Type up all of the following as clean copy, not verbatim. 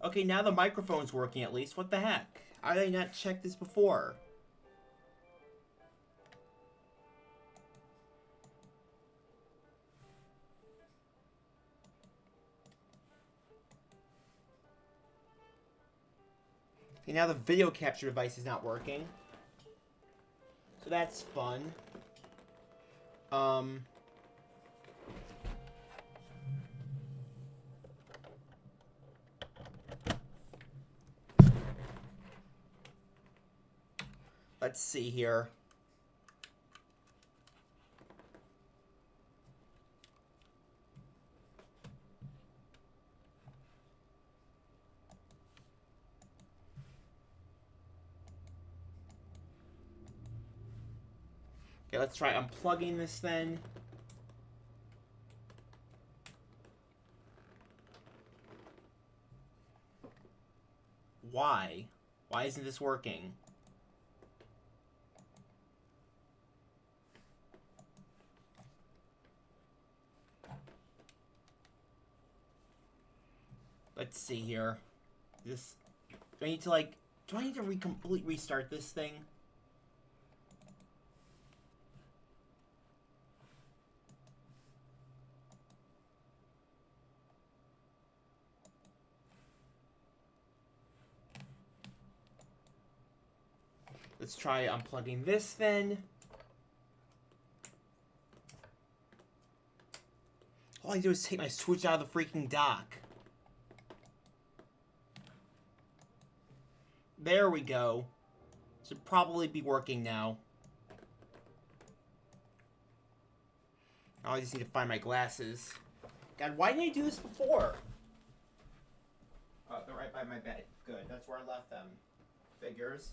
Okay, now the microphone's working at least. What the heck? How did I not check this before? Okay, now the video capture device is not working. So that's fun. Let's see here. Okay, let's try unplugging this then. Why? Why isn't this working? Let's see here. This... Do I need to, like... Do I need to completely restart this thing? Let's try unplugging this then. All I do is take my Switch out of the freaking dock. There we go. Should probably be working now. Oh, I just need to find my glasses. God, why didn't I do this before? Oh, they're right by my bed. Good, that's where I left them. Figures.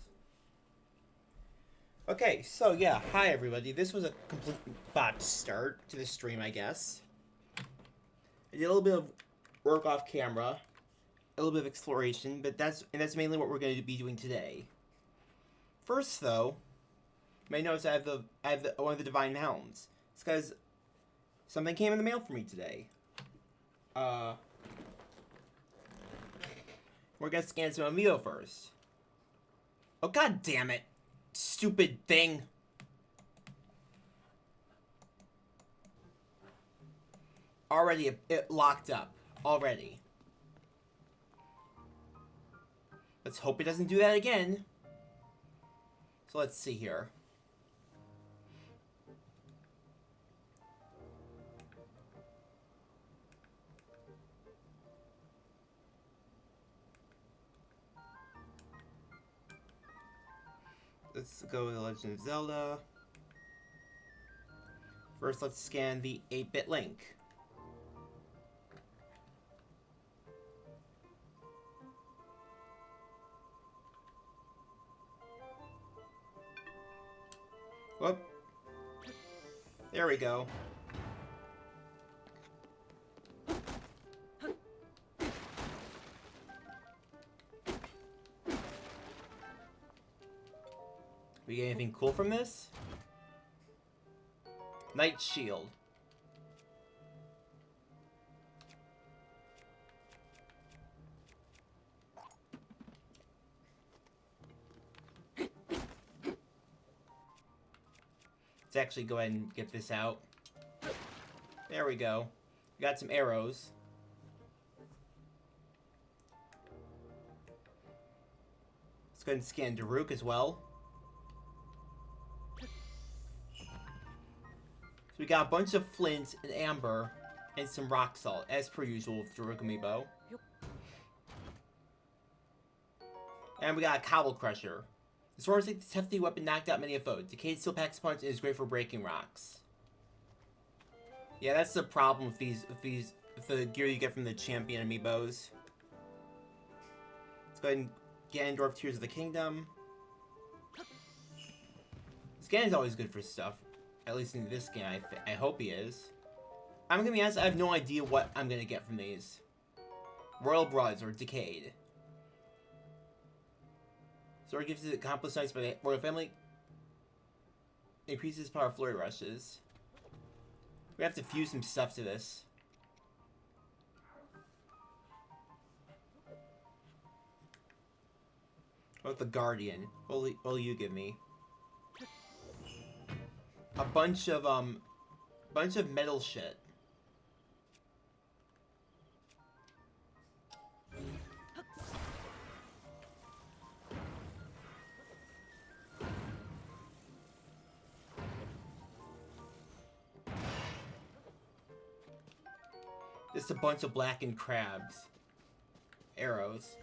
Okay, so yeah, hi everybody. This was a complete botched start to the stream, I guess. I did a little bit of work off camera, a little bit of exploration, but that's mainly what we're going to be doing today. First, though, you may notice I have one of the Divine Mountains. It's because something came in the mail for me today. We're gonna scan some amiibo first. Oh, god damn it! Stupid thing. Already it locked up. Already. Let's hope it doesn't do that again. So let's see here. Let's go with The Legend of Zelda. First, let's scan the 8-bit link. Whoop. There we go. We get anything cool from this? Night Shield. Let's actually go ahead and get this out. There we go. We got some arrows. Let's go ahead and scan Daruk as well. So we got a bunch of flint and amber and some rock salt, as per usual with Daruk amiibo. And we got a Cobble Crusher. The sword like this hefty weapon knocked out many a foe. Decayed steel packs punch and is great for breaking rocks. Yeah, that's the problem with with the gear you get from the champion amiibos. Let's go ahead and get Ganondorf Tears of the Kingdom. Ganon's always good for stuff. At least in this game, I hope he is. I'm gonna be honest, I have no idea what I'm gonna get from these. Royal Bloods or Decayed. Sword gives it accomplished nights by the royal family. Increases power of flurry rushes. We have to fuse some stuff to this. What the Guardian? What'll you give me? A bunch of metal shit. Just a bunch of blackened crabs. Arrows.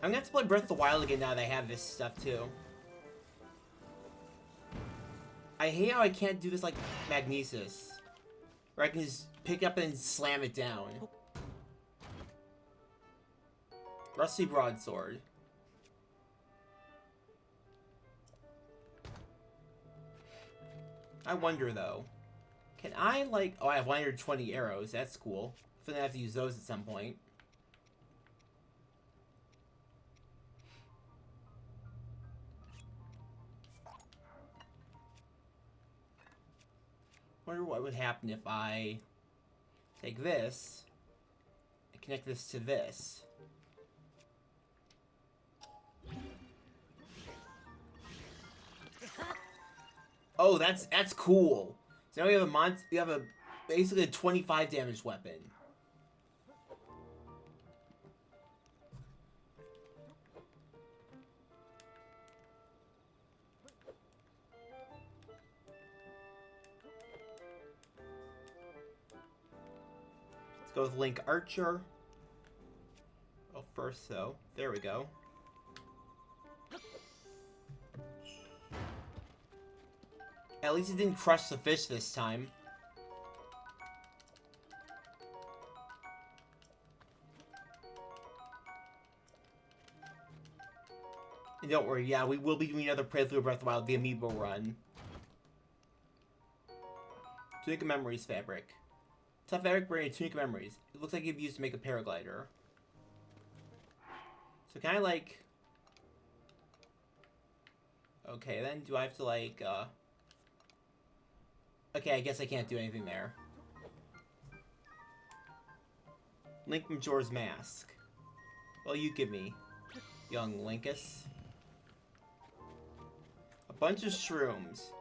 I'm gonna have to play Breath of the Wild again now that I have this stuff too. I hate how I can't do this like Magnesis. Where I can just pick up and slam it down. Rusty Broadsword. I wonder though. Can I like... Oh, I have 120 arrows. That's cool. I'm gonna have to use those at some point. Wonder what would happen if I take this and connect this to this. Oh, that's cool. So now we have a basically a 25 damage weapon. Let's go with Link Archer. Oh, first though. There we go. At least it didn't crush the fish this time. And don't worry, yeah, we will be doing another playthrough of Breath of the Wild, the Amiibo run. Tunic of Memories fabric. Tough fabric wearing Tunic of Memories. It looks like it'd be used to make a paraglider. So can I, like... Okay, then do I have to, like, Okay, I guess I can't do anything there. Link Majora's Mask. Well, you give me, young Linkus. A bunch of shrooms.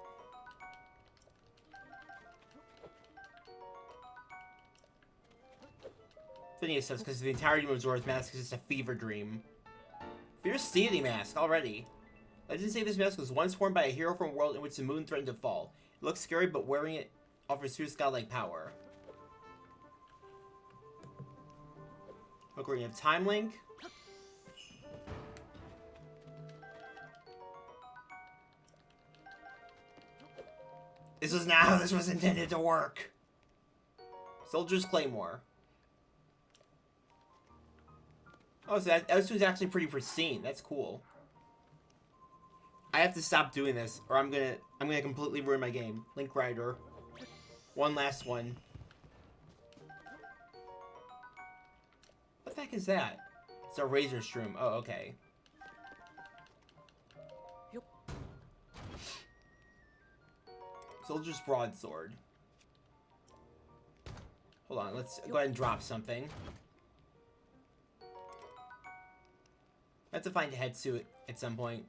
Phineas says, because the entirety of Majora's Mask is just a fever dream. Fierce Deity Mask, already. Legends say this mask was once worn by a hero from a world in which the moon threatened to fall. It looks scary, but wearing it offers fierce godlike power. Okay, we have Time Link. This was not how this was intended to work. Soldier's Claymore. Oh, so that was actually pretty pristine. That's cool. I have to stop doing this, or I'm gonna completely ruin my game. Link Rider. One last one. What the heck is that? It's a Razor Shroom. Oh, okay. Yep. Soldier's Broadsword. Hold on, let's go ahead and drop something. I have to find a head suit at some point.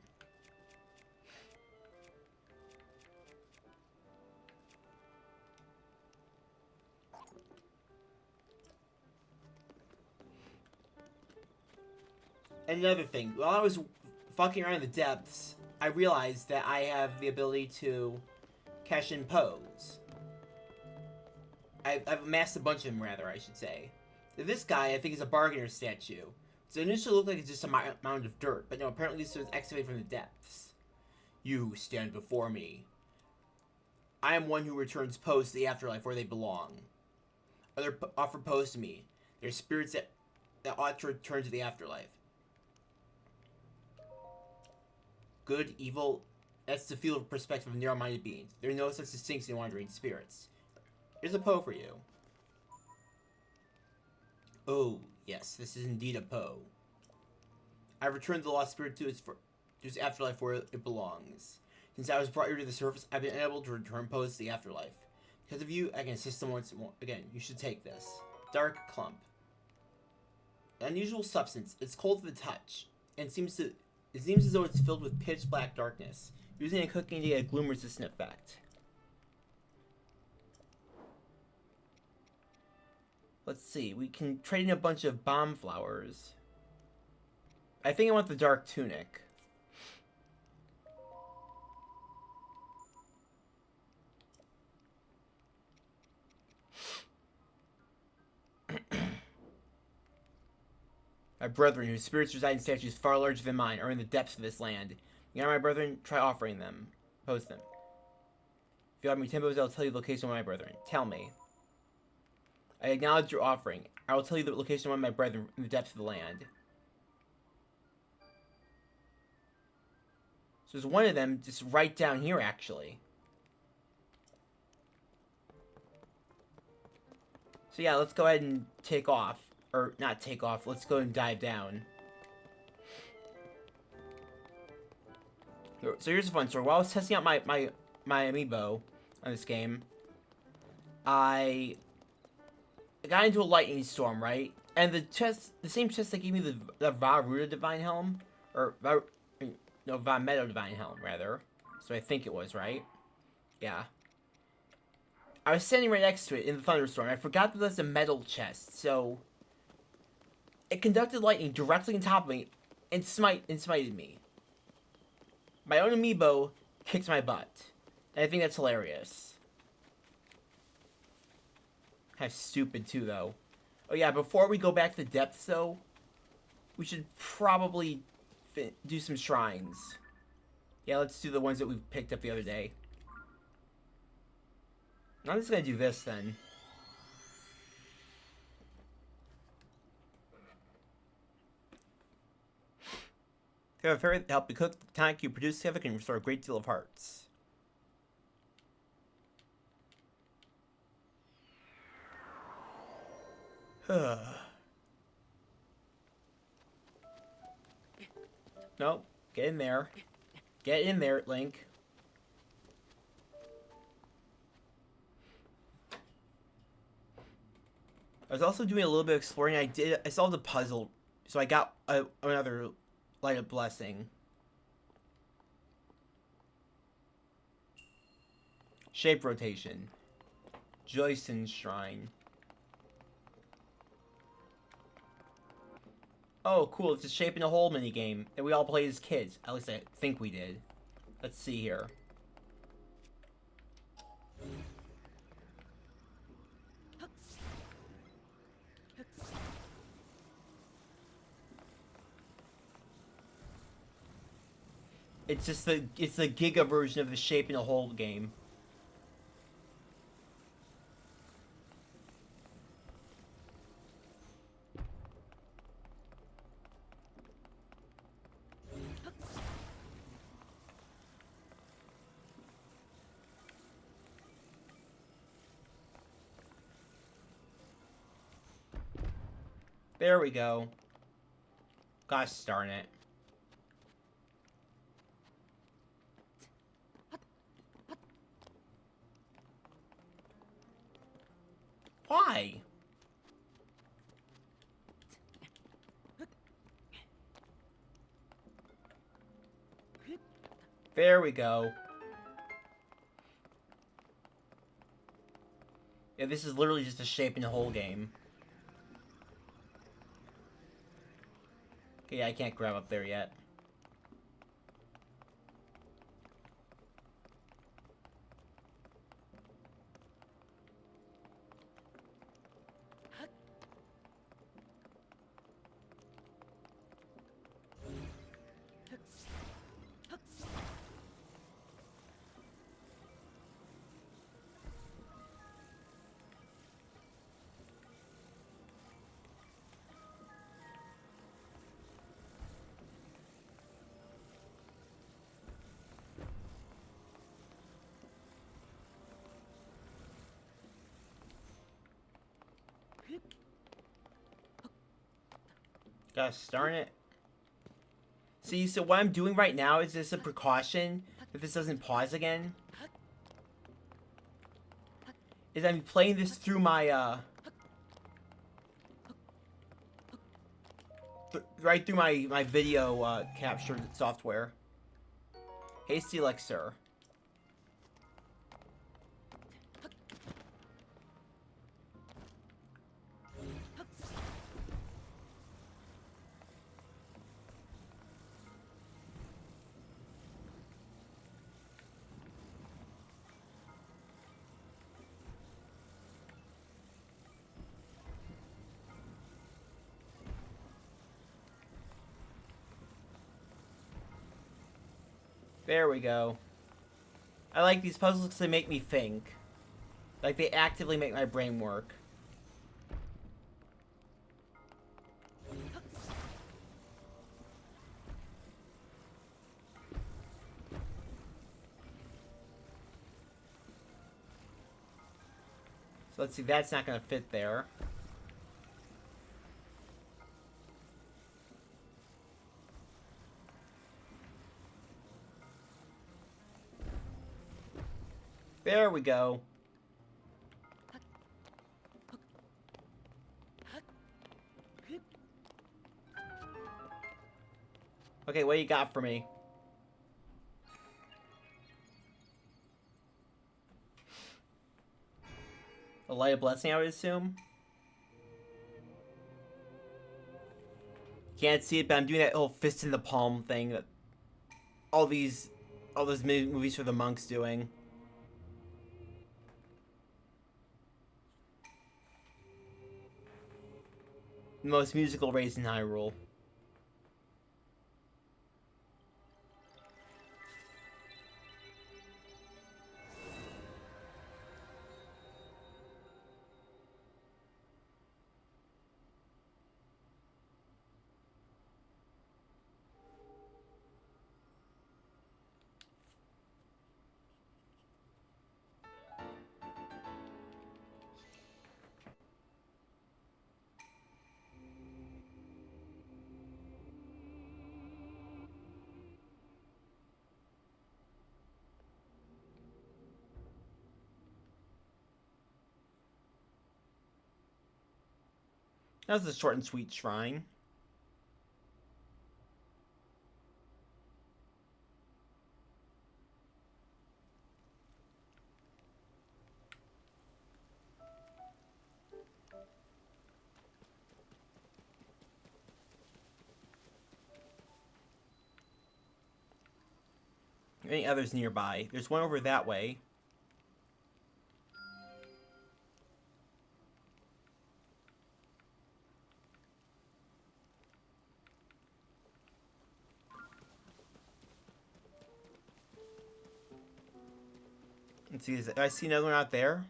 And another thing, while I was fucking around in the depths, I realized that I have the ability to cash in pose. I've amassed a bunch of them, rather, I should say. This guy, I think, is a bargainer statue. So it initially looked like it's just a mound of dirt, but no, apparently this was excavated from the depths. You stand before me. I am one who returns pose to the afterlife where they belong. Other offer pose to me. They're spirits that ought to return to the afterlife. Good, evil, that's the field of perspective of narrow-minded beings. There are no such distinction in wandering spirits. Here's a Poe for you. Oh, yes, this is indeed a Poe. I returned the lost spirit to its afterlife where it belongs. Since I was brought here to the surface, I've been unable to return Poes to the afterlife. Because of you, I can assist them once more. Again, you should take this. Dark Clump. An unusual substance. It's cold to the touch, and seems to It seems as though it's filled with pitch black darkness. Using a cooking to get a gloom resistant effect. Let's see. We can trade in a bunch of bomb flowers. I think I want the dark tunic. My brethren, whose spirits reside in statues far larger than mine, are in the depths of this land. You are my brethren, try offering them. Post them. If you offer me 10 bows, I will tell you the location of my brethren. Tell me. I acknowledge your offering. I will tell you the location of one of my brethren in the depths of the land. So there's one of them just right down here, actually. So yeah, let's go ahead and take off. Or, not take off, let's go and dive down. So here's a fun story. While I was testing out my amiibo on this game, I got into a lightning storm, right? And the same chest that gave me the Varuda Divine Helm, or Va Meadow Divine Helm, rather. So I think it was, right? Yeah. I was standing right next to it in the thunderstorm. I forgot that there's a metal chest, so it conducted lightning directly on top of me and smited me. My own amiibo kicked my butt. And I think that's hilarious. Kind of stupid, too, though. Oh, yeah, before we go back to the depths, though, we should probably do some shrines. Yeah, let's do the ones that we picked up the other day. I'm just gonna do this, then. If you have a fairy to help you cook, the tonic you produce together can restore a great deal of hearts. Nope. Get in there. Get in there, Link. I was also doing a little bit of exploring. I solved a puzzle, so I got another Light of Blessing. Shape rotation. Joyce's Shrine. Oh, cool. It's a shape in a hole minigame that we all played as kids. At least I think we did. Let's see here. It's just the Giga version of the shape in a hole game. There we go. Gosh darn it. Why? There we go. Yeah, this is literally just a shape in the whole game. Okay, I can't grab up there yet. Gosh darn it. See, so what I'm doing right now is just a precaution that this doesn't pause again. Is I'm playing this through my right through my video capture software. Hasty elixir. There we go. I like these puzzles because they make me think. Like, they actively make my brain work. So let's see, that's not going to fit there. There we go. Okay, what you got for me? A light of blessing, I would assume. Can't see it, but I'm doing that little fist in the palm thing that all those movies for the monks doing. The most musical race in Hyrule. That was a short and sweet shrine. Any others nearby? There's one over that way. Let's see, do I see another one out there?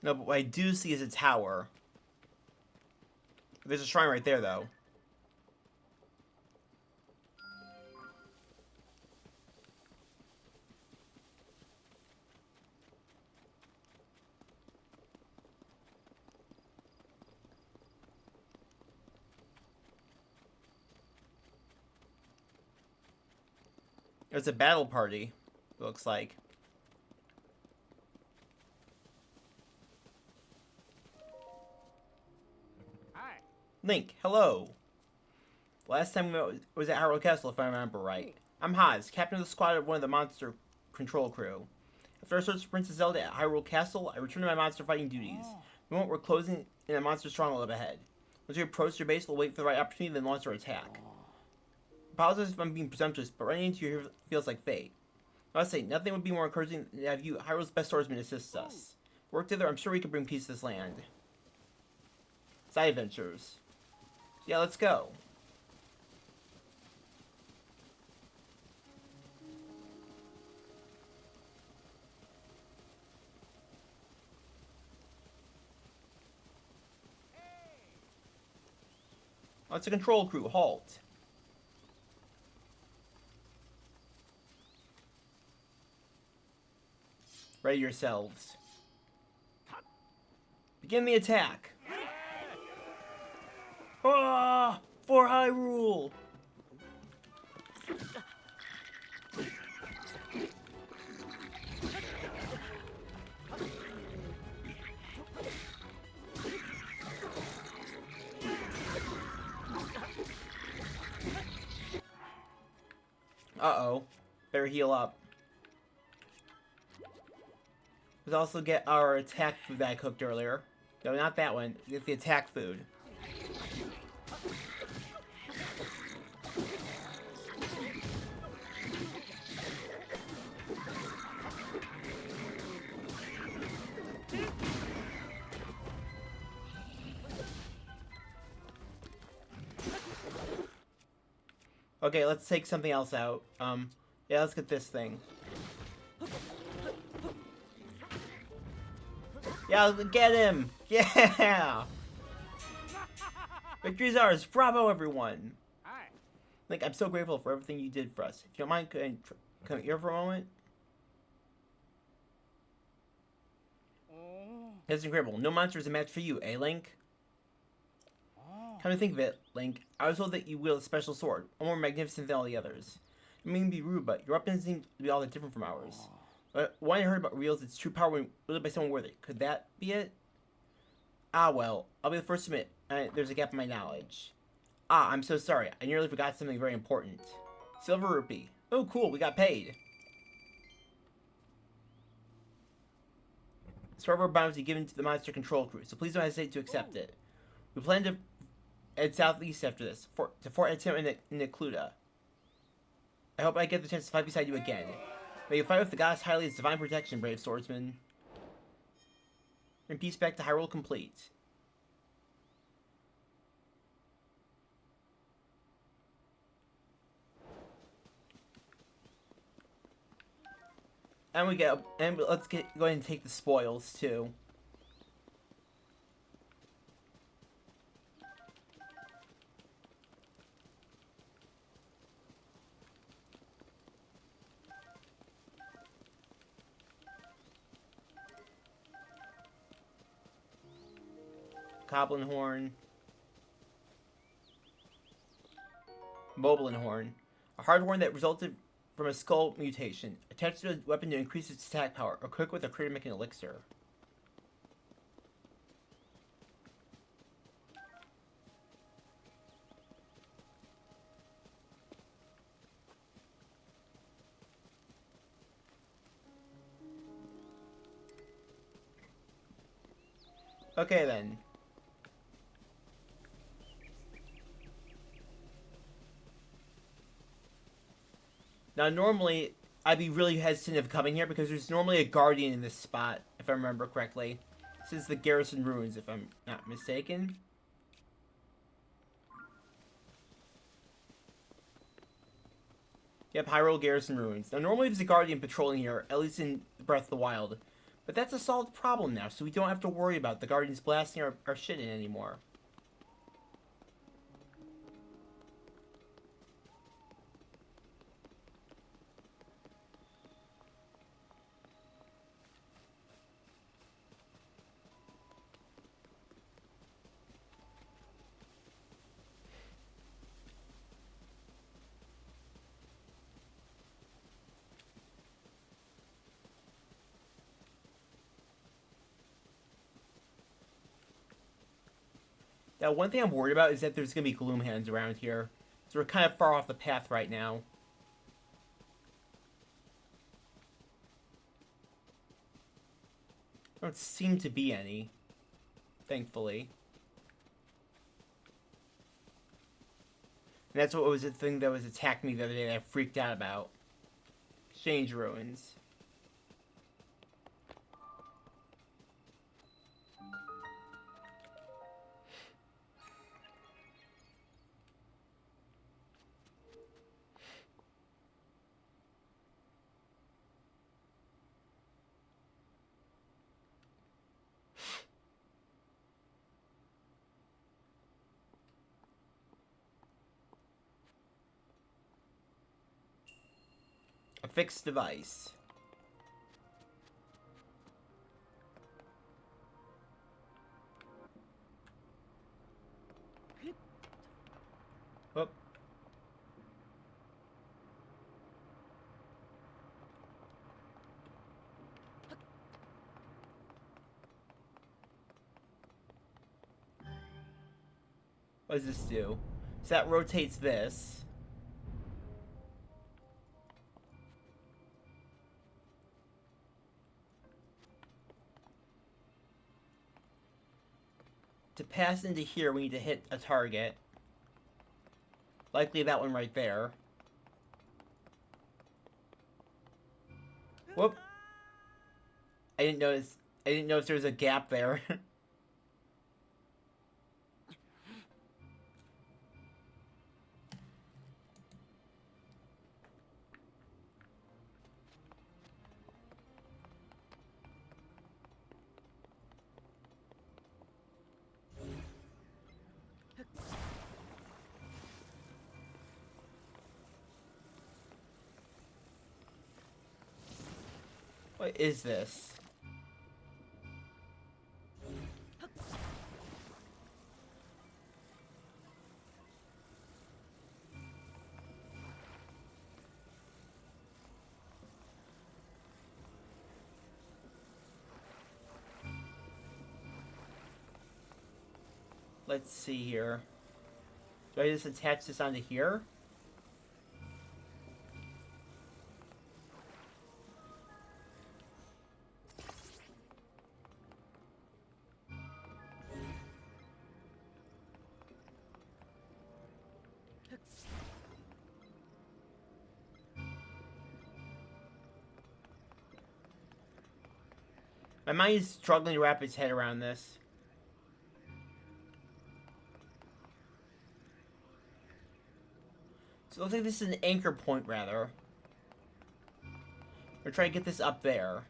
No, but what I do see is a tower. There's a shrine right there, though. There's a battle party, it looks like. Hi. Link, hello. Last time we was at Hyrule Castle, if I remember right. I'm Haas, captain of the squad of one of the monster control crew. After I searched for Princess Zelda at Hyrule Castle, I returned to my monster fighting duties. The moment we're closing in a monster stronghold up ahead. Once we approach your base, we'll wait for the right opportunity, then launch our attack. Apologize if I'm being presumptuous, but running into you here feels like fate. I must say, nothing would be more encouraging than to have you, Hyrule's best swordsman, assist us. Work together, I'm sure we can bring peace to this land. Side adventures. Yeah, let's go. Oh, it's a control crew. Halt. Ready yourselves. Begin the attack. Ah! For Hyrule! Uh-oh. Better heal up. Let's also get our attack food that I cooked earlier. No, not that one. Get the attack food. Okay, let's take something else out. Yeah, let's get this thing. Yeah, get him! Yeah! Victory's ours! Bravo, everyone! Like, I'm so grateful for everything you did for us. If you don't mind, could I come here for a moment? That's incredible. No monster is a match for you, eh, Link? Come to think of it, Link, I was told that you wield a special sword, more magnificent than all the others. I mean to be rude, but your weapons seem to be all that different from ours. But when I heard about reveals its true power when wielded by someone worthy. Could that be it? Ah, well, I'll be the first to admit there's a gap in my knowledge. Ah, I'm so sorry. I nearly forgot something very important. Silver rupee. Oh, cool. We got paid. This reward bounty given to the monster control crew, so please don't hesitate to accept it. We plan to head southeast after this, to Fort Etim in Necluda. I hope I get the chance to fight beside you again. May you fight with the goddess Hylia's divine protection, brave swordsman. And peace back to Hyrule complete. And let's go ahead and take the spoils too. Goblin horn. Moblin horn. A hard horn that resulted from a skull mutation. Attached to a weapon to increase its attack power, or cook with a critter making elixir. Okay then. Now normally, I'd be really hesitant of coming here because there's normally a guardian in this spot, if I remember correctly. This is the Garrison Ruins, if I'm not mistaken. Yep, Hyrule Garrison Ruins. Now normally there's a guardian patrolling here, at least in Breath of the Wild. But that's a solved problem now, so we don't have to worry about the guardians blasting our shit in anymore. Now, one thing I'm worried about is that there's going to be gloom hands around here. So we're kind of far off the path right now. There don't seem to be any. Thankfully. And that's what was the thing that was attacking me the other day that I freaked out about. Exchange Ruins. A fixed device. Whoop. What does this do? So that rotates this. To pass into here, we need to hit a target. Likely that one right there. Whoop. I didn't notice there was a gap there. What is this? Let's see here. Do I just attach this onto here? My mind is struggling to wrap its head around this. So it looks like this is an anchor point, rather. We're trying to get this up there.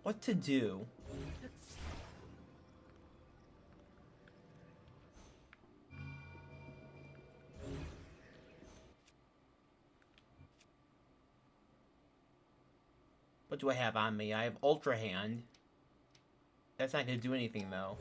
What to do? What do I have on me? I have Ultra Hand. That's not going to do anything, though.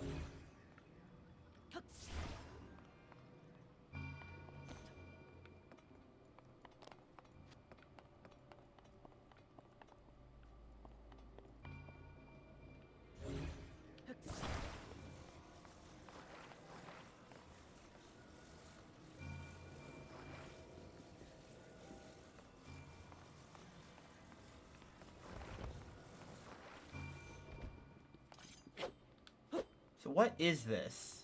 So what is this?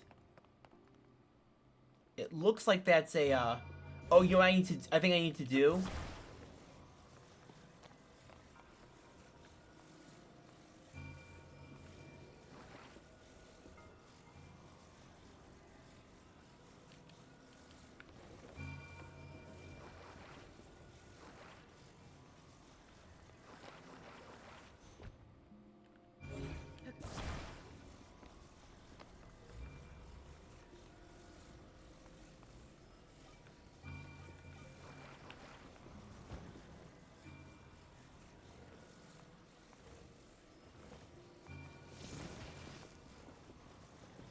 It looks like that's a, oh, you know what I think I need to do?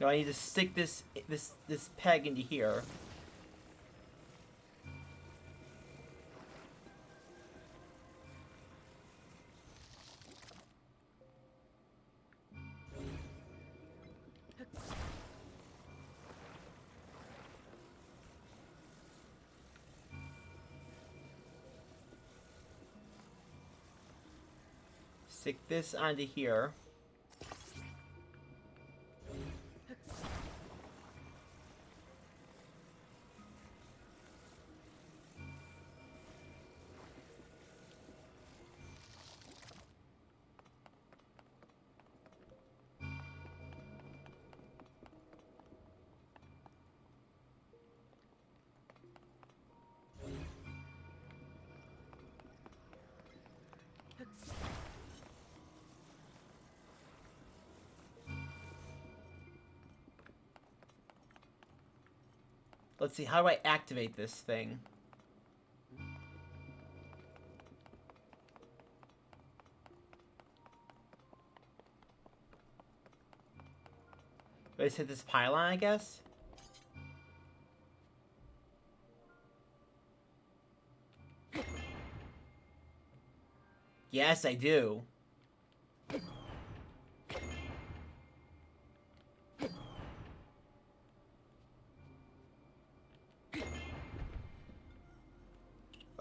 No, I need to stick this peg into here. Stick this onto here. Let's see, how do I activate this thing? Do I just hit this pylon, I guess? Yes, I do.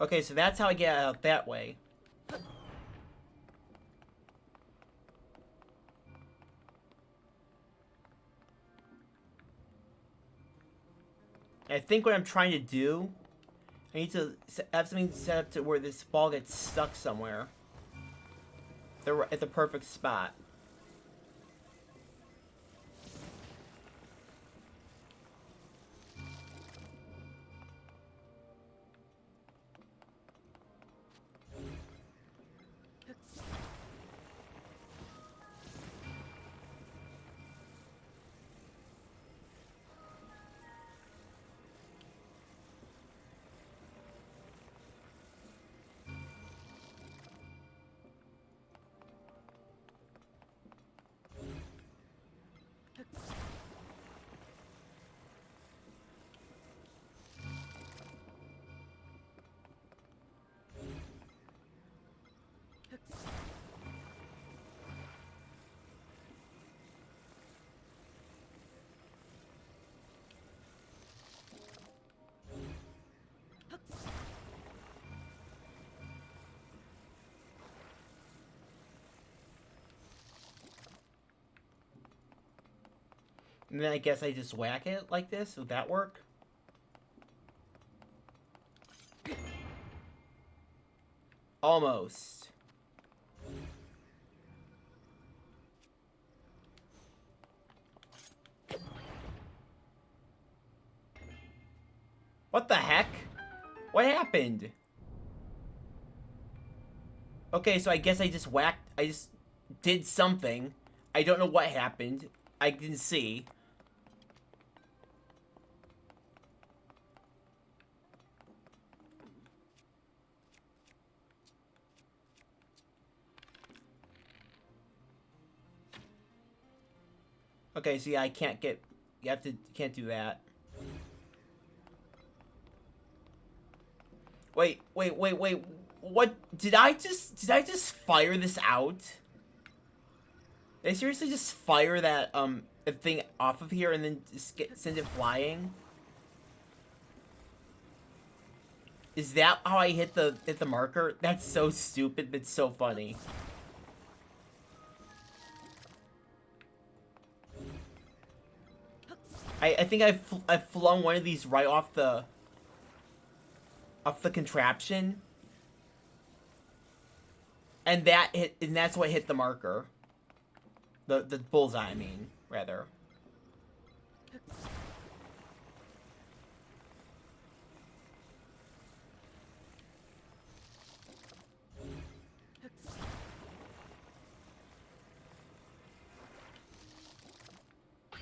Okay, so that's how I get out that way. I think what I'm trying to do, I need to have something set up to where this ball gets stuck somewhere. At the perfect spot. And then I guess I just whack it like this. Would that work? Almost. What the heck? What happened? Okay, so I guess I just whacked. I just did something. I don't know what happened. I didn't see. Okay, so yeah, I can't get. Can't do that. Wait. What did I just fire this out? Did I seriously just fire that thing off of here and then just send it flying? Is that how I hit the marker? That's so stupid, but so funny. I think I've flung one of these right off the contraption, and that's what hit the marker. The bullseye, I mean, rather.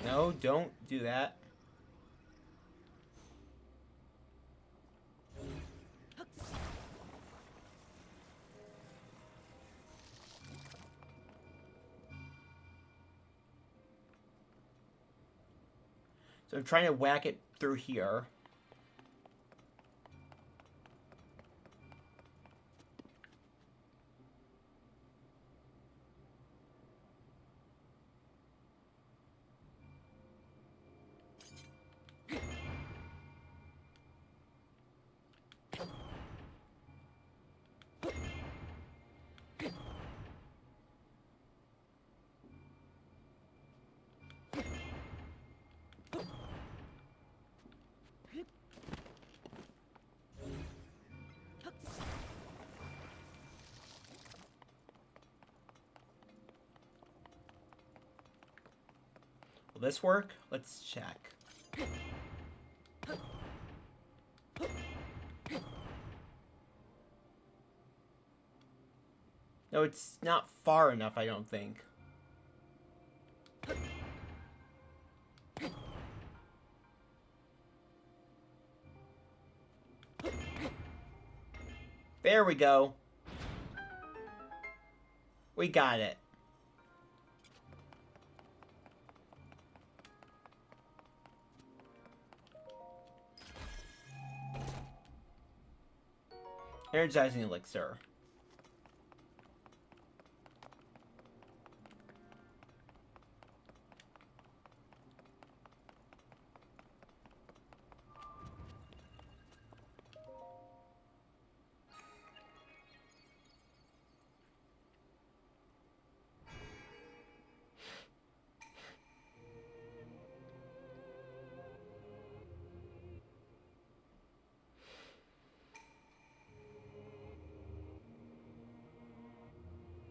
No, don't do that. So I'm trying to whack it through here. Will this work? Let's check. No, it's not far enough, I don't think. There we go. We got it. Energizing elixir.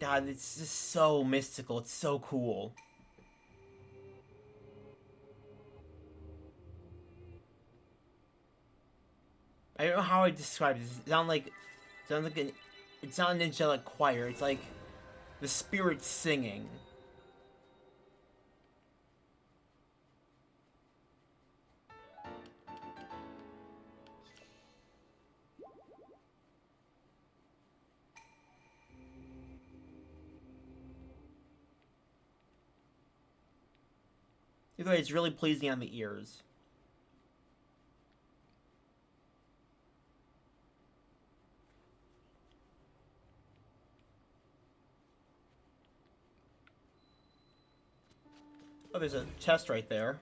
God, it's just so mystical. It's so cool. I don't know how I describe this. It sounds like it's not an angelic choir. It's like the spirits singing. Either way, it's really pleasing on the ears. Oh, there's a chest right there.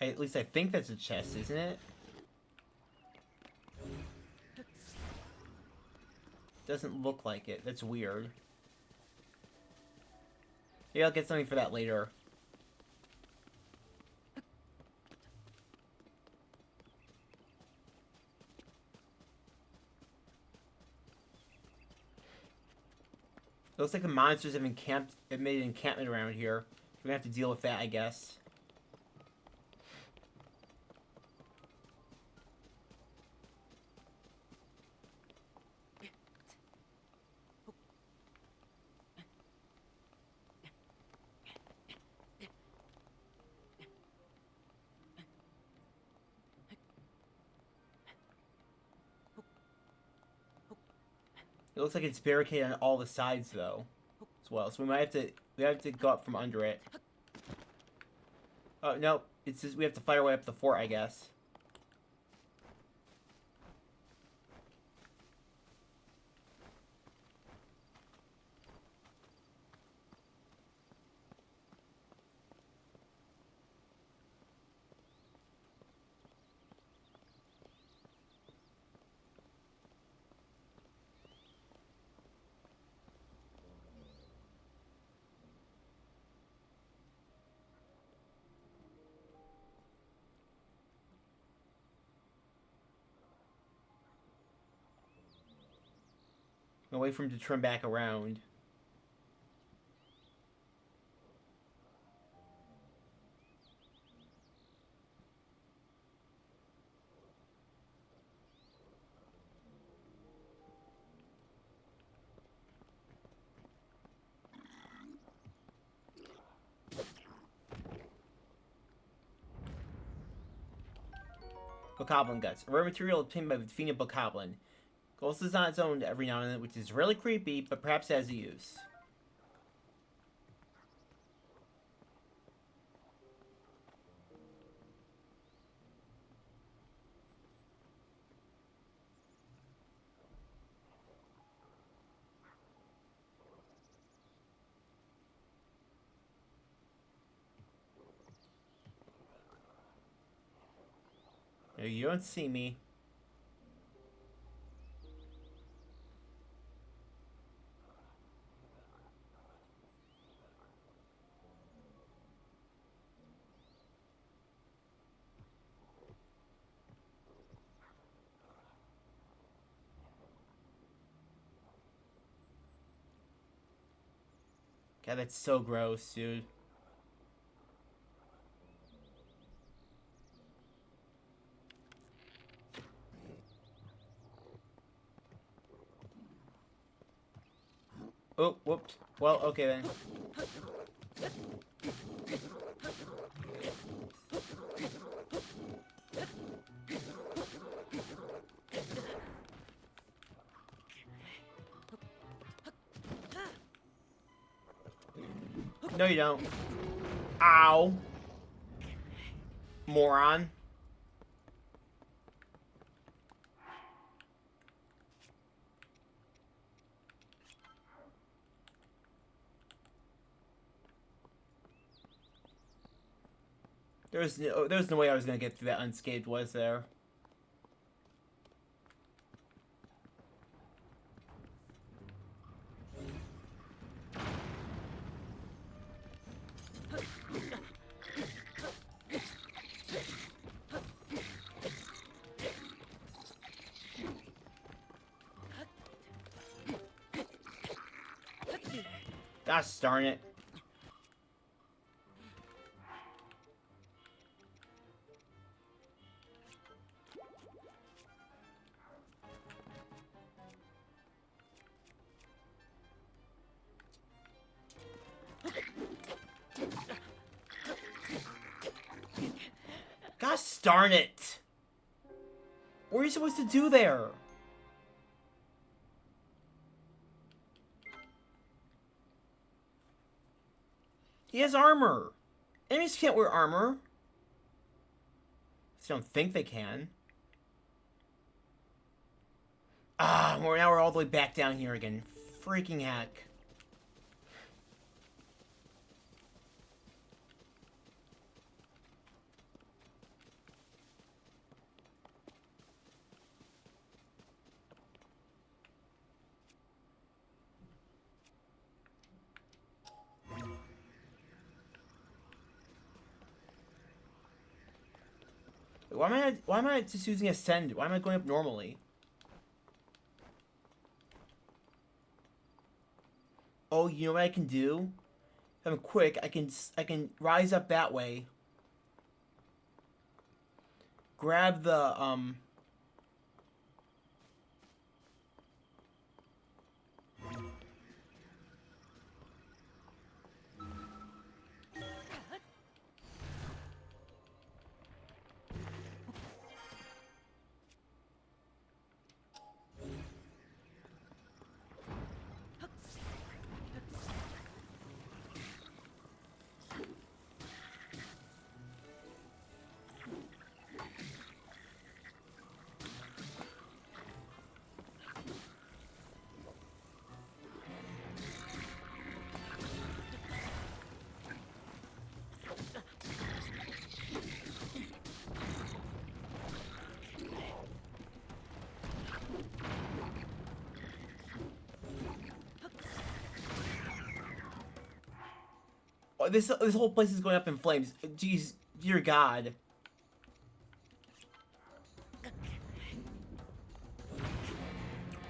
At least I think that's a chest, isn't it? Doesn't look like it. That's weird. Maybe I'll get something for that later. It looks like the monsters have made an encampment around here. We're gonna have to deal with that, I guess. It looks like it's barricaded on all the sides, though, as well. So we have to go up from under it. Oh no, it's just we have to fight our way up the fort, I guess. I'll wait for him to turn back around. Bokoblin guts. A rare material obtained by defeating a Bokoblin. Ghost is on its own every now and then, which is really creepy, but perhaps has a use. No, you don't see me. God, that's so gross, dude. Oh, whoops. Well, okay then. No, you don't. Ow. Moron. There was no way I was gonna get through that unscathed, was there? Gosh darn it. Gosh darn it! What are you supposed to do there? He has armor. Enemies can't wear armor. I don't think they can. Ah, now we're all the way back down here again. Freaking heck. Why am I just using ascend? Why am I going up normally? Oh, you know what I can do? If I'm quick, I can rise up that way. Grab the oh, this whole place is going up in flames. Jeez, dear God.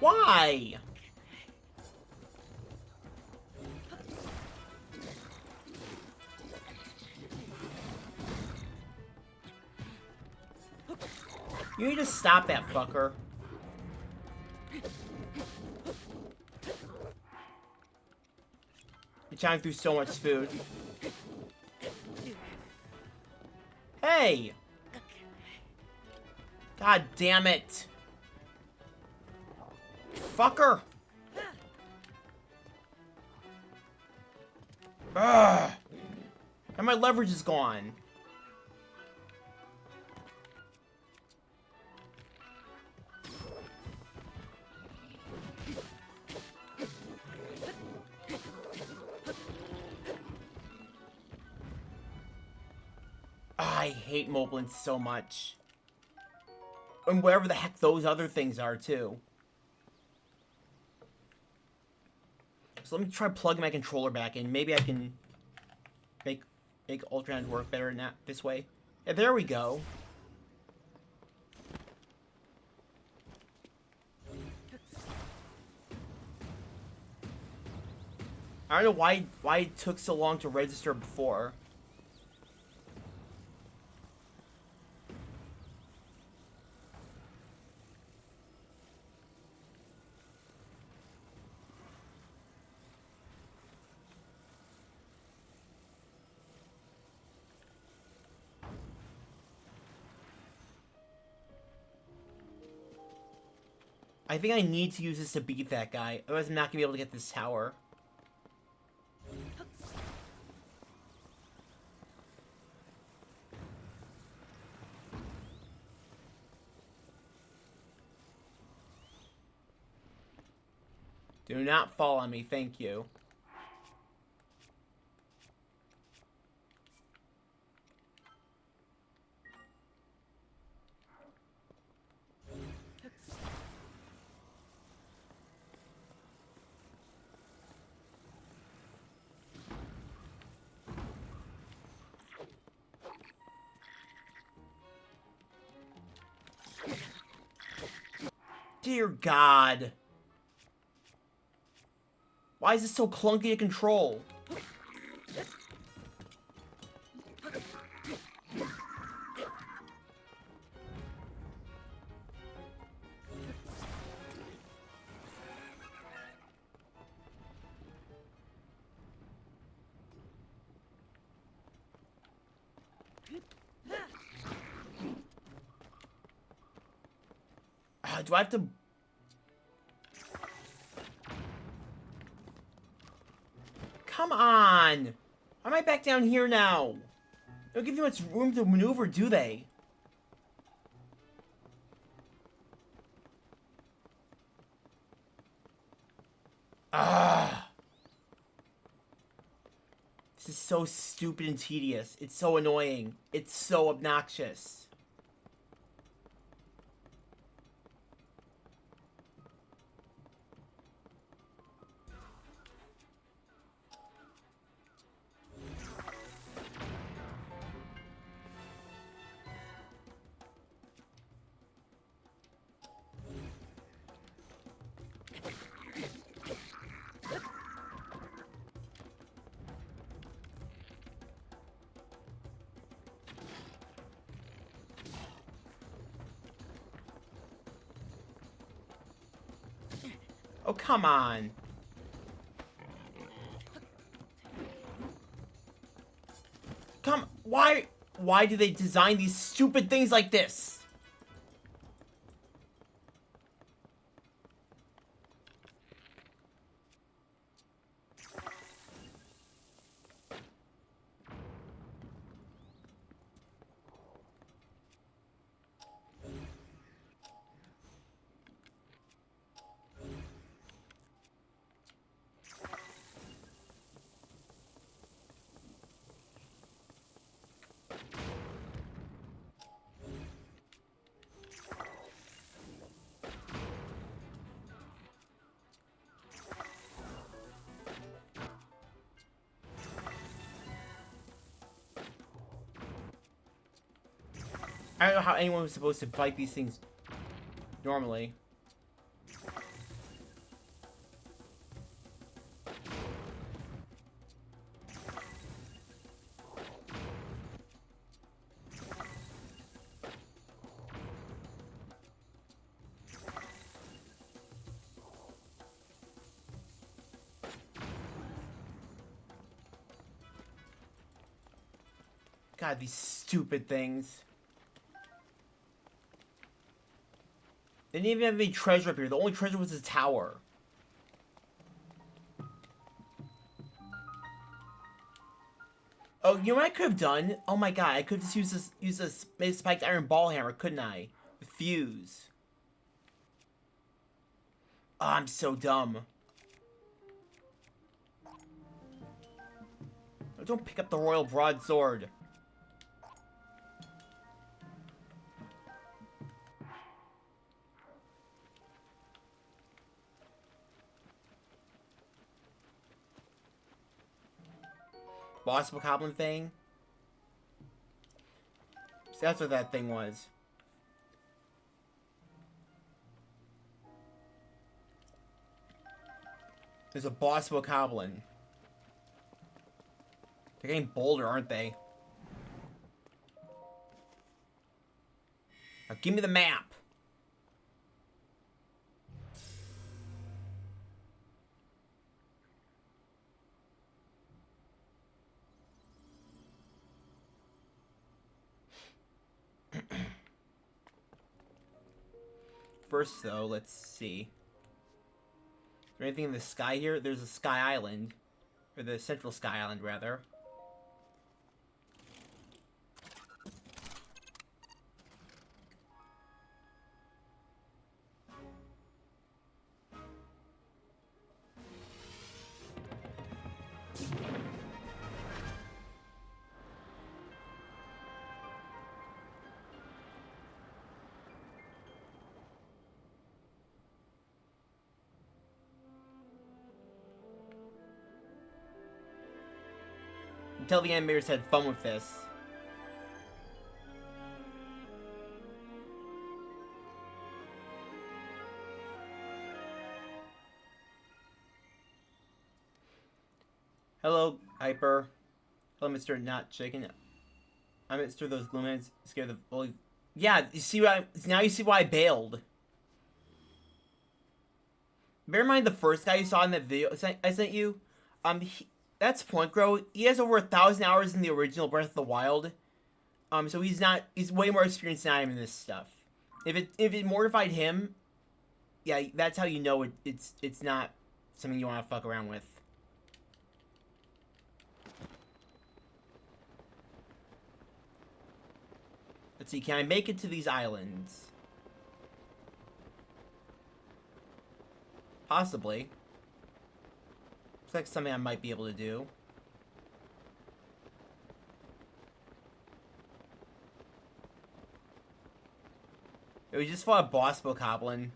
Why? You need to stop that fucker. You're chowing through so much food. Hey! God damn it! Fucker! Ugh! And my leverage is gone. I hate moblins so much. And whatever the heck those other things are, too. So let me try plugging my controller back in. Maybe I can make Ultraman work better than that this way. Yeah, there we go. I don't know why it took so long to register before. I think I need to use this to beat that guy. Otherwise I'm not gonna be able to get this tower. Do not fall on me, thank you. Dear God. Why is this so clunky to control? Do I have to... Come on! Why am I back down here now? They don't give you much room to maneuver, do they? Ah! This is so stupid and tedious. It's so annoying. It's so obnoxious. Oh, come on. Why do they design these stupid things like this? I don't know how anyone was supposed to fight these things normally. God, these stupid things. They didn't even have any treasure up here. The only treasure was the tower. Oh, you know what I could have done? Oh my god, I could have just use a spiked iron ball hammer, couldn't I? With fuse. Oh, I'm so dumb. Oh, don't pick up the royal broadsword. Boss Goblin thing? So that's what that thing was. There's a boss Goblin. They're getting bolder, aren't they? Now give me the map. First, though, let's see. Is there anything in the sky here? There's a sky island. Or the central sky island, rather. Until the animators had fun with this. Hello, Hyper. Hello, Mr. Not Chicken. I'm Mr. Those Gloomheads scared the fully. Yeah, you see why now you see why I bailed. Bear in mind the first guy you saw in that video I sent you. That's Point Grow. He has over 1,000 hours in the original Breath of the Wild. So he's way more experienced than I am in this stuff. If it mortified him, yeah, that's how you know it's not something you want to fuck around with. Let's see, can I make it to these islands? Possibly. Looks like something I might be able to do. We just fought a boss bokoblin.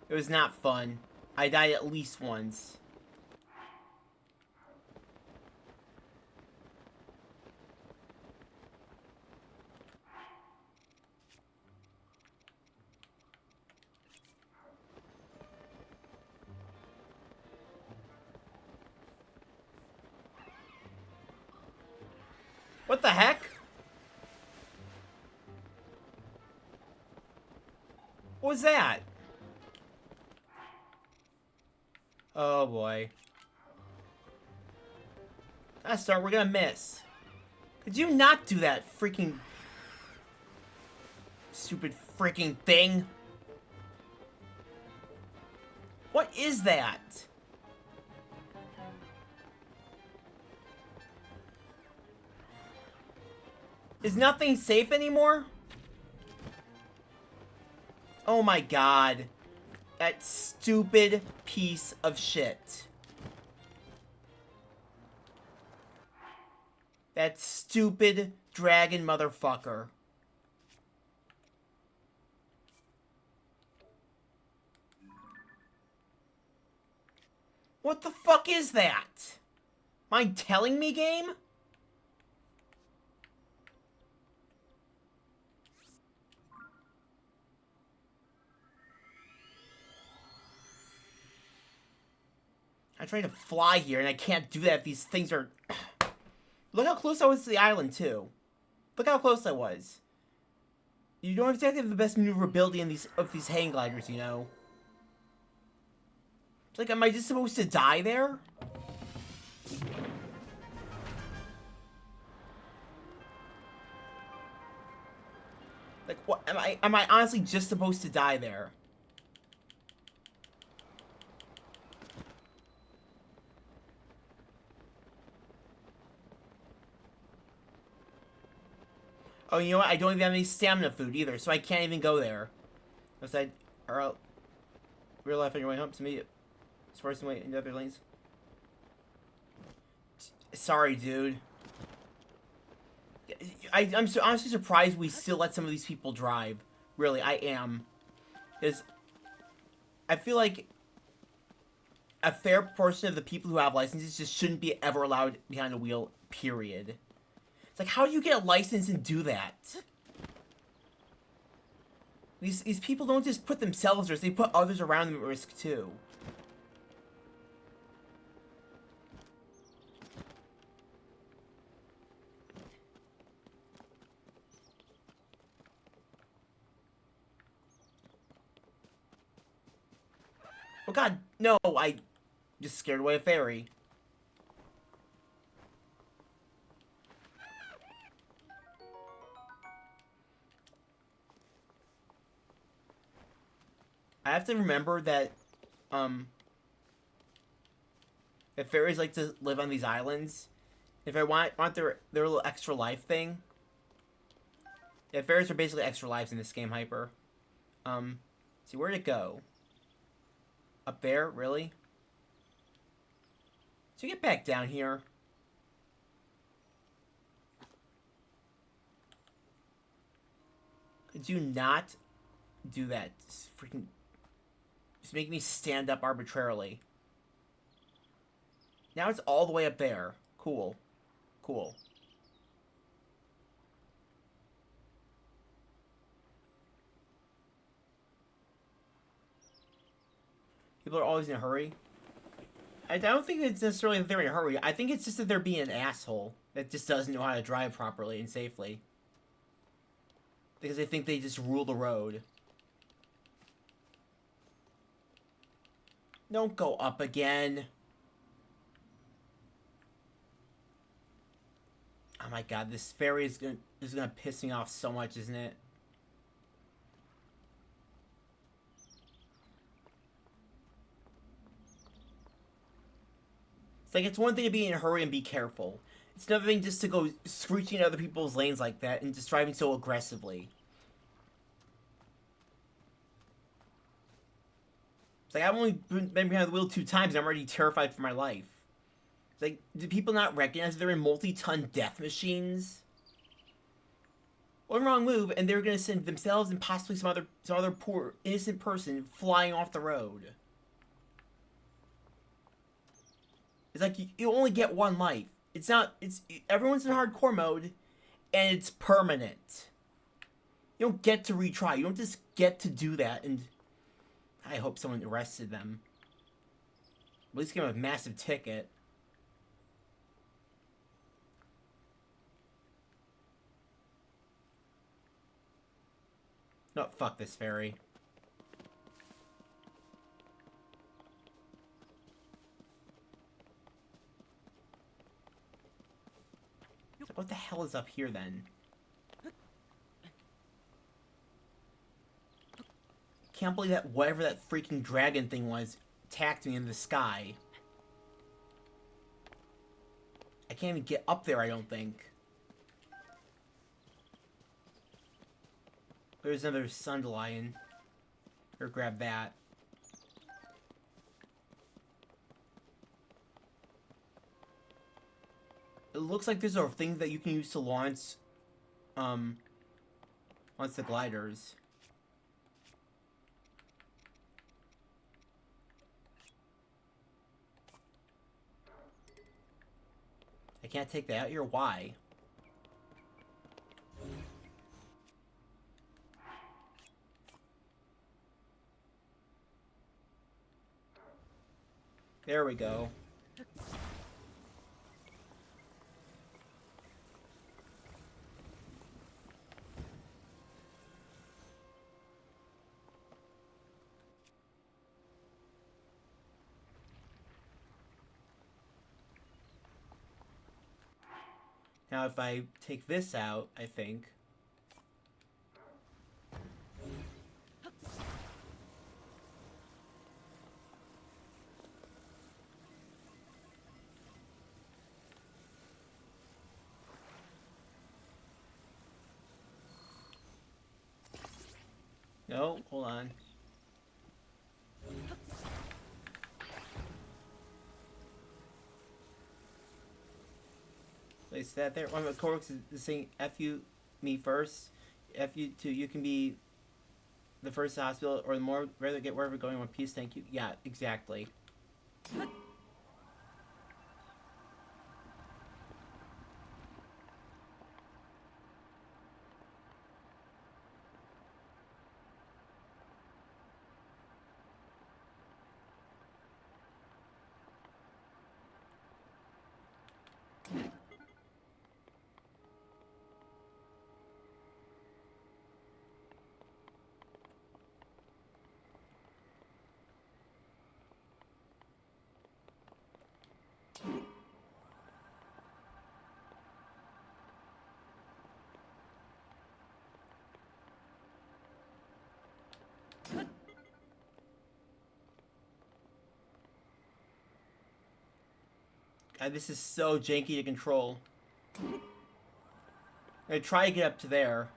It was not fun. I died at least once. What the heck? What was that? Oh boy. That's start, we're gonna miss. Could you not do that freaking stupid freaking thing? What is that? Is nothing safe anymore? Oh my god. That stupid piece of shit. That stupid dragon motherfucker. What the fuck is that? Mind telling me, game? I'm trying to fly here, and I can't do that if these things are... Look how close I was to the island, too. Look how close I was. You don't exactly have the best maneuverability in these hang gliders, you know? It's like, am I just supposed to die there? Like, what? Am I honestly just supposed to die there? Oh, you know what? I don't even have any stamina food either, so I can't even go there. Unless or real life on your way home to me. As far as the way in the other lanes. Sorry, dude. I'm so honestly surprised we still let some of these people drive. Really, I am. Because I feel like a fair portion of the people who have licenses just shouldn't be ever allowed behind a wheel, period. It's like, how do you get a license and do that? These people don't just put themselves at risk, they put others around them at risk too. Oh god, no, I just scared away a fairy. I have to remember that, if fairies like to live on these islands, if I want their little extra life thing. Yeah, fairies are basically extra lives in this game, Hyper. See, where'd it go? Up there? Really? So get back down here. Could you not do that? Just make me stand up arbitrarily. Now it's all the way up there. Cool. Cool. People are always in a hurry. I don't think it's necessarily that they're in a hurry. I think it's just that they're being an asshole that just doesn't know how to drive properly and safely. Because they think they just rule the road. Don't go up again. Oh my god, this ferry is gonna piss me off so much, isn't it? It's like, it's one thing to be in a hurry and be careful. It's another thing just to go screeching in other people's lanes like that and just driving so aggressively. It's like, I've only been behind the wheel 2 times and I'm already terrified for my life. It's like, do people not recognize they're in multi-ton death machines? One wrong move and they're gonna send themselves and possibly some other poor innocent person flying off the road. It's like, you only get one life. It's not. Everyone's in hardcore mode, and it's permanent. You don't get to retry. You don't just get to do that. And I hope someone arrested them. At least give them a massive ticket. No, fuck this ferry. What the hell is up here then? Can't believe that whatever that freaking dragon thing was attacked me in the sky. I can't even get up there, I don't think. There's another Sundelion. Or grab that. It looks like these are things that you can use to launch the gliders. I can't take that out here. Why? There we go. Now if I take this out, I think... No, hold on. Place that there. One of the Corks is saying F you me first. F you too. You can be the first hospital or the more rather get wherever going in one piece. Thank you. Yeah, exactly. God, this is so janky to control. I'm gonna try to get up to there.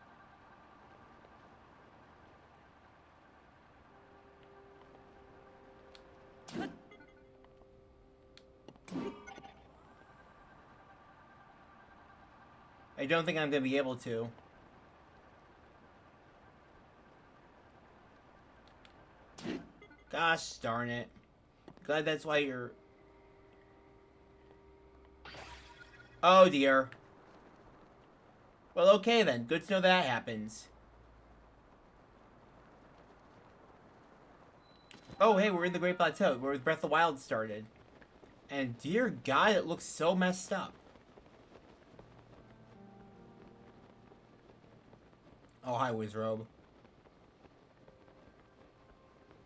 I don't think I'm gonna be able to. Gosh darn it. Glad that's why you're... Oh dear. Well, okay then. Good to know that happens. Oh, hey, we're in the Great Plateau, where Breath of the Wild started. And dear God, it looks so messed up. Oh, hi, Wizrobe.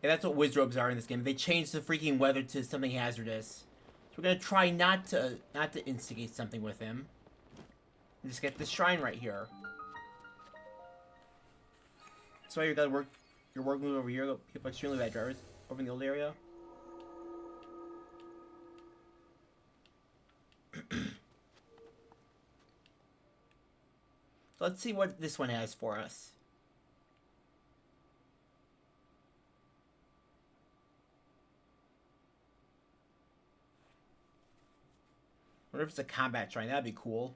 Yeah, that's what Wizrobes are in this game. They changed the freaking weather to something hazardous. So we're gonna try not to instigate something with him. And just get this shrine right here. So you gotta work your work move over here. People extremely bad drivers over in the old area. Let's see what this one has for us. I wonder if it's a combat shrine. That'd be cool.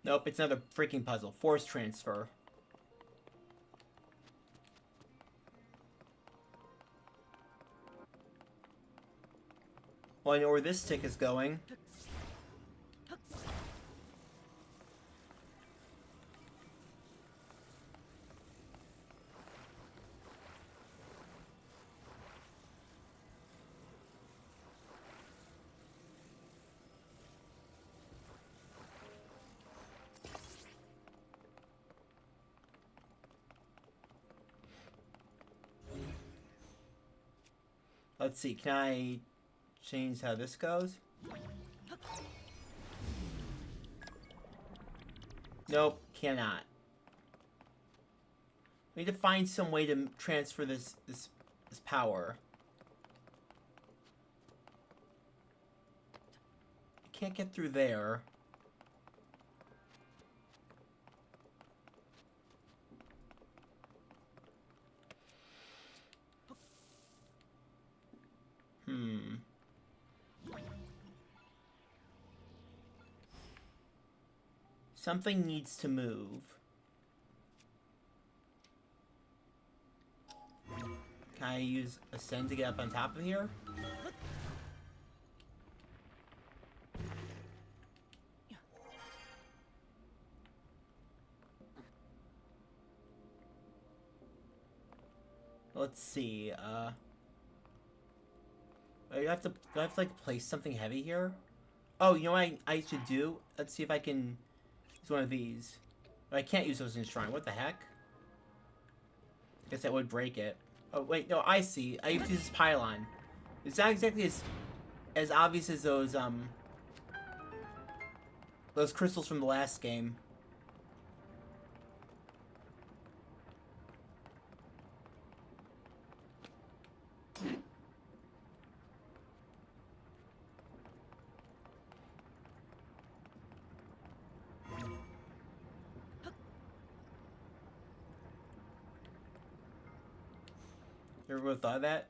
Nope, it's another freaking puzzle. Force transfer. Well, I know where this tick is going. Let's see, can I change how this goes? Nope, cannot. We need to find some way to transfer this power. I can't get through there. Something needs to move. Can I use Ascend to get up on top of here? Let's see, do I have to like place something heavy here? Oh, you know what I should do? Let's see if I can use one of these. I can't use those in Shrine. What the heck? Guess that would break it. Oh, wait, no, I see. I have to use this pylon. It's not exactly as obvious as those crystals from the last game. You ever thought of that?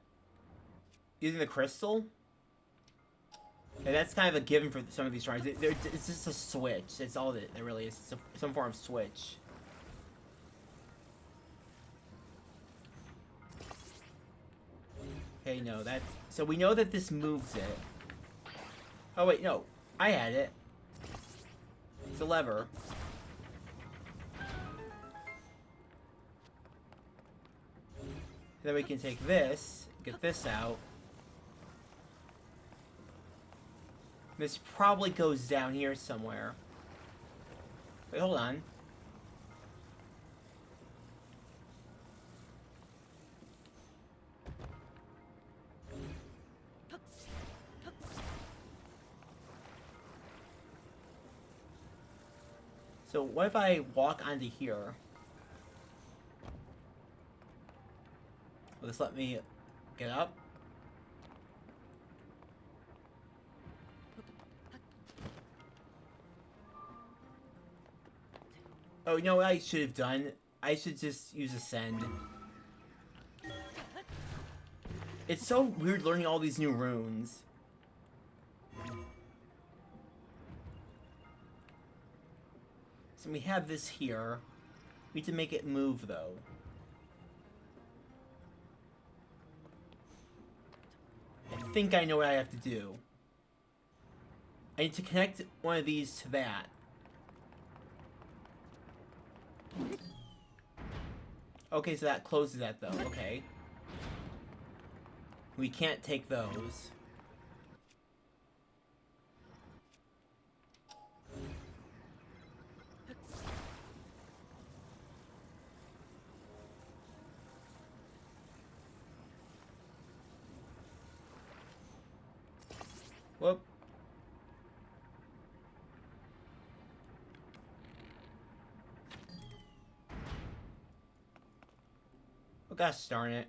Using the crystal? And that's kind of a given for some of these shrines. It's just a switch. That's all that it really is. It's some form of switch. Okay, no, that's... So we know that this moves it. Oh, wait, no. I had it. It's a lever. Then we can take this, get this out. This probably goes down here somewhere. Wait, hold on. So what if I walk onto here? Will this let me get up? Oh, you know what I should have done? I should just use Ascend. It's so weird learning all these new runes. So we have this here. We need to make it move, though. I think I know what I have to do. I need to connect one of these to that. Okay, so that closes that, though. Okay. We can't take those. Whoop. Oh gosh darn it.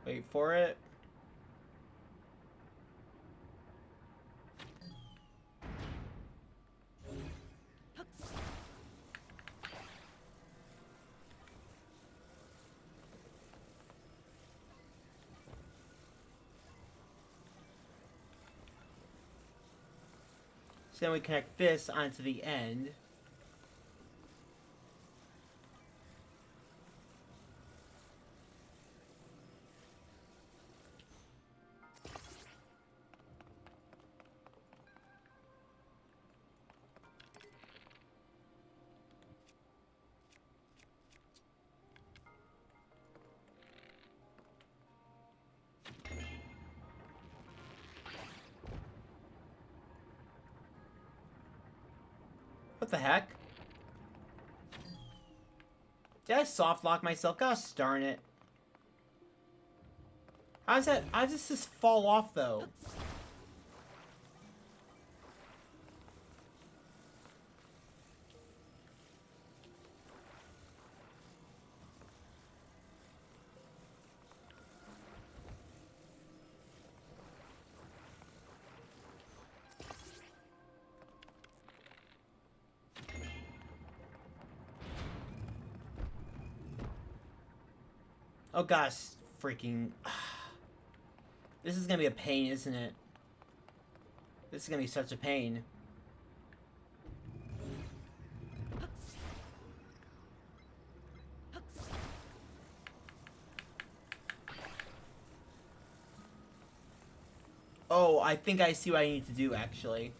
Wait for it. So then we connect this onto the end. What the heck? Did I soft lock myself? Gosh darn it. How does this fall off though? Oh gosh, freaking. This is gonna be a pain, isn't it? This is gonna be such a pain. Oh, I think I see what I need to do, actually.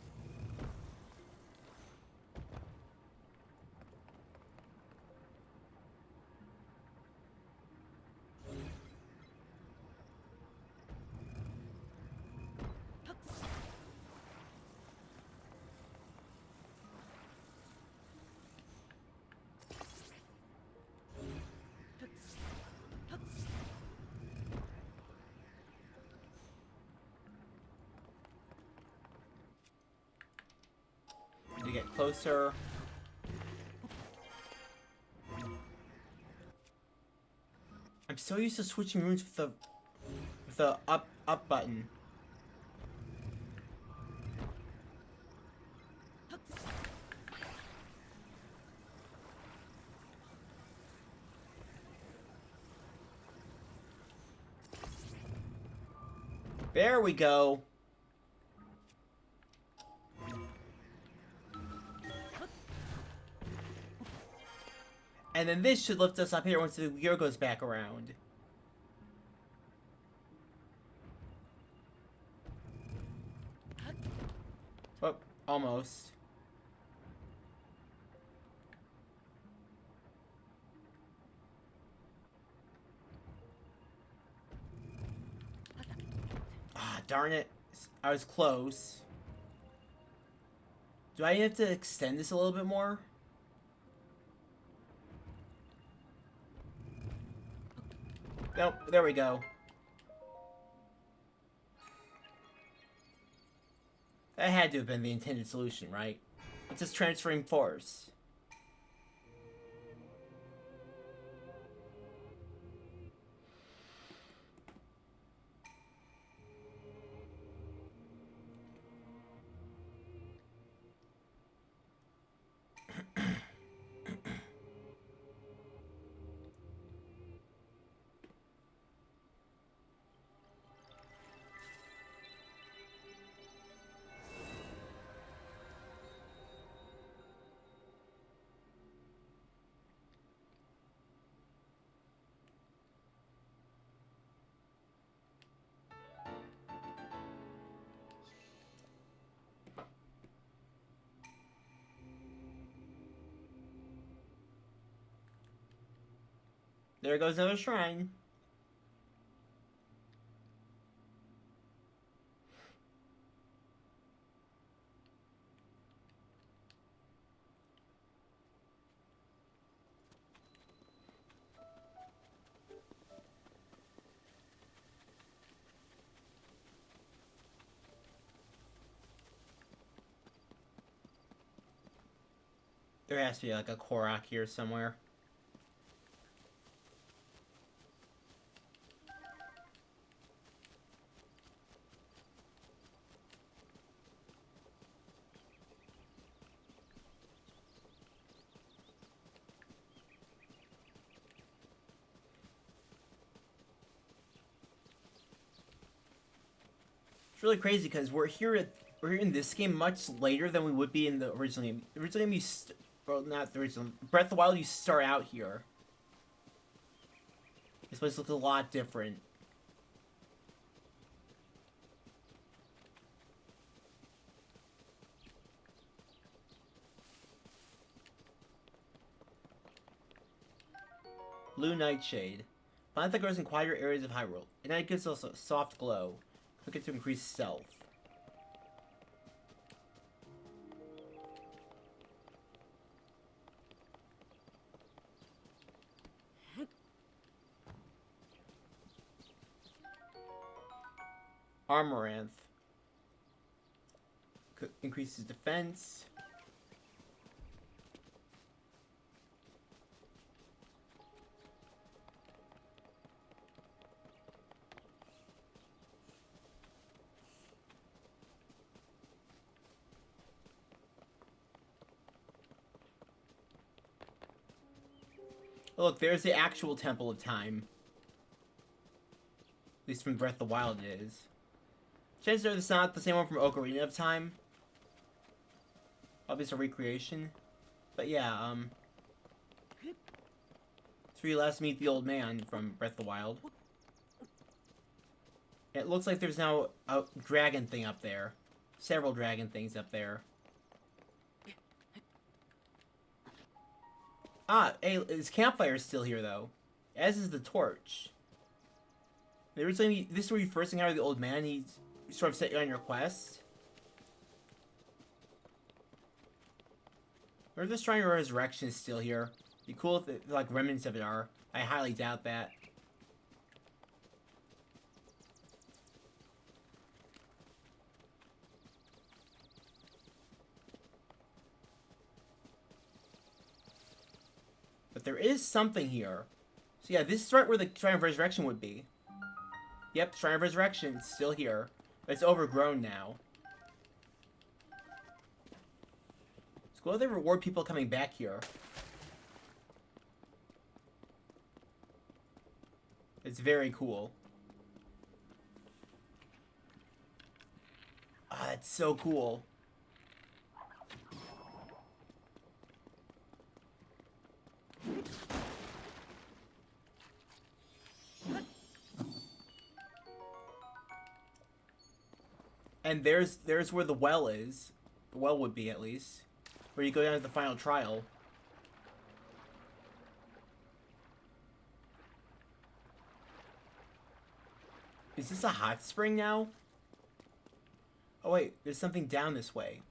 To get closer. I'm so used to switching rooms with the up button. There we go. And then this should lift us up here once the gear goes back around. Oh, almost. Ah, darn it. I was close. Do I have to extend this a little bit more? Nope, there we go. That had to have been the intended solution, right? It's just transferring force. There goes another shrine. There has to be like a Korok here somewhere. It's really crazy because we're here in this game much later than we would be in the original game. The original game, well, not the original. Breath of the Wild, you start out here. This place looks a lot different. Blue Nightshade. Plant that grows in quieter areas of Hyrule. And then it gives us a soft glow. Click it to increase stealth. Armoranth. Increases defense. Oh, look, there's the actual Temple of Time. At least from Breath of the Wild it is. Chances are it's not the same one from Ocarina of Time. Obviously a recreation. But yeah, it's where you last meet the old man from Breath of the Wild. It looks like there's now a dragon thing up there. Several dragon things up there. Ah, hey, his campfire is still here, though. As is the torch. Originally, this is where you first encounter the old man. He sort of set you on your quest. Or if this Shrine of Resurrection is still here. Be cool if like remnants of it are. I highly doubt that. But there is something here. So yeah, this is right where the Shrine of Resurrection would be. Yep, Shrine of Resurrection is still here. But it's overgrown now. It's cool they reward people coming back here. It's very cool. Ah, that's so cool. And there's where the well is. The well would be, at least. Where you go down to the final trial. Is this a hot spring now? Oh wait, there's something down this way.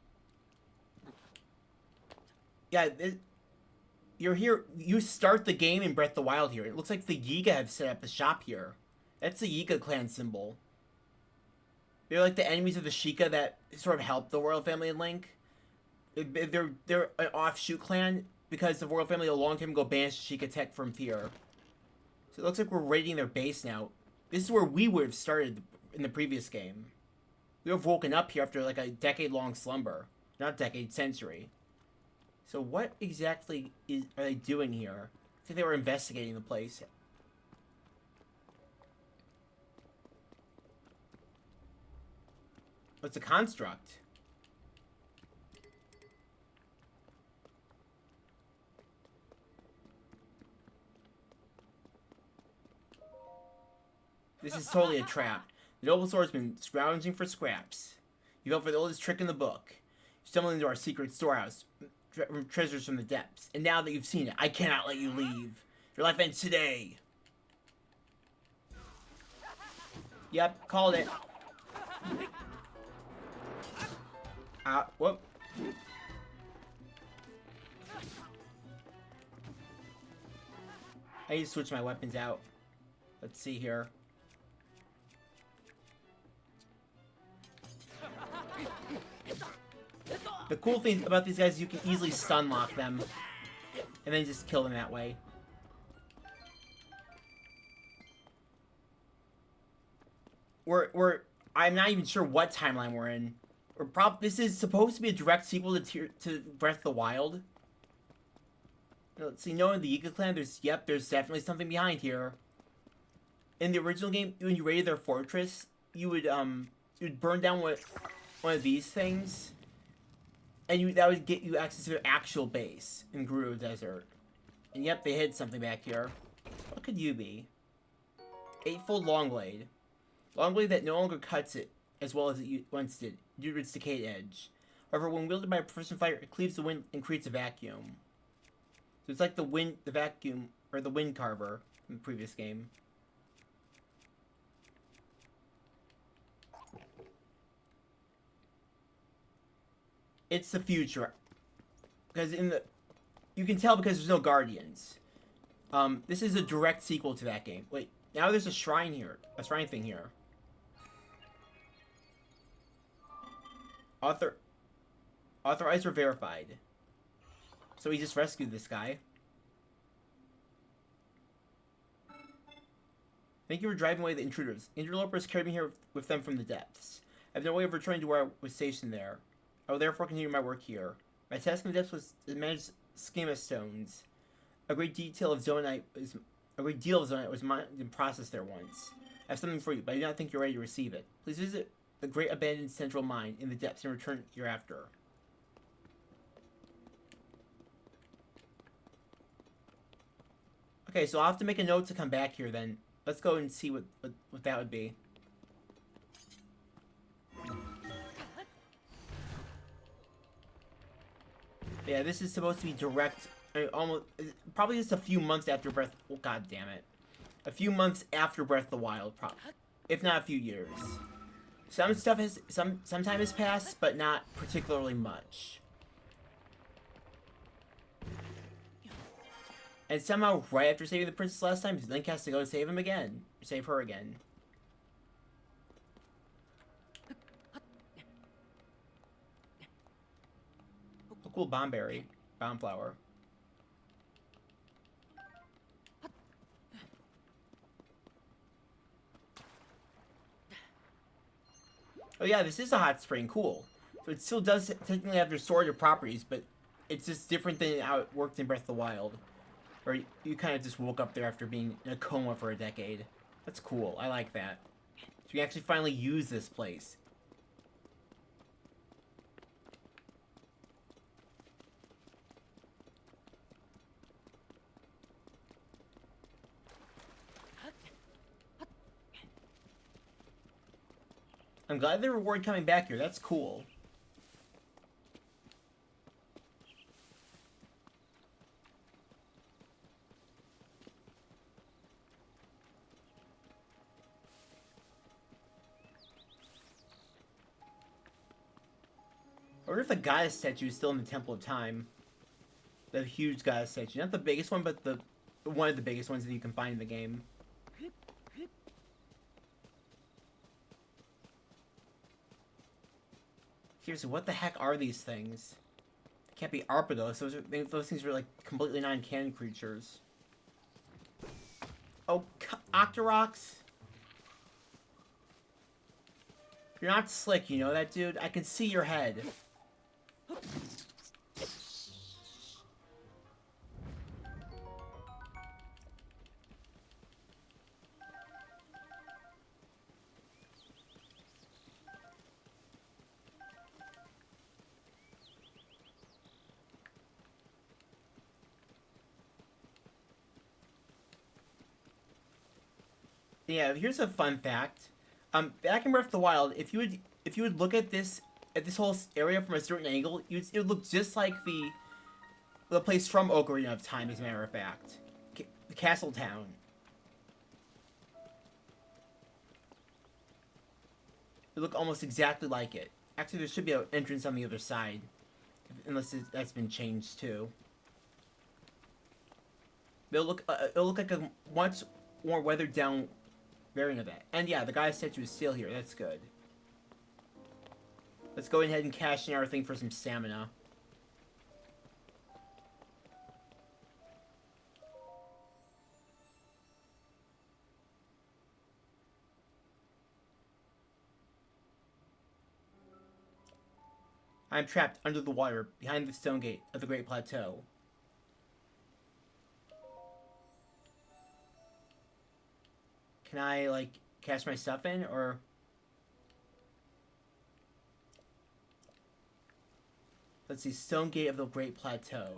Yeah, you're here. You start the game in Breath of the Wild here. It looks like the Yiga have set up a shop here. That's the Yiga clan symbol. They're like the enemies of the Sheikah that sort of help the royal family and Link. They're an offshoot clan because the royal family a long time ago banished Sheikah tech from Fear. So it looks like we're raiding their base now. This is where we would have started in the previous game. We would have woken up here after like a decade-long slumber. Not decade, century. So what exactly are they doing here? I think they were investigating the place. What's a construct? This is totally a trap. The noble swordsman scrounging for scraps. You fell for the oldest trick in the book. You stumbled into our secret storehouse, treasures from the depths. And now that you've seen it, I cannot let you leave. Your life ends today. Yep, called it. Whoop. I need to switch my weapons out. Let's see here. The cool thing about these guys is you can easily stun lock them. And then just kill them that way. I'm not even sure what timeline we're in. This is supposed to be a direct sequel to Breath of the Wild. Let's see, knowing the Yiga clan, there's definitely something behind here. In the original game, when you raided their fortress, you would burn down one of these things, and that would get you access to their actual base in Gerudo Desert. And yep, they hid something back here. What could you be? Eightfold Longblade. Longblade that no longer cuts it as well as it once did, due to its decayed edge. However, when wielded by a proficient fighter, it cleaves the wind and creates a vacuum. So it's like the wind carver in the previous game. It's the future. Because you can tell because there's no guardians. This is a direct sequel to that game. Wait, now there's a shrine here. A shrine thing here. Authorized or verified. So we just rescued this guy. Thank you for driving away the intruders. Interlopers carried me here with them from the depths. I have no way of returning to where I was stationed there. I will therefore continue my work here. My task in the depths was to manage schema stones. A great deal of zonite was mined and processed there once. I have something for you, but I do not think you're ready to receive it. Please visit the great abandoned central mine in the depths and return hereafter. Okay, so I'll have to make a note to come back here then. Let's go and see what that would be. Yeah, this is supposed to be direct, probably just a few months after oh, god damn it. A few months after Breath of the Wild, if not a few years. Some stuff some time has passed, but not particularly much. And somehow, right after saving the princess last time, Link has to go save him again. Save her again. A cool bomb berry. Bomb flower. Oh yeah, this is a hot spring. Cool. So it still does technically have restorative properties, but it's just different than how it worked in Breath of the Wild. Or you kind of just woke up there after being in a coma for a decade. That's cool. I like that. So you actually finally use this place. I'm glad the reward coming back here. That's cool. I wonder if the goddess statue is still in the Temple of Time. The huge goddess statue. Not the biggest one, but one of the biggest ones that you can find in the game. Seriously, what the heck are these things? They can't be Arpados. Those things are like completely non-canon creatures. Oh, Octoroks? You're not slick, you know that, dude? I can see your head. Yeah, here's a fun fact. Back in Breath of the Wild, if you would look at this whole area from a certain angle, it would look just like the place from Ocarina of Time, as a matter of fact, the Castle Town. They look almost exactly like it. Actually, there should be an entrance on the other side. Unless that's been changed too. It'll look like a much more weathered down variant of that. And yeah, the guy's statue is still here. That's good. Let's go ahead and cash in our thing for some stamina. I am trapped under the water behind the stone gate of the Great Plateau. Can I, like, cash my stuff in, or... Let's see, Stone Gate of the Great Plateau.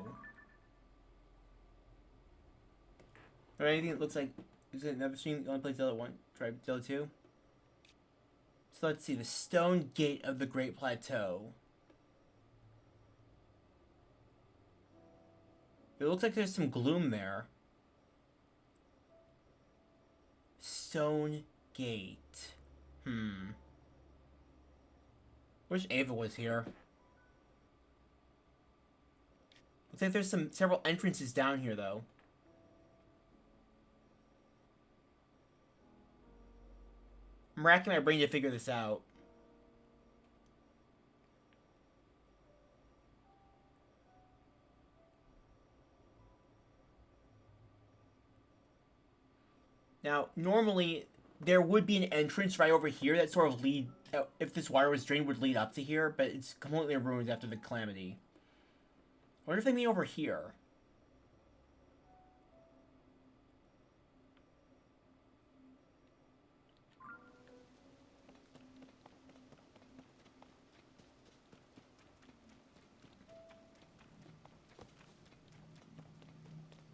Or anything that looks like... Is it another stream? The only place Zelda 1? Try Zelda 2? So let's see, the Stone Gate of the Great Plateau. It looks like there's some gloom there. Stone Gate. Wish Ava was here. Looks like there's several entrances down here, though. I'm racking my brain to figure this out. Now, normally, there would be an entrance right over here that sort of lead... if this water was drained, would lead up to here, but it's completely ruined after the calamity. I wonder if they mean over here.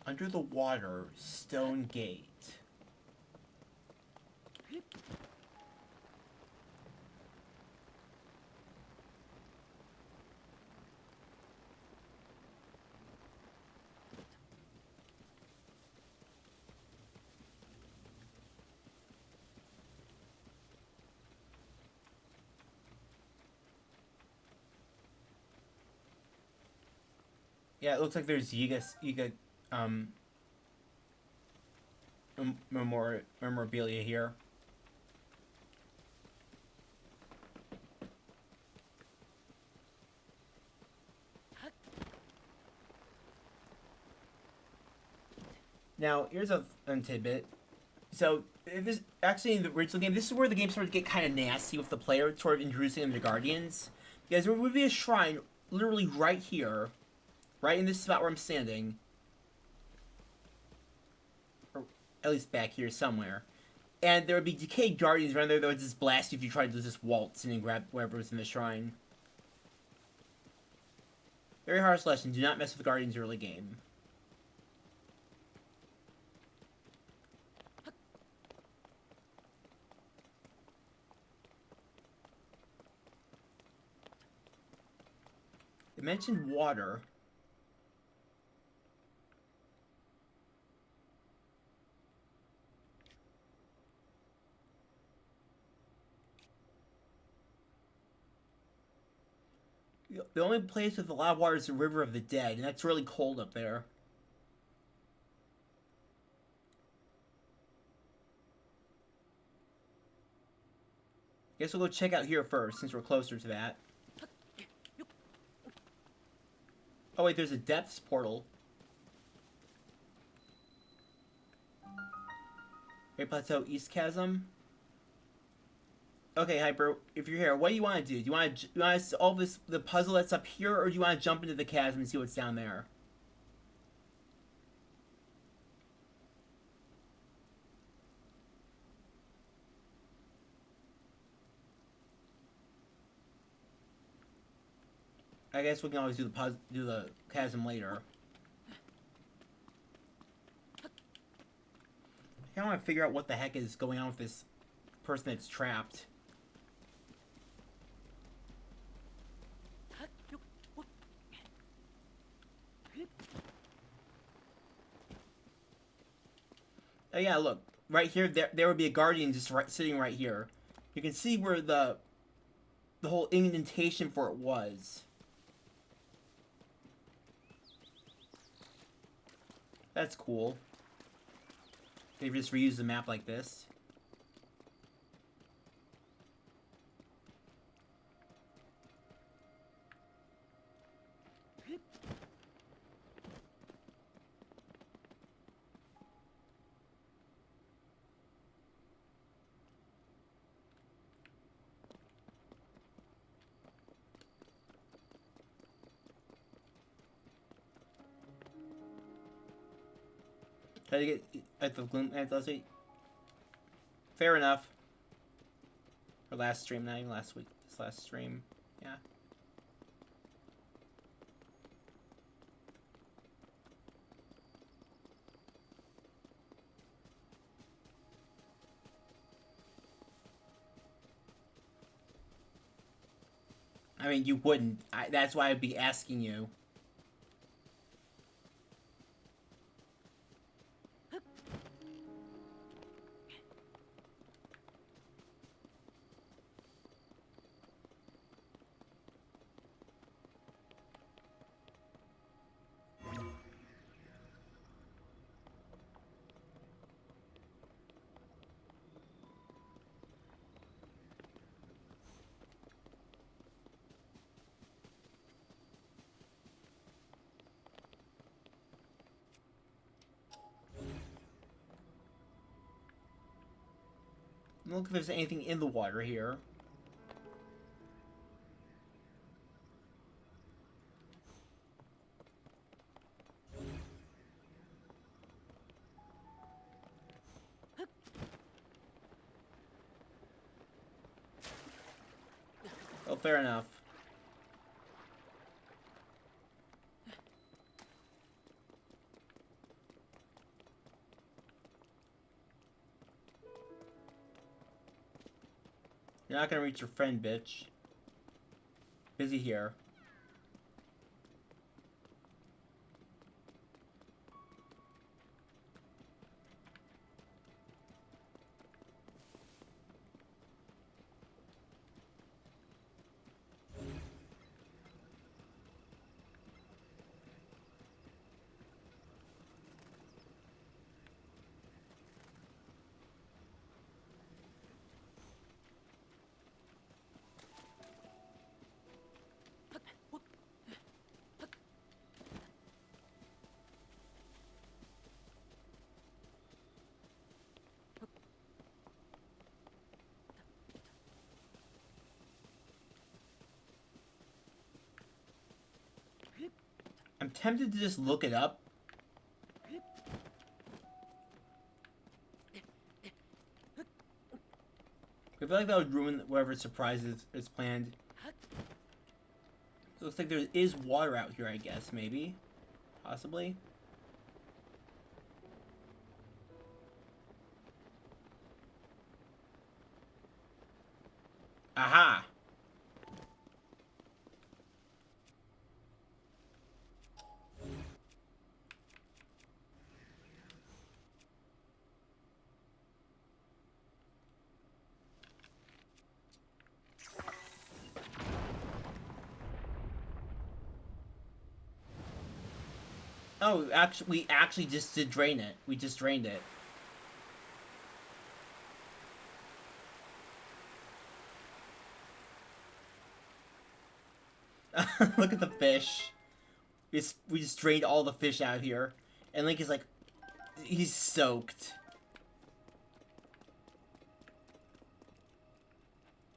Under the water, Stone Gate. Yeah, it looks like there's Yiga memorabilia here. Now, here's a tidbit. So, this actually in the original game, this is where the game started to get kind of nasty with the player, sort of introducing them to Guardians. Because there would be a shrine literally right here, right in this spot where I'm standing, or at least back here somewhere. And there would be decayed Guardians around there that would just blast you if you tried to just waltz in and grab whatever was in the shrine. Very harsh lesson, do not mess with Guardians early game. They mentioned water. The only place with a lot of water is the River of the Dead, and that's really cold up there. Guess we'll go check out here first, since we're closer to that. Oh wait, there's a depths portal. Great Plateau East Chasm. Okay, Hyper, if you're here, what do you want to do? Do you want to solve the puzzle that's up here, or do you want to jump into the chasm and see what's down there? I guess we can always do the chasm later. I kind of want to figure out what the heck is going on with this person that's trapped. Oh yeah, look. Right here, there would be a guardian just sitting right here. You can see where the the whole indentation for it was. That's cool. They just reused the map like this. Try to get at the gloom anthology. Fair enough. Or last stream, not even last week. This last stream. Yeah. I mean, you wouldn't. That's why I'd be asking you. Look if there's anything in the water here. Oh, fair enough. You're not gonna reach your friend, bitch. Busy here. I'm tempted to just look it up. I feel like that would ruin whatever surprises is planned. It looks like there is water out here, I guess, maybe. Possibly. Aha! Oh, actually, we actually just did drain it. We just drained it. Look at the fish. We just drained all the fish out here. And Link is like, he's soaked.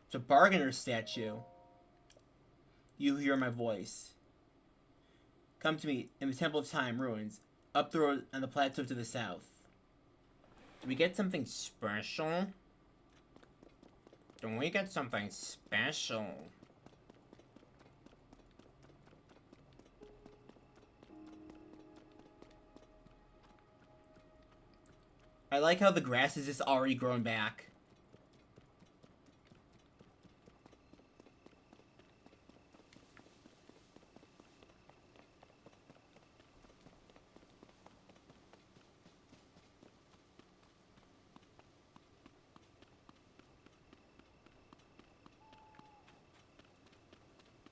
It's a bargainer statue. You hear my voice. Come to me in the Temple of Time ruins, up the road on the plateau to the south. Do we get something special? Do we get something special? I like how the grass is just already grown back.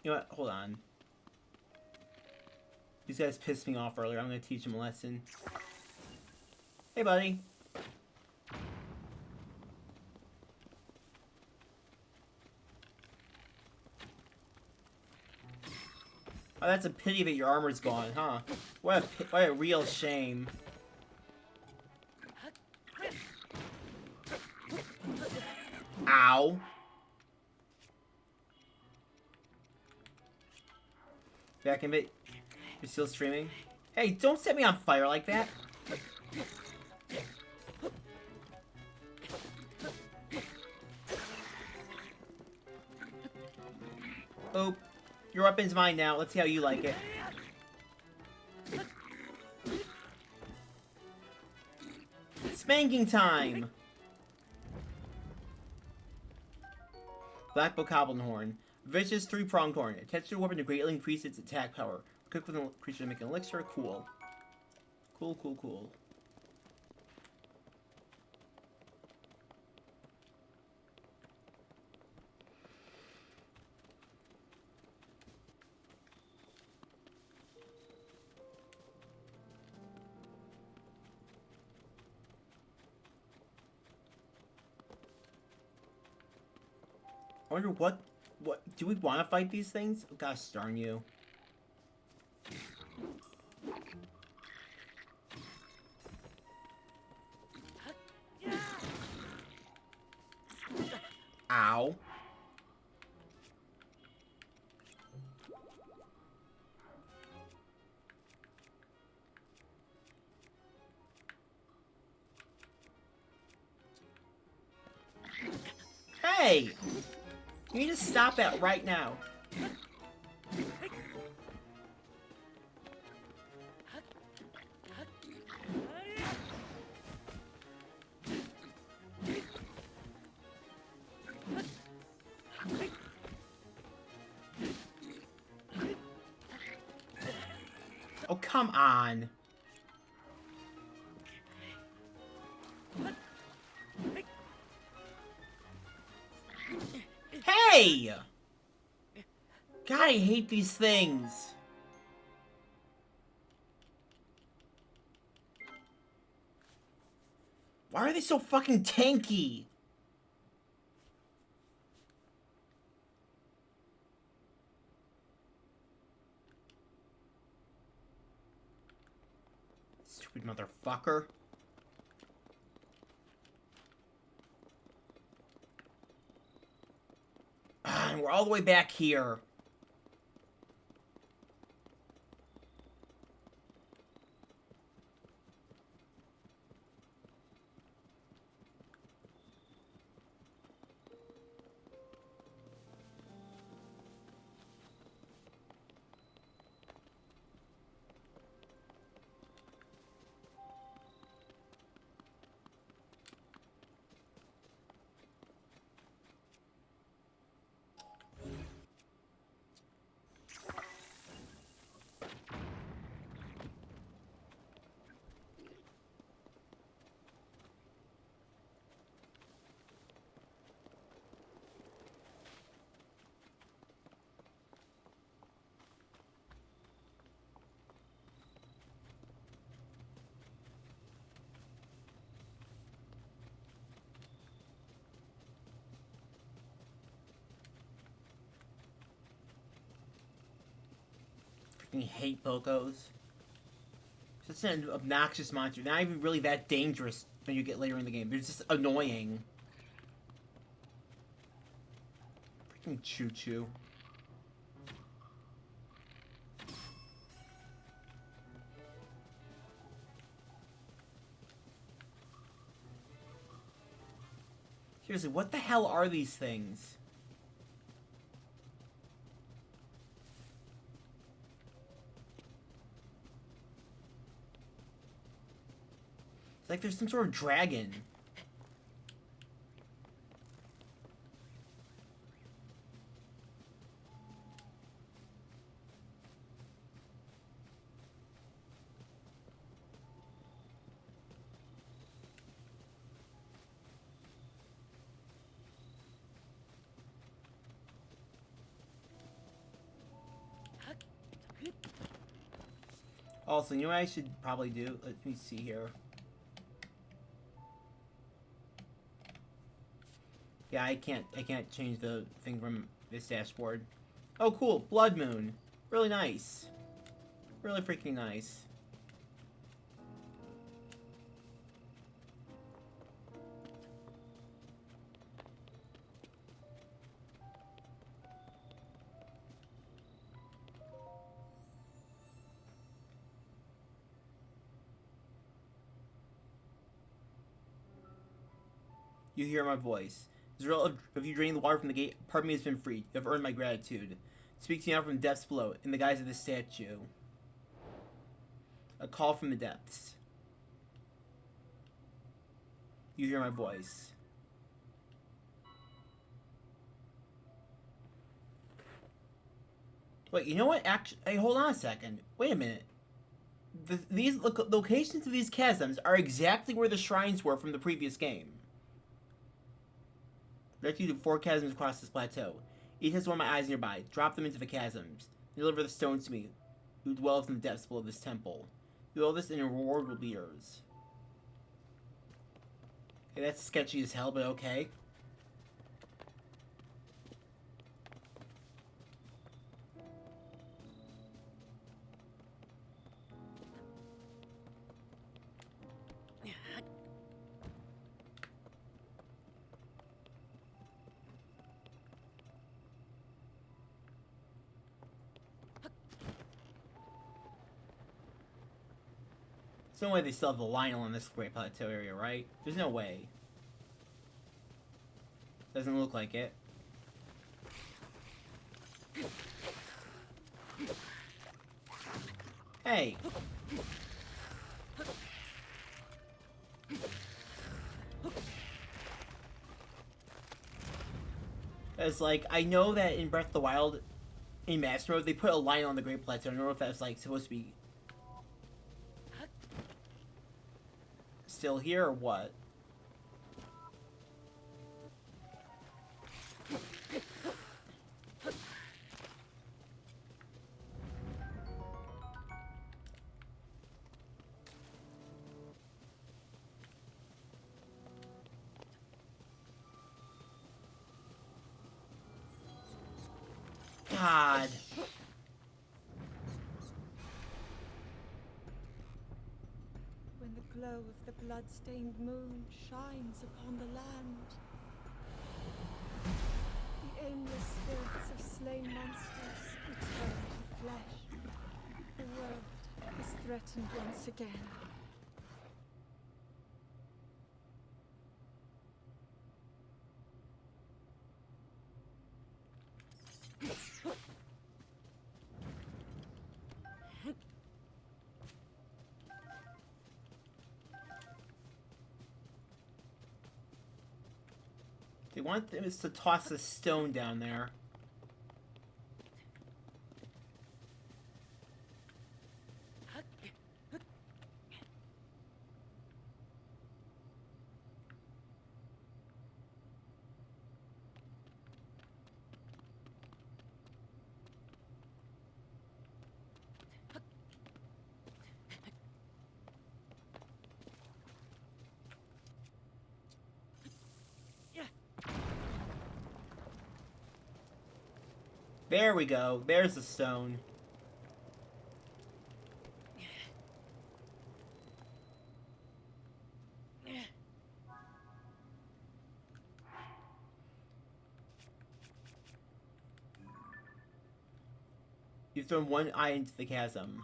You know what? Hold on. These guys pissed me off earlier. I'm gonna teach them a lesson. Hey, buddy. Oh, that's a pity that your armor's gone, huh? What a real shame. Ow. Back in bit. You're still streaming? Hey, don't set me on fire like that. Oh, your weapon's mine now. Let's see how you like it. Spanking time! Black Bokoblin Horn. Vicious three-pronged horn. Attached to the weapon to greatly increase its attack power. Cook with a creature to make an elixir. Cool. Cool, cool, cool. I wonder what do we want to fight these things? Oh, gosh darn you. Ow. Hey! You need to stop that right now. Oh, come on. Hey! God, I hate these things. Why are they so fucking tanky? Stupid motherfucker. Ah, and we're all the way back here. I hate Bokos. Such an obnoxious monster. Not even really that dangerous when you get later in the game. They're just annoying. Freaking Choo-Choo. Seriously, what the hell are these things? It's like there's some sort of dragon. Also, you know what I should probably do? Let me see here. Yeah, I can't change the thing from this dashboard. Oh, cool. Blood Moon. Really nice. Really freaking nice. You hear my voice. As a result of you draining the water from the gate, part of me has been freed. You have earned my gratitude. Speak to me now from the depths below, in the guise of this statue. A call from the depths. You hear my voice. Wait, you know what? Actually, hey, hold on a second. Wait a minute. These locations of these chasms are exactly where the shrines were from the previous game. Direct you to 4 chasms across this plateau. Each has one of my eyes nearby. Drop them into the chasms. Deliver the stones to me, who dwells in the depths below this temple. Do all this and your reward will be yours. Okay, that's sketchy as hell, but okay. There's no way they still have the Lionel in this Great Plateau area, right? There's no way. Doesn't look like it. Hey! It's like, I know that in Breath of the Wild, in Master Mode, they put a Lionel on the Great Plateau. I don't know if that's, like, supposed to be still here or what. God. When the glow of the blood-stained moon shines upon the land, the aimless spirits of slain monsters return to flesh. The world is threatened once again. They want us to toss a stone down there. There we go. There's the stone. You've thrown one eye into the chasm.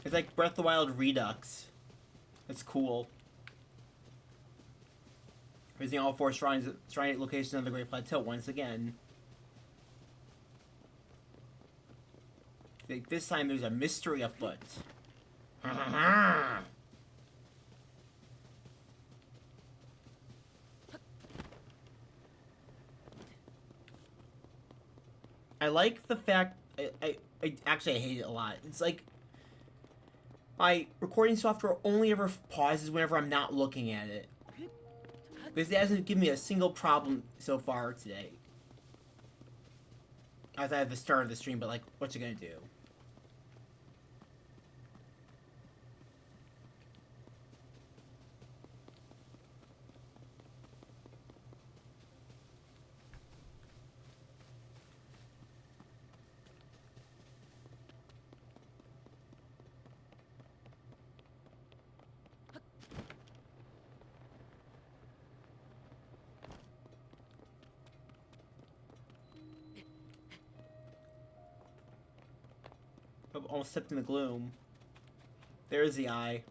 It's like Breath of the Wild Redux. That's cool. Visiting all 4 shrine locations on the Great Plateau once again. Like, this time there's a mystery afoot. I like the fact I actually hate it a lot. It's like my recording software only ever pauses whenever I'm not looking at it. Because it hasn't given me a single problem so far today. As I have the start of the stream, but like, what's it gonna do? I've almost stepped in the gloom. There's the eye.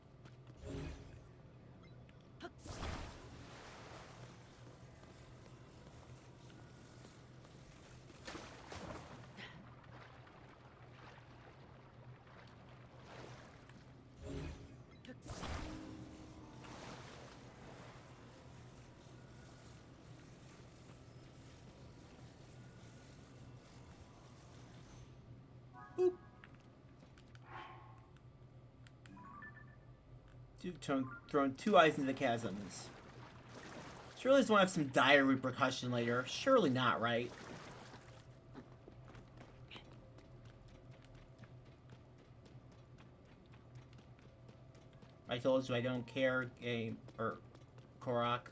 Boop. Dude, thrown 2 eyes into the chasms. Surely this won't have some dire repercussion later. Surely not, right? I told you I don't care, game or Korok.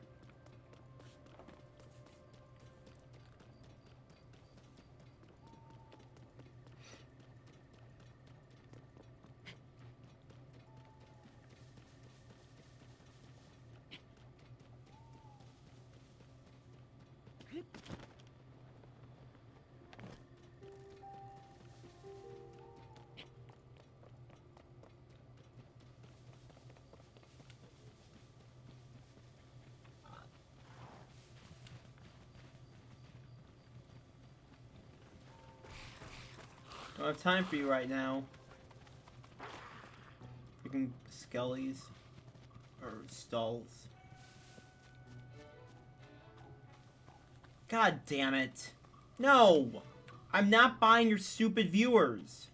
Don't have time for you right now. Freaking skellies. Or stalls. God damn it. No! I'm not buying your stupid viewers.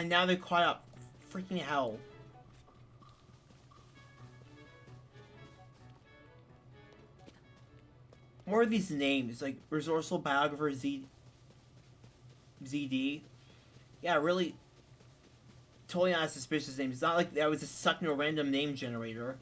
Now they're caught up. Freaking hell. What are these names? Like, Resourceful Biographer ZD? Yeah, really. Totally not a suspicious name. It's not like that was just sucking a random name generator.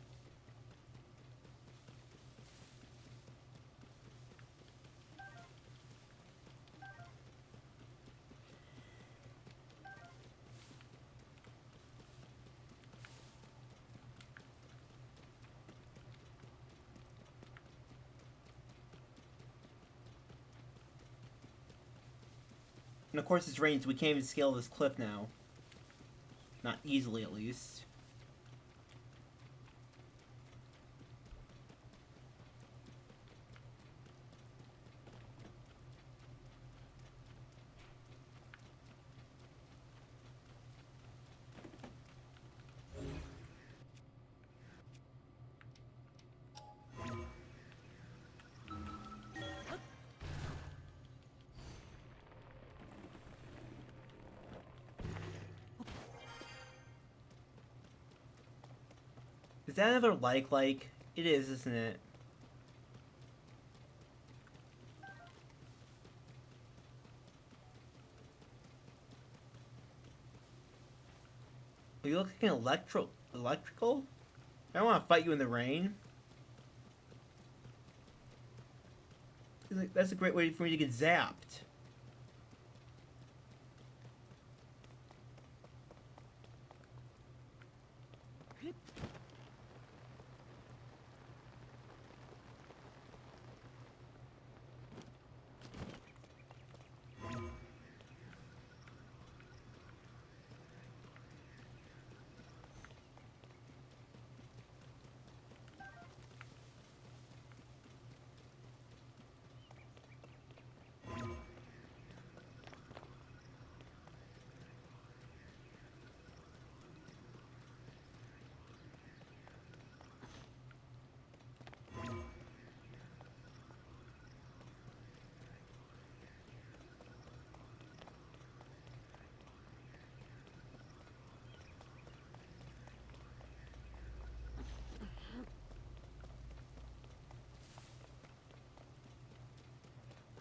And of course it's rains, we can't even scale this cliff now. Not easily, at least. Is that another like? It is, isn't it? Are you looking electrical? I don't want to fight you in the rain. That's a great way for me to get zapped.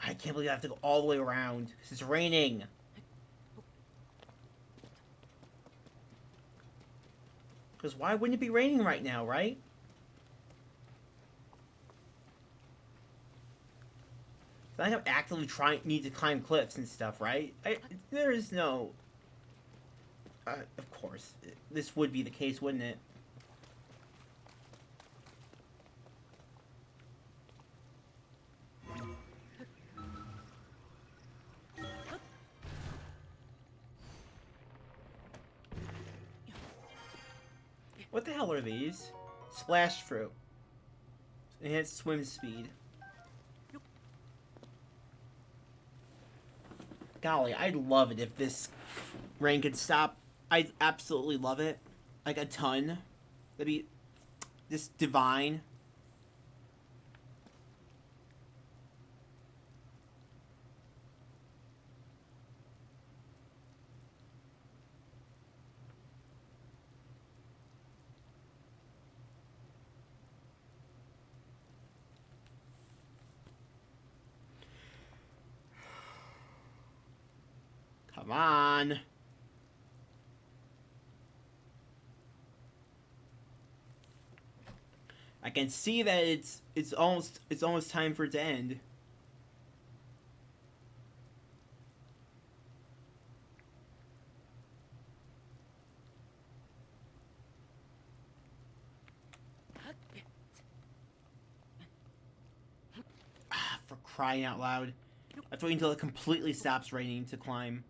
I can't believe I have to go all the way around. Because it's raining. Because why wouldn't it be raining right now, right? It's not like I'm actively need to climb cliffs and stuff, right? There is no... of course. This would be the case, wouldn't it? What the hell are these? Splash fruit. Enhanced swim speed. Golly, I'd love it if this rain could stop. I'd absolutely love it. Like a ton. That'd be just divine. Come on. I can see that it's almost time for it to end. For crying out loud. I have to wait until it completely stops raining to climb.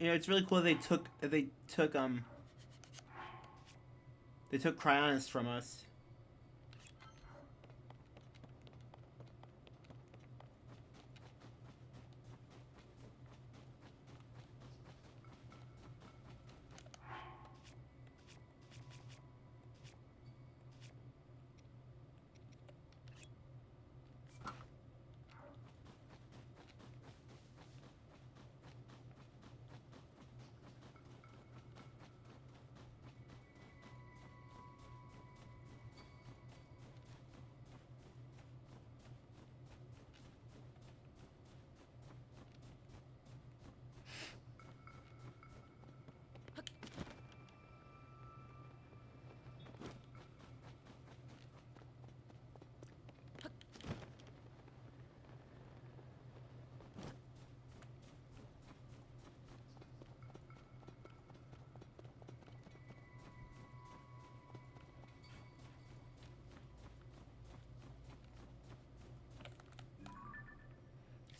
You know, it's really cool they took crayons from us.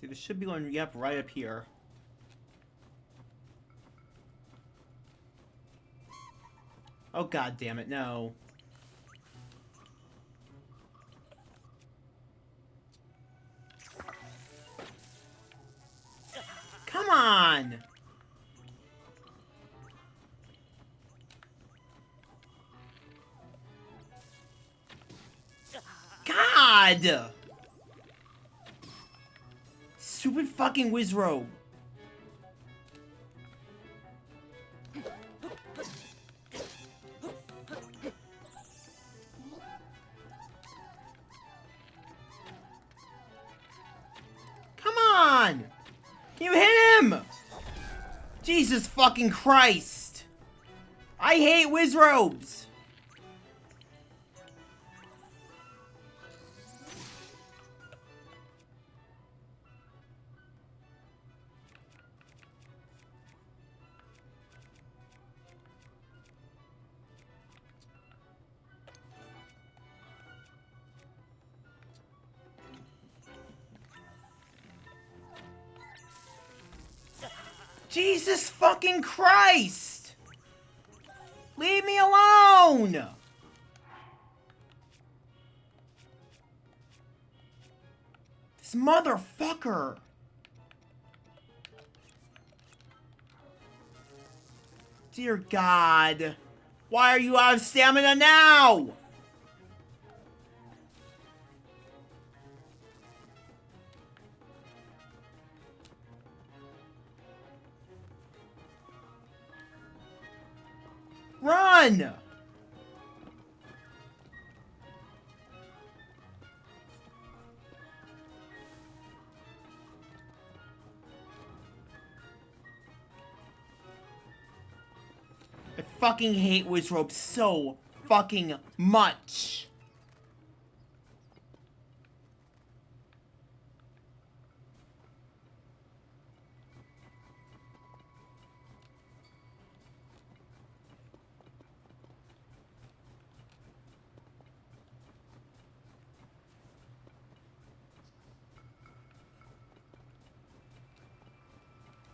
See, this should be going, yep, right up here. Oh, god damn it, no. Come on! God! Stupid fucking Wizrobe. Come on! You hit him! Jesus fucking Christ! I hate Wizrobes! Jesus fucking Christ! Leave me alone! This motherfucker! Dear God. Why are you out of stamina now? Run! I fucking hate Wizrobe so fucking much.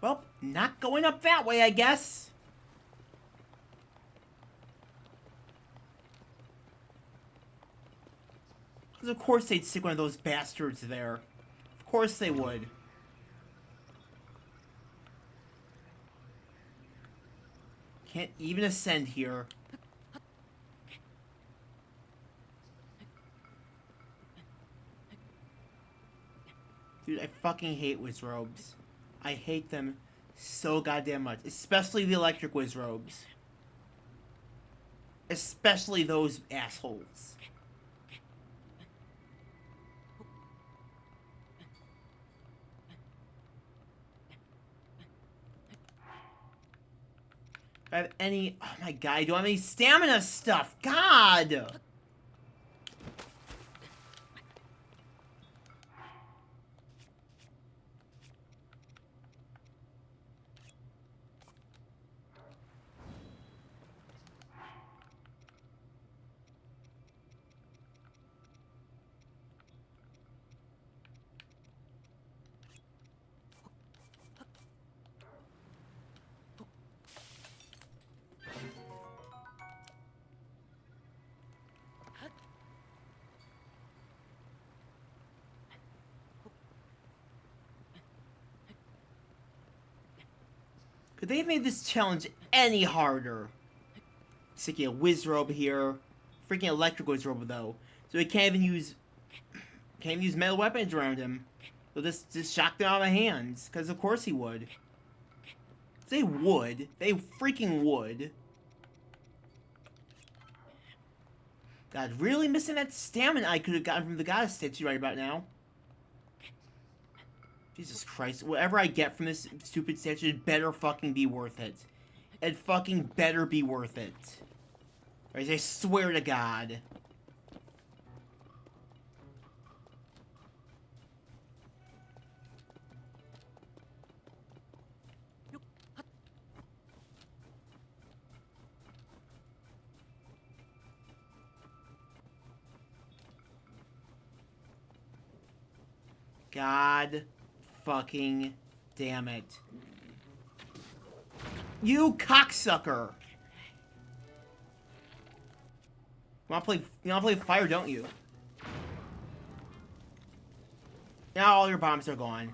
Well, not going up that way, I guess. Because of course they'd stick one of those bastards there. Of course they would. Can't even ascend here. Dude, I fucking hate Wizrobes. I hate them so goddamn much. Especially the electric Wizrobes. Especially those assholes. If I have any... Oh my god, I don't have any stamina stuff! God! Could they have made this challenge any harder? Sticking a Wizrobe here. Freaking electric Wizrobe though. So he can't even use metal weapons around him. He'll just shock them out of my hands. Because of course he would. They would. They freaking would. God, really missing that stamina I could have gotten from the goddess statue right about now. Jesus Christ. Whatever I get from this stupid statue, it better fucking be worth it. It fucking better be worth it. Right, I swear to God. God fucking damn it. You cocksucker! You wanna play fire, don't you? Now all your bombs are gone.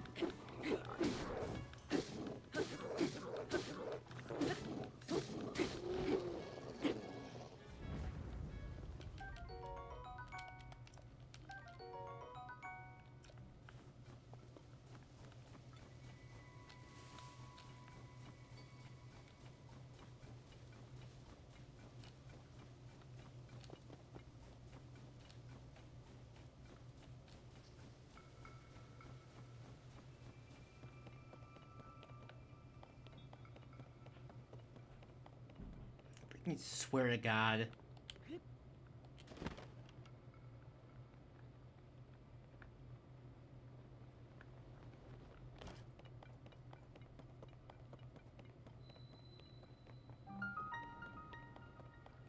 I swear to God.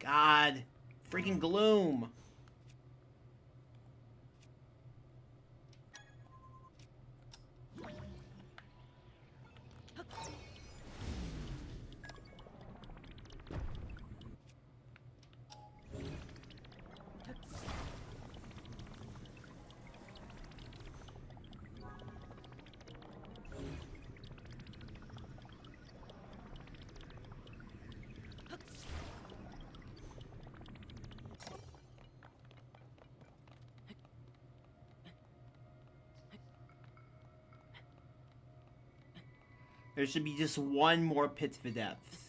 God. Freaking gloom. There should be just one more pit to the depths.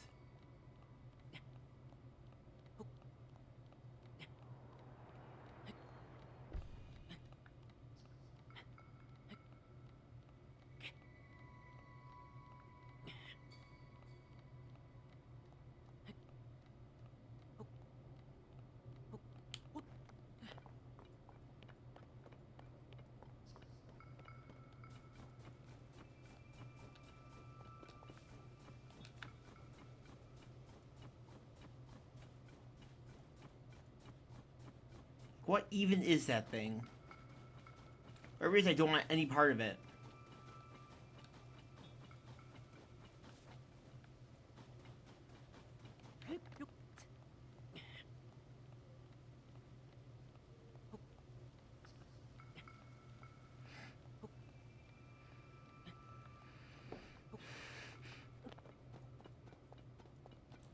What even is that thing? For some reason I don't want any part of it.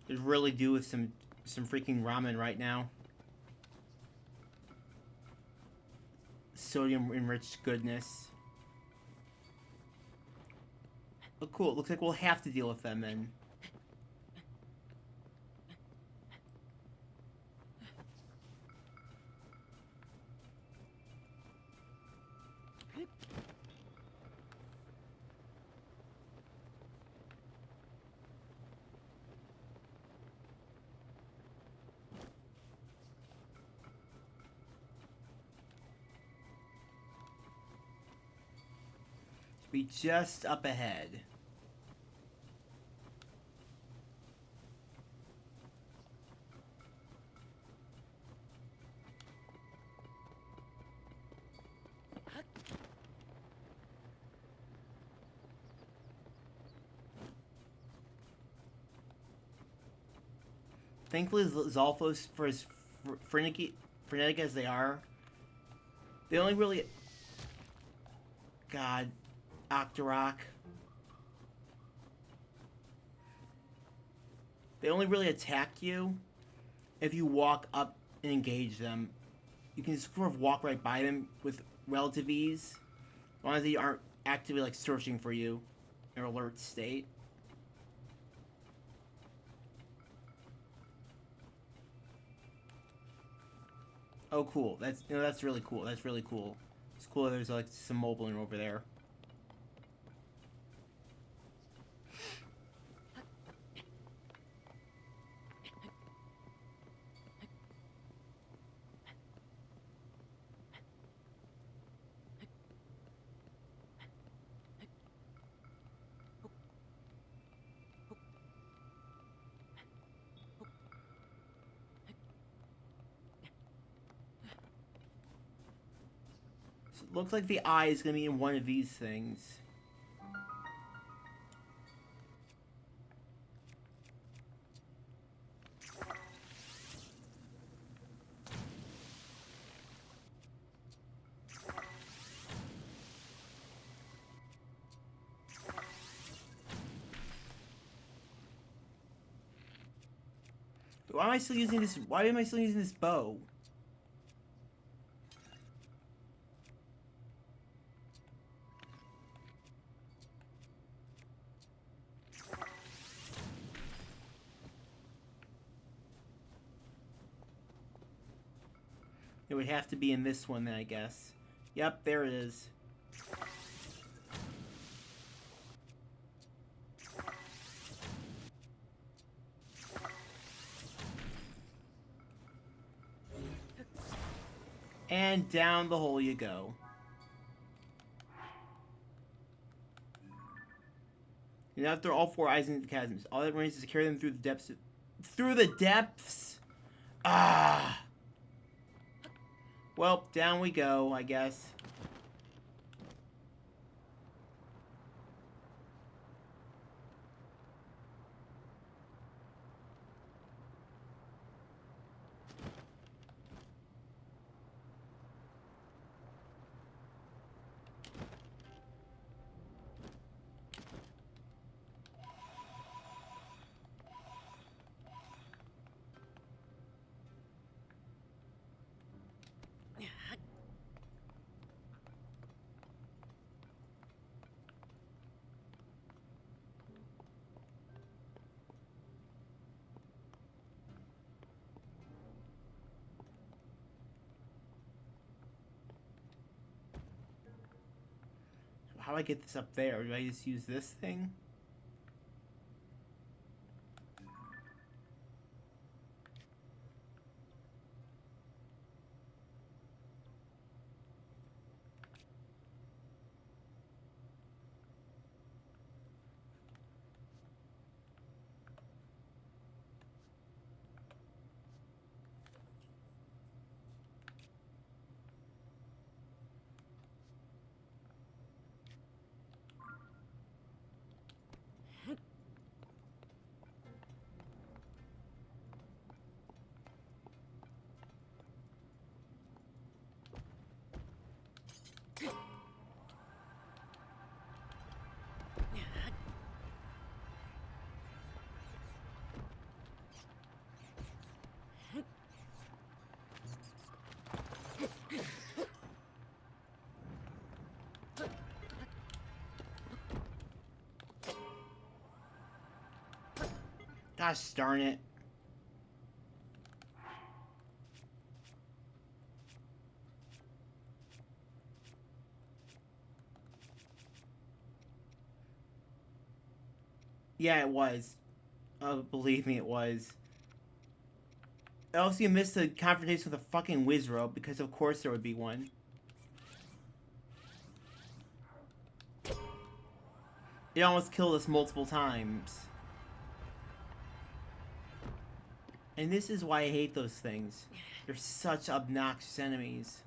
Could really do with some freaking ramen right now. Sodium enriched goodness. Oh, cool. It looks like we'll have to deal with them then. Should be just up ahead. Thankfully, Zolfos, for as frenetic as they are, they only really... God, Octorok. They only really attack you if you walk up and engage them. You can just sort of walk right by them with relative ease, as long as they aren't actively like searching for you in an alert state. Oh, cool. That's really cool. That's really cool. It's cool that there's like some mobiling over there. So it looks like the eye is gonna be in one of these things. Why am I still using this? Why am I still using this bow? It would have to be in this one then, I guess. Yep, there it is. And down the hole you go. You now throw all four eyes into the chasms. All that remains is to carry them through the depths. Through the depths? Ah! Well, down we go, I guess. How do I get this up there? Do I just use this thing? Gosh darn it. Yeah, it was. Oh, believe me, it was. Also, you missed the confrontation with a fucking Wizrobe, because of course there would be one. It almost killed us multiple times. And this is why I hate those things. They're such obnoxious enemies.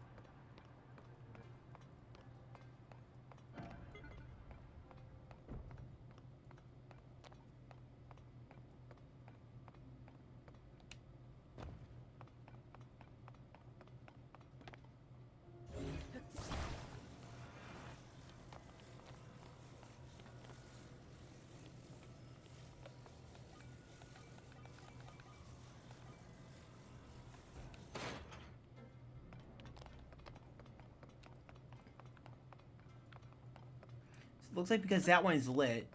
Looks like because that one's lit.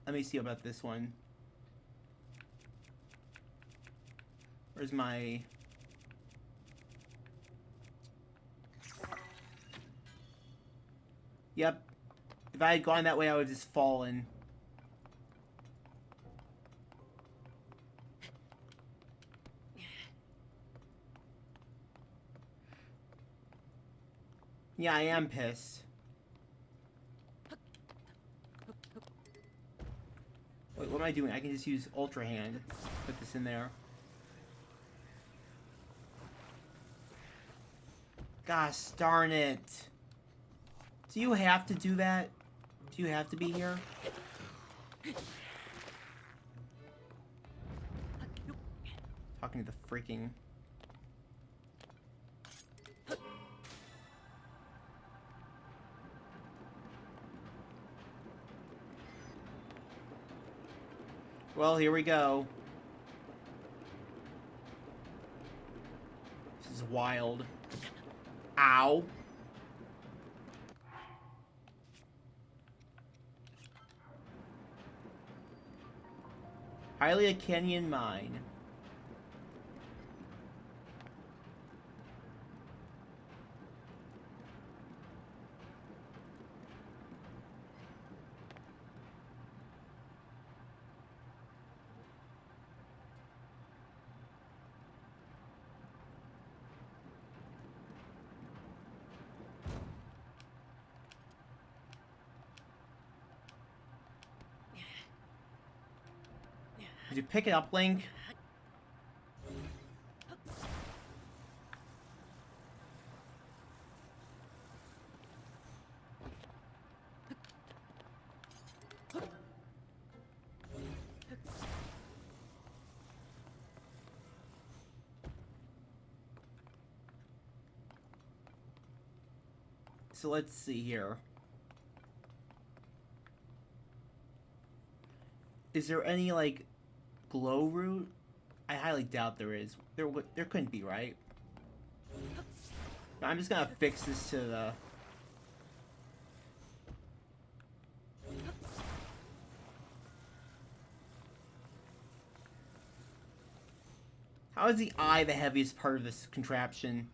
Let me see about this one. Where's my... Yep. If I had gone that way, I would have just fallen. Yeah, I am pissed. Wait, what am I doing? I can just use Ultra Hand. Put this in there. Gosh darn it. Do you have to do that? Do you have to be here? Talking to the freaking... Well, here we go. This is wild. Ow. Hylia Canyon Mine. Did you pick it up, Link? So let's see here. Is there any, like, glow root? I highly doubt there is. There couldn't be, right? I'm just gonna fix this to the... How is the eye the heaviest part of this contraption?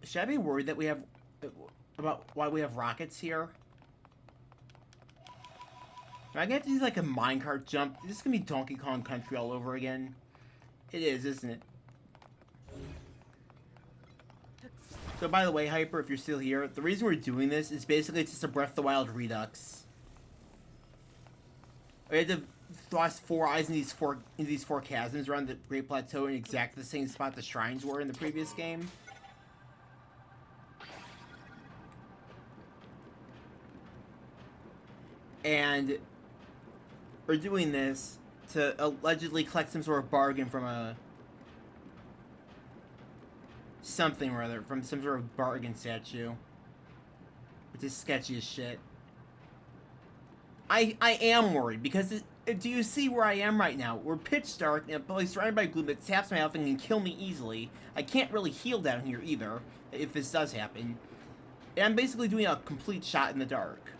Should I be worried that we have about why we have rockets here? Am I gonna have to do like a minecart jump? Is this gonna be Donkey Kong Country all over again? It is, isn't it? So by the way, Hyper, if you're still here, the reason we're doing this is basically just a Breath of the Wild redux. We had to toss 4 eyes in these four chasms around the Great Plateau in exactly the same spot the shrines were in the previous game. And we're doing this to allegedly collect some sort of bargain from a something or other, from some sort of bargain statue, which is sketchy as shit. I am worried because do you see where I am right now? We're pitch dark and I'm probably surrounded by gloom that taps my health and can kill me easily. I can't really heal down here either if this does happen, and I'm basically doing a complete shot in the dark.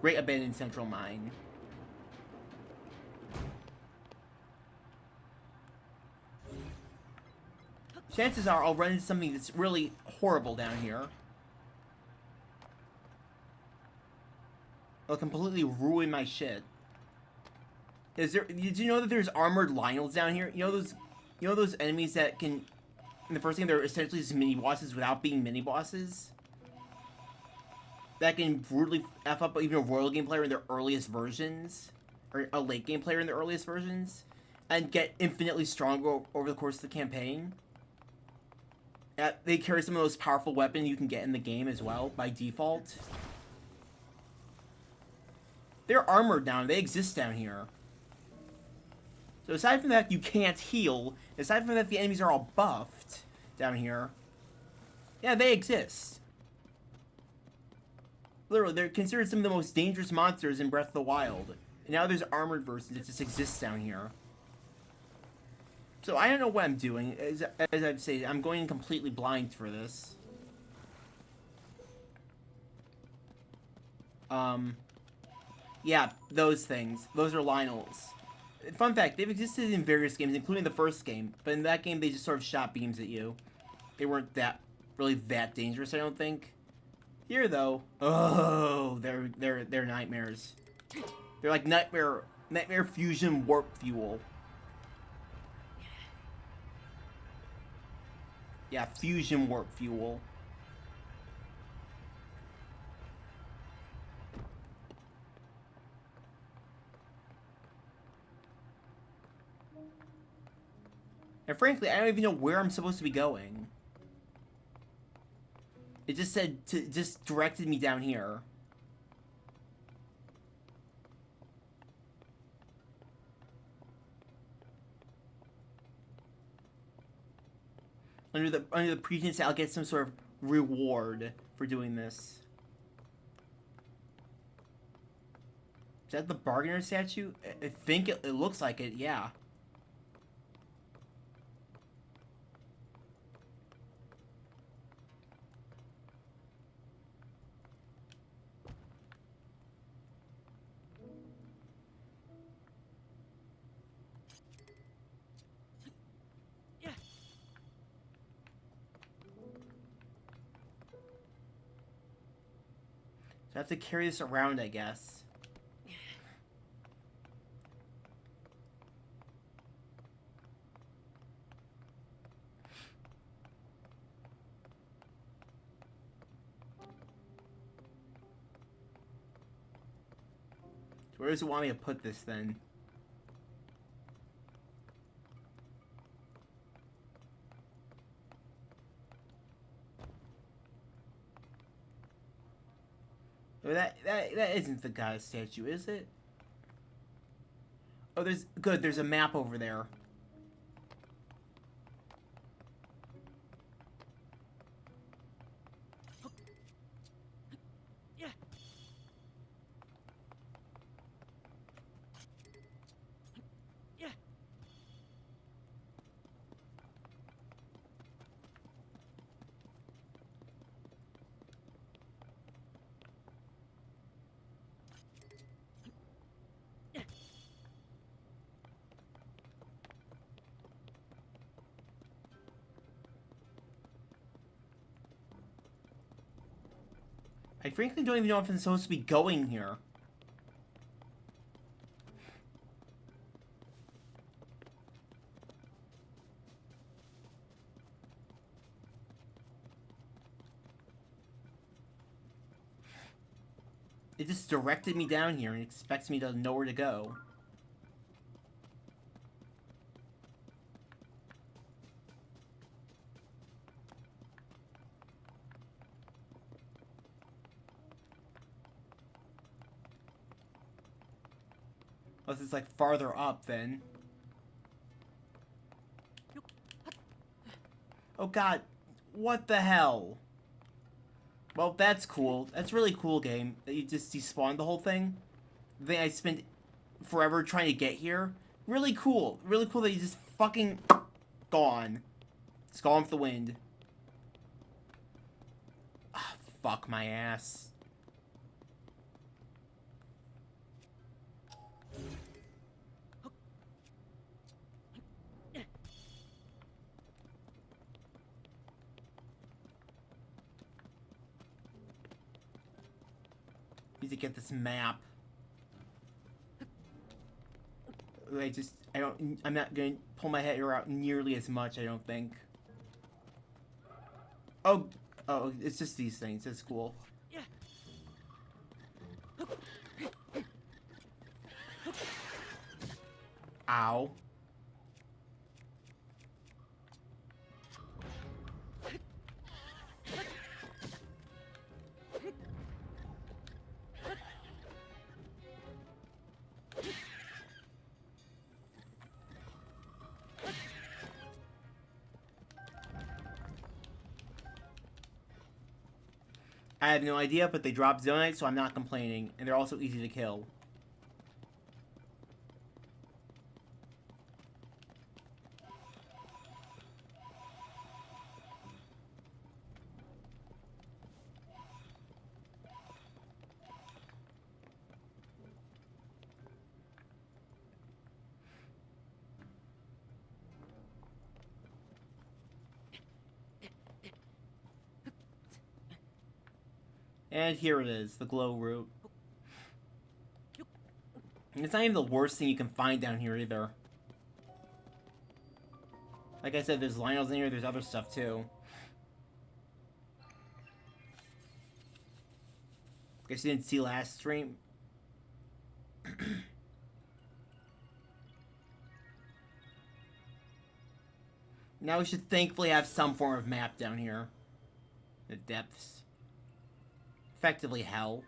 Great abandoned central mine. Chances are I'll run into something that's really horrible down here. It'll completely ruin my shit. Did you know that there's armored Lionels down here? You know those enemies that can, in the first game, they're essentially just mini bosses without being mini bosses? That can brutally F up even a royal game player in their earliest versions, or a late game player in their earliest versions, and get infinitely stronger over the course of the campaign. They carry some of the most powerful weapons you can get in the game as well, by default. They're armored down, they exist down here. So aside from that, you can't heal. Aside from that, the enemies are all buffed down here. Yeah, they exist. Literally, they're considered some of the most dangerous monsters in Breath of the Wild. And now there's armored versions that just exist down here. So I don't know what I'm doing. As I've said, I'm going completely blind for this. Yeah, those things. Those are Lionels. Fun fact, they've existed in various games, including the first game. But in that game, they just sort of shot beams at you. They weren't really that dangerous, I don't think. Here, though, oh, they're nightmares. They're like nightmare fusion warp fuel. Yeah, fusion warp fuel. And frankly, I don't even know where I'm supposed to be going. It just said just directed me down here. Under the pretense I'll get some sort of reward for doing this. Is that the bargainer statue? I think it looks like it, yeah. So I have to carry this around, I guess. So where does it want me to put this, then? Oh, that isn't the god statue, is it? Oh, there's a map over there. I frankly don't even know if I'm supposed to be going here. It just directed me down here and expects me to know where to go. Unless it's like farther up then. Oh god, what the hell? Well, that's cool. That's really cool game. That you just despawned the whole thing. The thing I spent forever trying to get here. Really cool. Really cool that you just fucking gone. It's gone with the wind. Ah, fuck my ass. Need to get this map. I'm not gonna pull my head out nearly as much, I don't think. Oh, it's just these things. It's cool. Ow. I have no idea, but they drop Zonite, so I'm not complaining. And they're also easy to kill. And here it is, the glow root. And it's not even the worst thing you can find down here either. Like I said, there's Lionels in here, there's other stuff too. Guess you didn't see last stream. Now we should thankfully have some form of map down here. The depths. Effectively hell.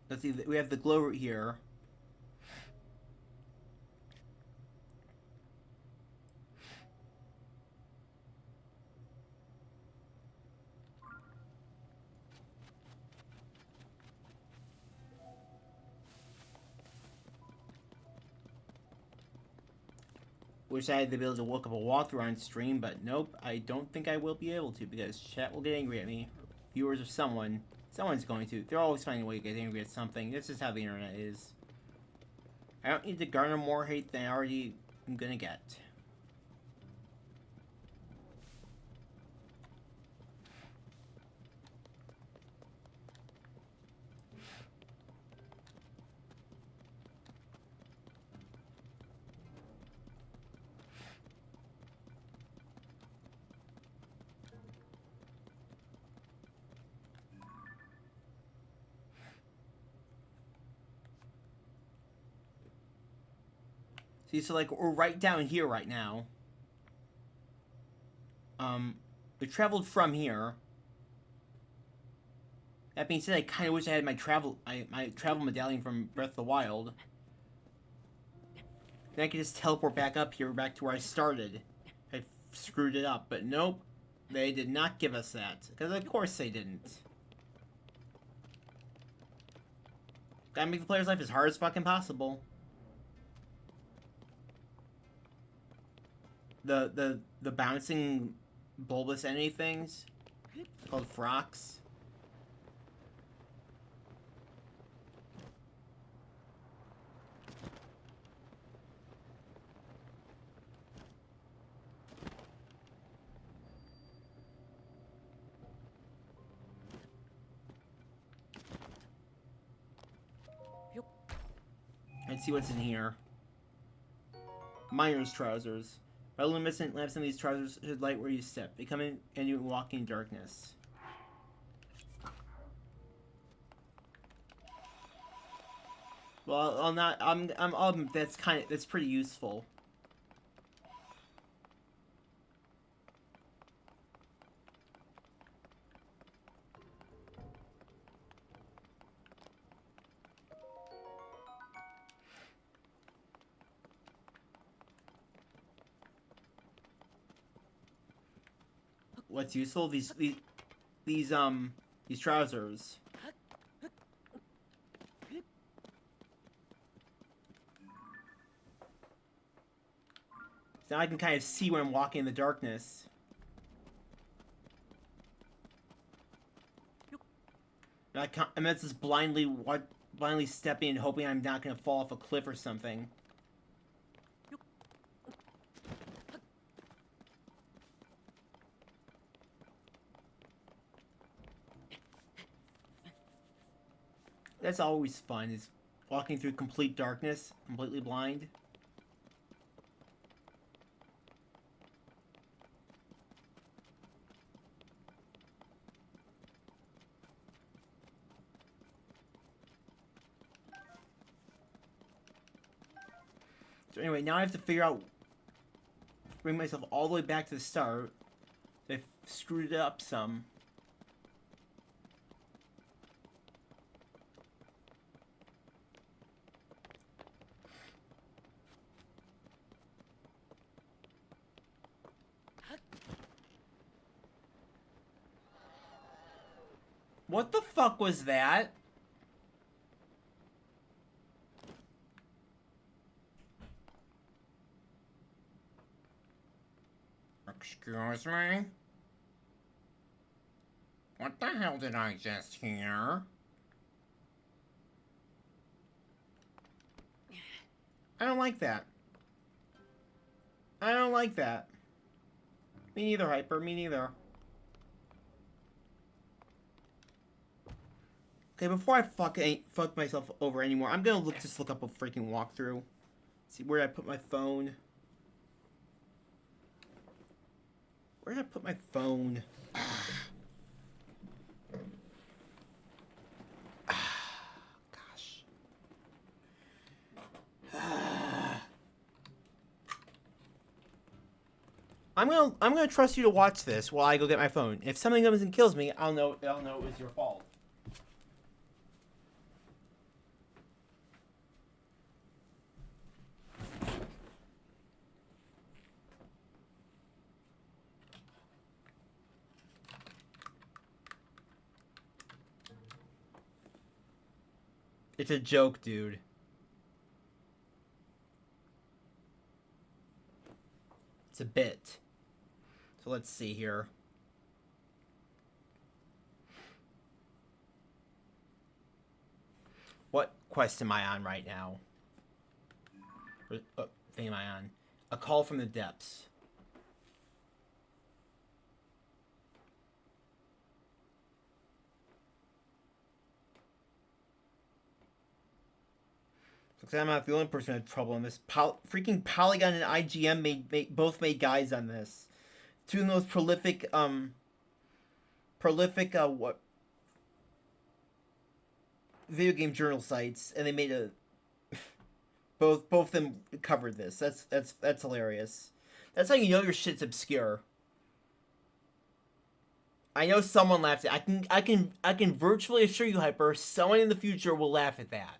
Let's see, we have the glow root here. Wish I had the ability to look up a walkthrough on stream, but nope, I don't think I will be able to because chat will get angry at me. Viewers or someone's going to. They're always finding a way to get angry at something. This is how the internet is. I don't need to garner more hate than I already am gonna get. See, so like we're right down here right now. We traveled from here. That being said, I kind of wish I had my travel medallion from Breath of the Wild. Then I can just teleport back up here, back to where I started. I screwed it up, but nope. They did not give us that. Because of course they didn't. Gotta make the player's life as hard as fucking possible. The bouncing bulbous enemy things called frocks. Let's see what's in here. Miner's trousers. Bioluminescent lamps in these trousers should light where you step, becoming and you walk in darkness. Well, that's pretty useful. What's useful? These trousers. Now I can kind of see when I'm walking in the darkness. I'm just blindly stepping and hoping I'm not going to fall off a cliff or something. That's always fun, is walking through complete darkness, completely blind. So anyway, now I have to figure out, bring myself all the way back to the start. I've screwed it up some. What the fuck was that? Excuse me? What the hell did I just hear? I don't like that. I don't like that. Me neither, Hyper. Me neither. Okay, before I fuck myself over anymore, I'm gonna just look up a freaking walkthrough. See where I put my phone. Where did I put my phone? Gosh. I'm gonna trust you to watch this while I go get my phone. If something comes and kills me, I'll know it was your fault. It's a joke, dude. It's a bit. So let's see here. What quest am I on right now? What thing am I on? A call from the depths. Looks like I'm not the only person who had trouble in this. Freaking Polygon and IGM both made guides on this. Two of the most prolific what video game journal sites, and they made a both of them covered this. That's hilarious. That's how you know your shit's obscure. I know someone laughed at it. I can virtually assure you, Hyper, someone in the future will laugh at that.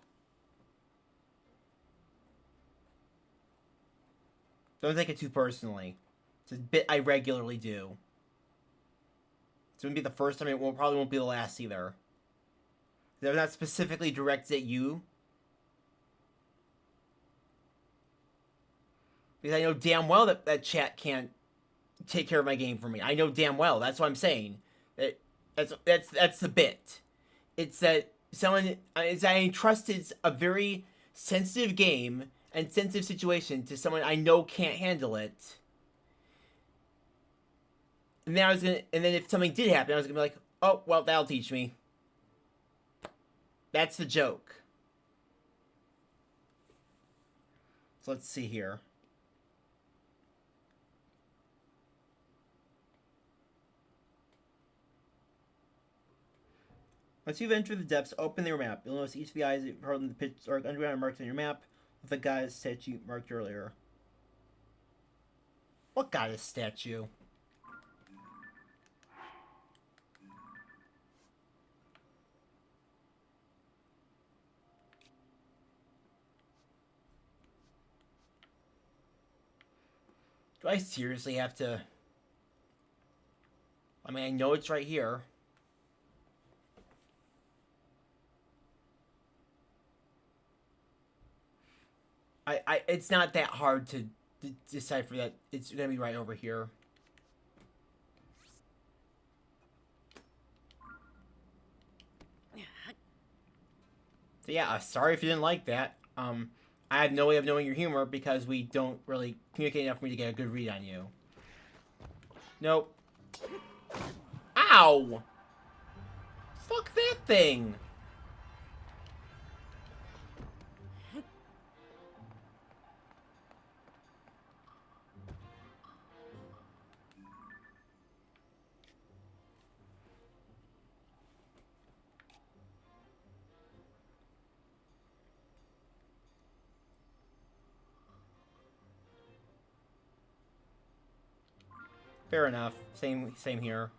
So don't take it too personally. It's a bit I regularly do. It's gonna be the first time. It probably won't be the last either. They're not specifically directed at you. Because I know damn well that chat can't take care of my game for me. I know damn well. That's what I'm saying. That's the bit. It's that someone is I entrusted a very sensitive game and sensitive situation to someone I know can't handle it. And then if something did happen, I was gonna be like, oh well, that'll teach me. That's the joke. So let's see here. Once you've entered the depths, open your map. You'll notice each of the eyes in the pitch or underground marked on your map with the goddess statue marked earlier. What goddess statue? Do I seriously have to... I mean, I know it's right here. It's not that hard to decipher that it's gonna be right over here. So yeah, sorry if you didn't like that. I have no way of knowing your humor because we don't really communicate enough for me to get a good read on you. Nope. Ow! Fuck that thing! Fair enough. Same here.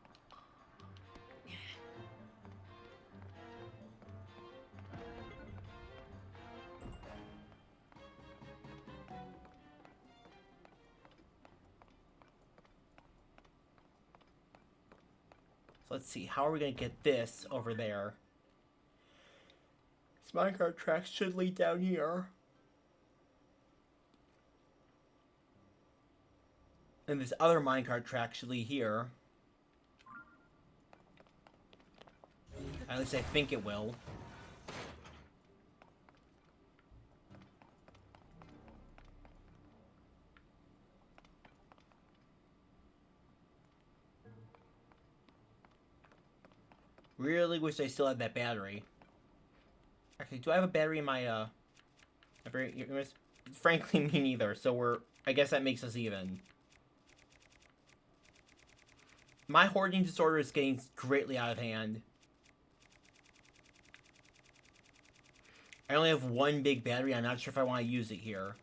So let's see. How are we gonna get this over there? This minecart track should lead down here. And this other minecart track should lead here. At least I think it will. Really wish I still had that battery. Actually, do I have a battery in my, frankly, me neither, so I guess that makes us even. My hoarding disorder is getting greatly out of hand. I only have one big battery. I'm not sure if I want to use it here.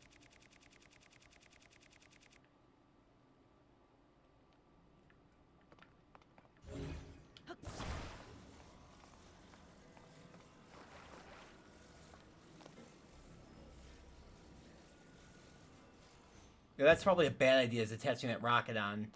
Yeah, that's probably a bad idea, is attaching that rocket on.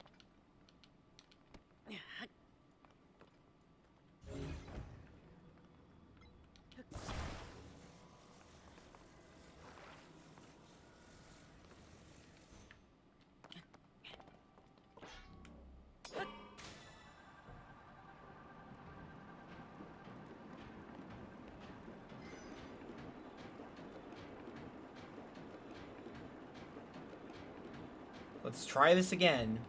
Let's try this again.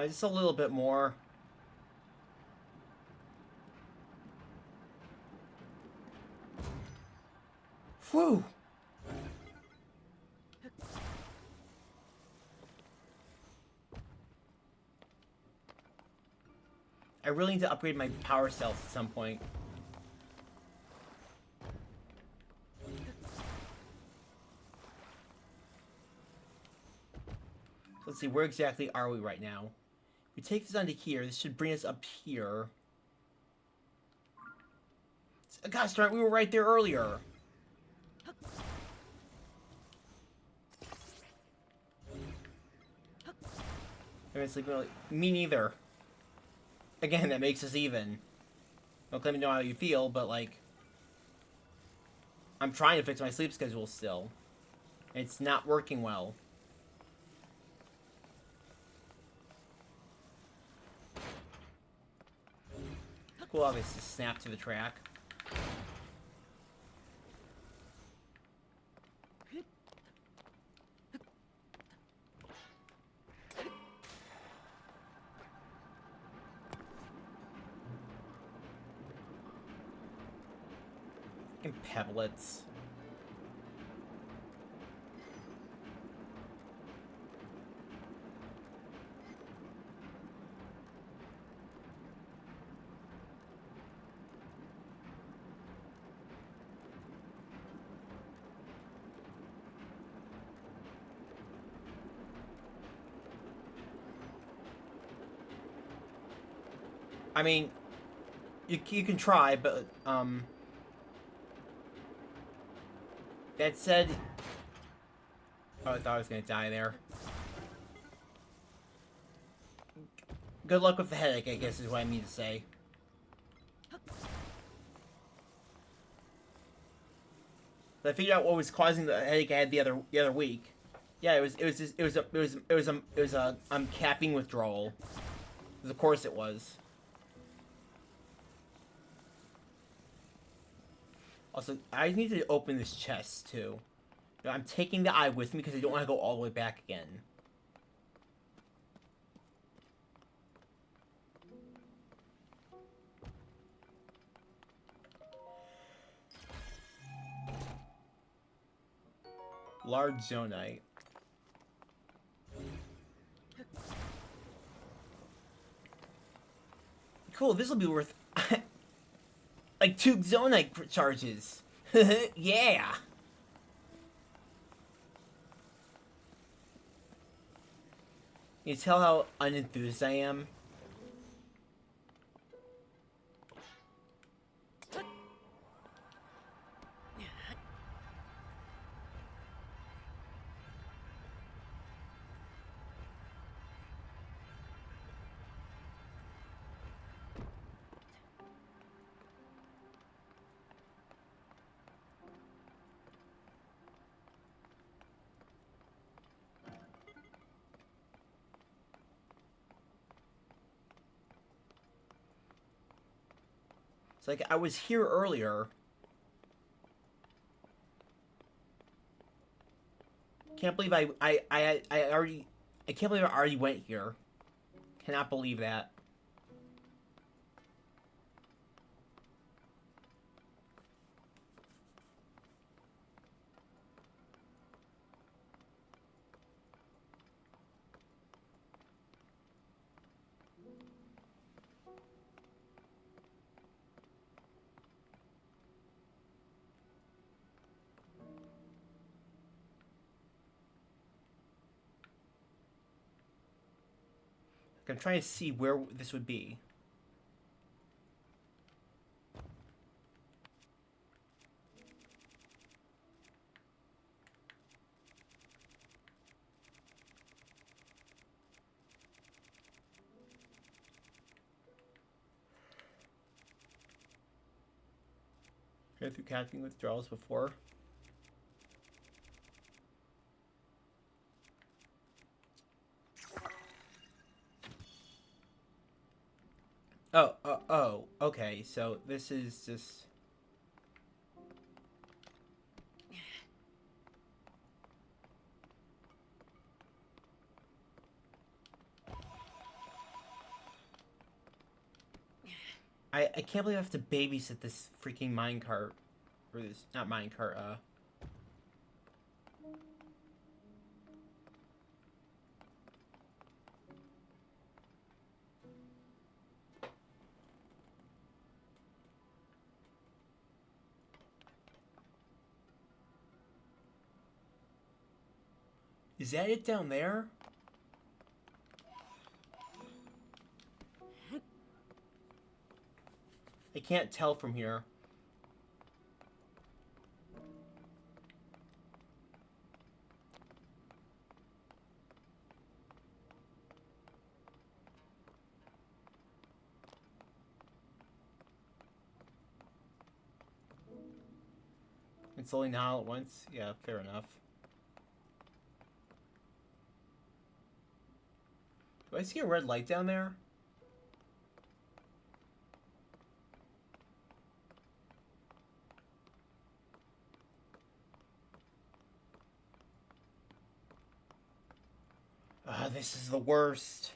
Just a little bit more. Whew! I really need to upgrade my power cells at some point. Let's see, where exactly are we right now? If we take this onto here, this should bring us up here. Gosh darn it, we were right there earlier. It's like, really, me neither. Again, that makes us even. Don't let me know how you feel, but like, I'm trying to fix my sleep schedule still. It's not working well. Cool, obviously, snap to the track. And pebblets. I mean, you can try, but, that said... Oh, I thought I was gonna die there. Good luck with the headache, I guess is what I mean to say. I figured out what was causing the headache I had the other week. Yeah, it was a caffeine withdrawal. Of course it was. Also, I need to open this chest too. I'm taking the eye with me because I don't want to go all the way back again. Large zonite. Cool, this will be worth like 2 zonite charges. Yeah. You tell how unenthused I am? It's like I was here earlier. Can't believe I can't believe I already went here. Cannot believe that. I'm trying to see where this would be. Go through caffeine withdrawals before. Oh, okay, so this is just... I can't believe I have to babysit this freaking minecart. Or this, not minecart, Is that it down there? I can't tell from here. It's only now all at once? Yeah, fair enough. Do I see a red light down there? Ah, this is the worst.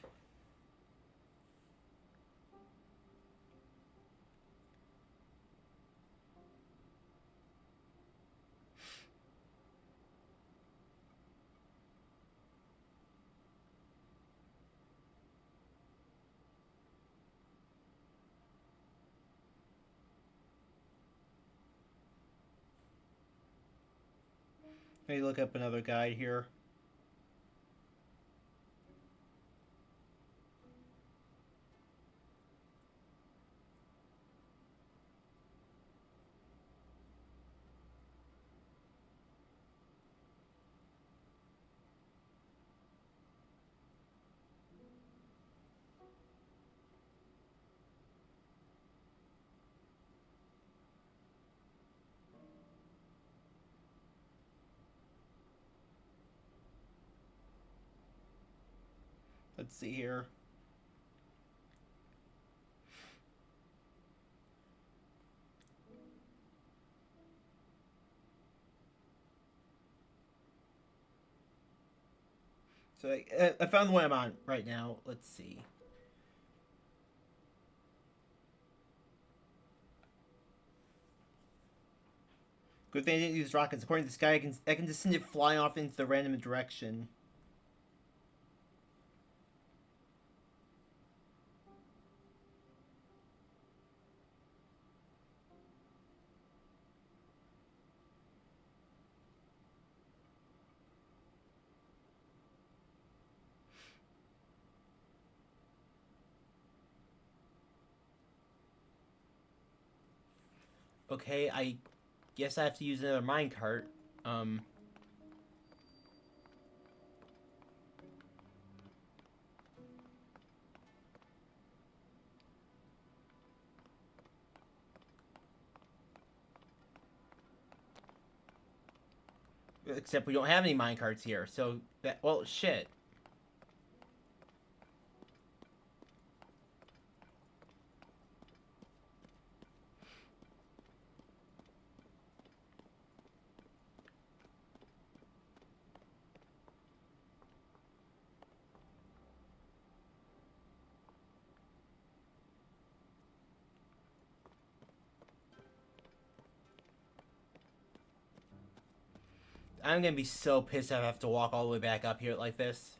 Let me look up another guide here. Let's see here. So I found the one I'm on right now. Let's see. Good thing I didn't use rockets. According to this guy, I can just send it flying off into the random direction. Okay, I guess I have to use another minecart. Um, except we don't have any minecarts here, so that, well, shit. I'm gonna be so pissed if I have to walk all the way back up here like this.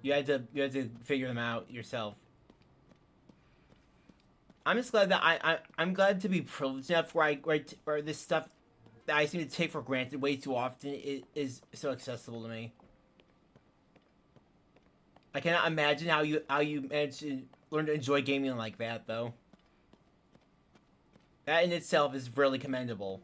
You had to figure them out yourself. I'm just glad that I'm glad to be privileged enough where this stuff that I seem to take for granted way too often is so accessible to me. I cannot imagine how you manage to learn to enjoy gaming like that though. That in itself is really commendable.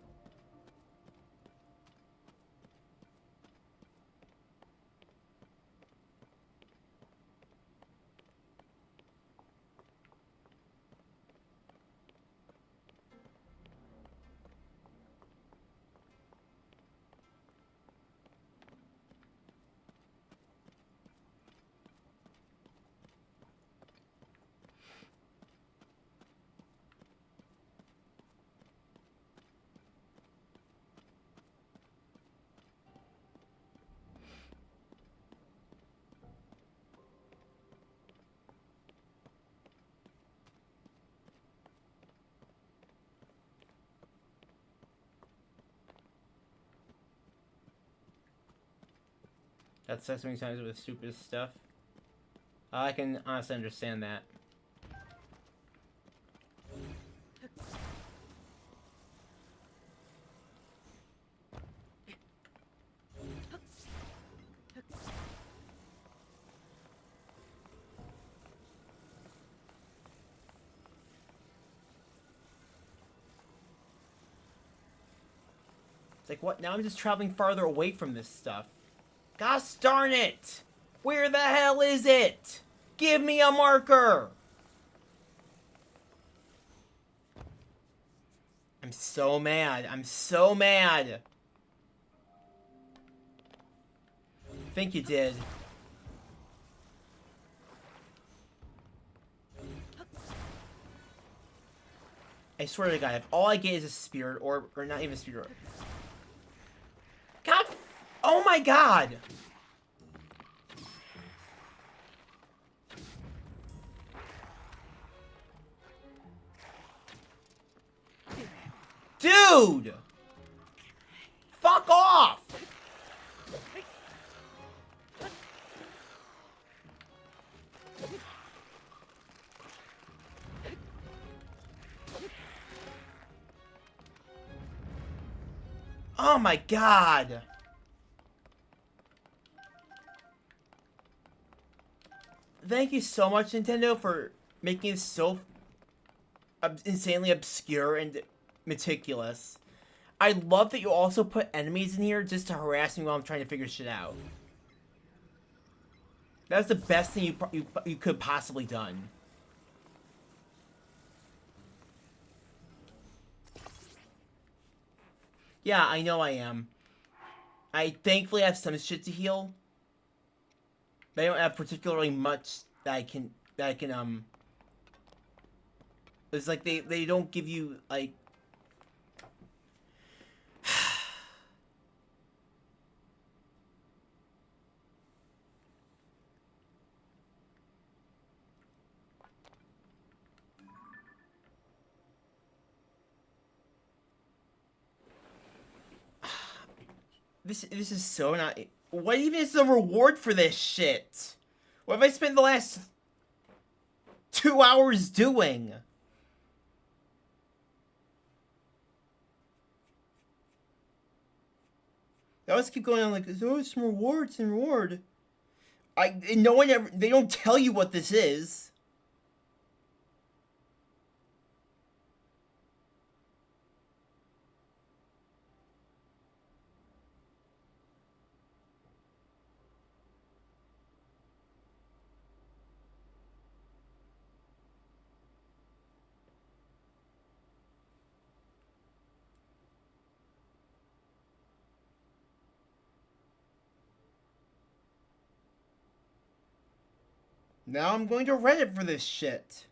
That's so many times with the stupidest stuff. I can honestly understand that. It's like, what? Now I'm just traveling farther away from this stuff. Gosh darn it! Where the hell is it? Give me a marker! I'm so mad. I'm so mad. I think you did. I swear to God, if all I get is a spirit, or not even a spirit. God! Oh my God! Dude! Fuck off! Oh my God! Thank you so much, Nintendo, for making it so insanely obscure and meticulous. I love that you also put enemies in here just to harass me while I'm trying to figure shit out. That's the best thing you could possibly done. Yeah, I know I am. I thankfully have some shit to heal. But I don't have particularly much that I can it's like they don't give you like this is so not. What even is the reward for this shit? What have I spent the last 2 hours doing? They always keep going on like, there's always some rewards and reward. No one ever, they don't tell you what this is. Now I'm going to Reddit for this shit.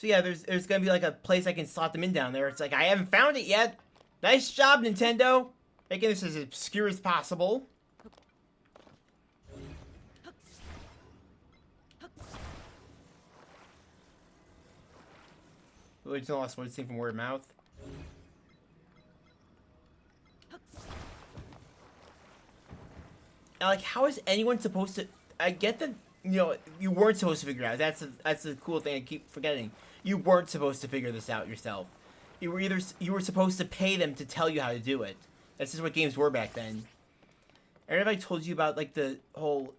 So yeah, there's gonna be like a place I can slot them in down there. It's like, I haven't found it yet. Nice job, Nintendo. Making this as obscure as possible. Really don't lost what's seen from word of mouth. And like, how is anyone supposed to? I get that, you know, you weren't supposed to figure it out. That's a cool thing I keep forgetting. You weren't supposed to figure this out yourself. You were supposed to pay them to tell you how to do it. That's just what games were back then. I don't know if I told you about like the whole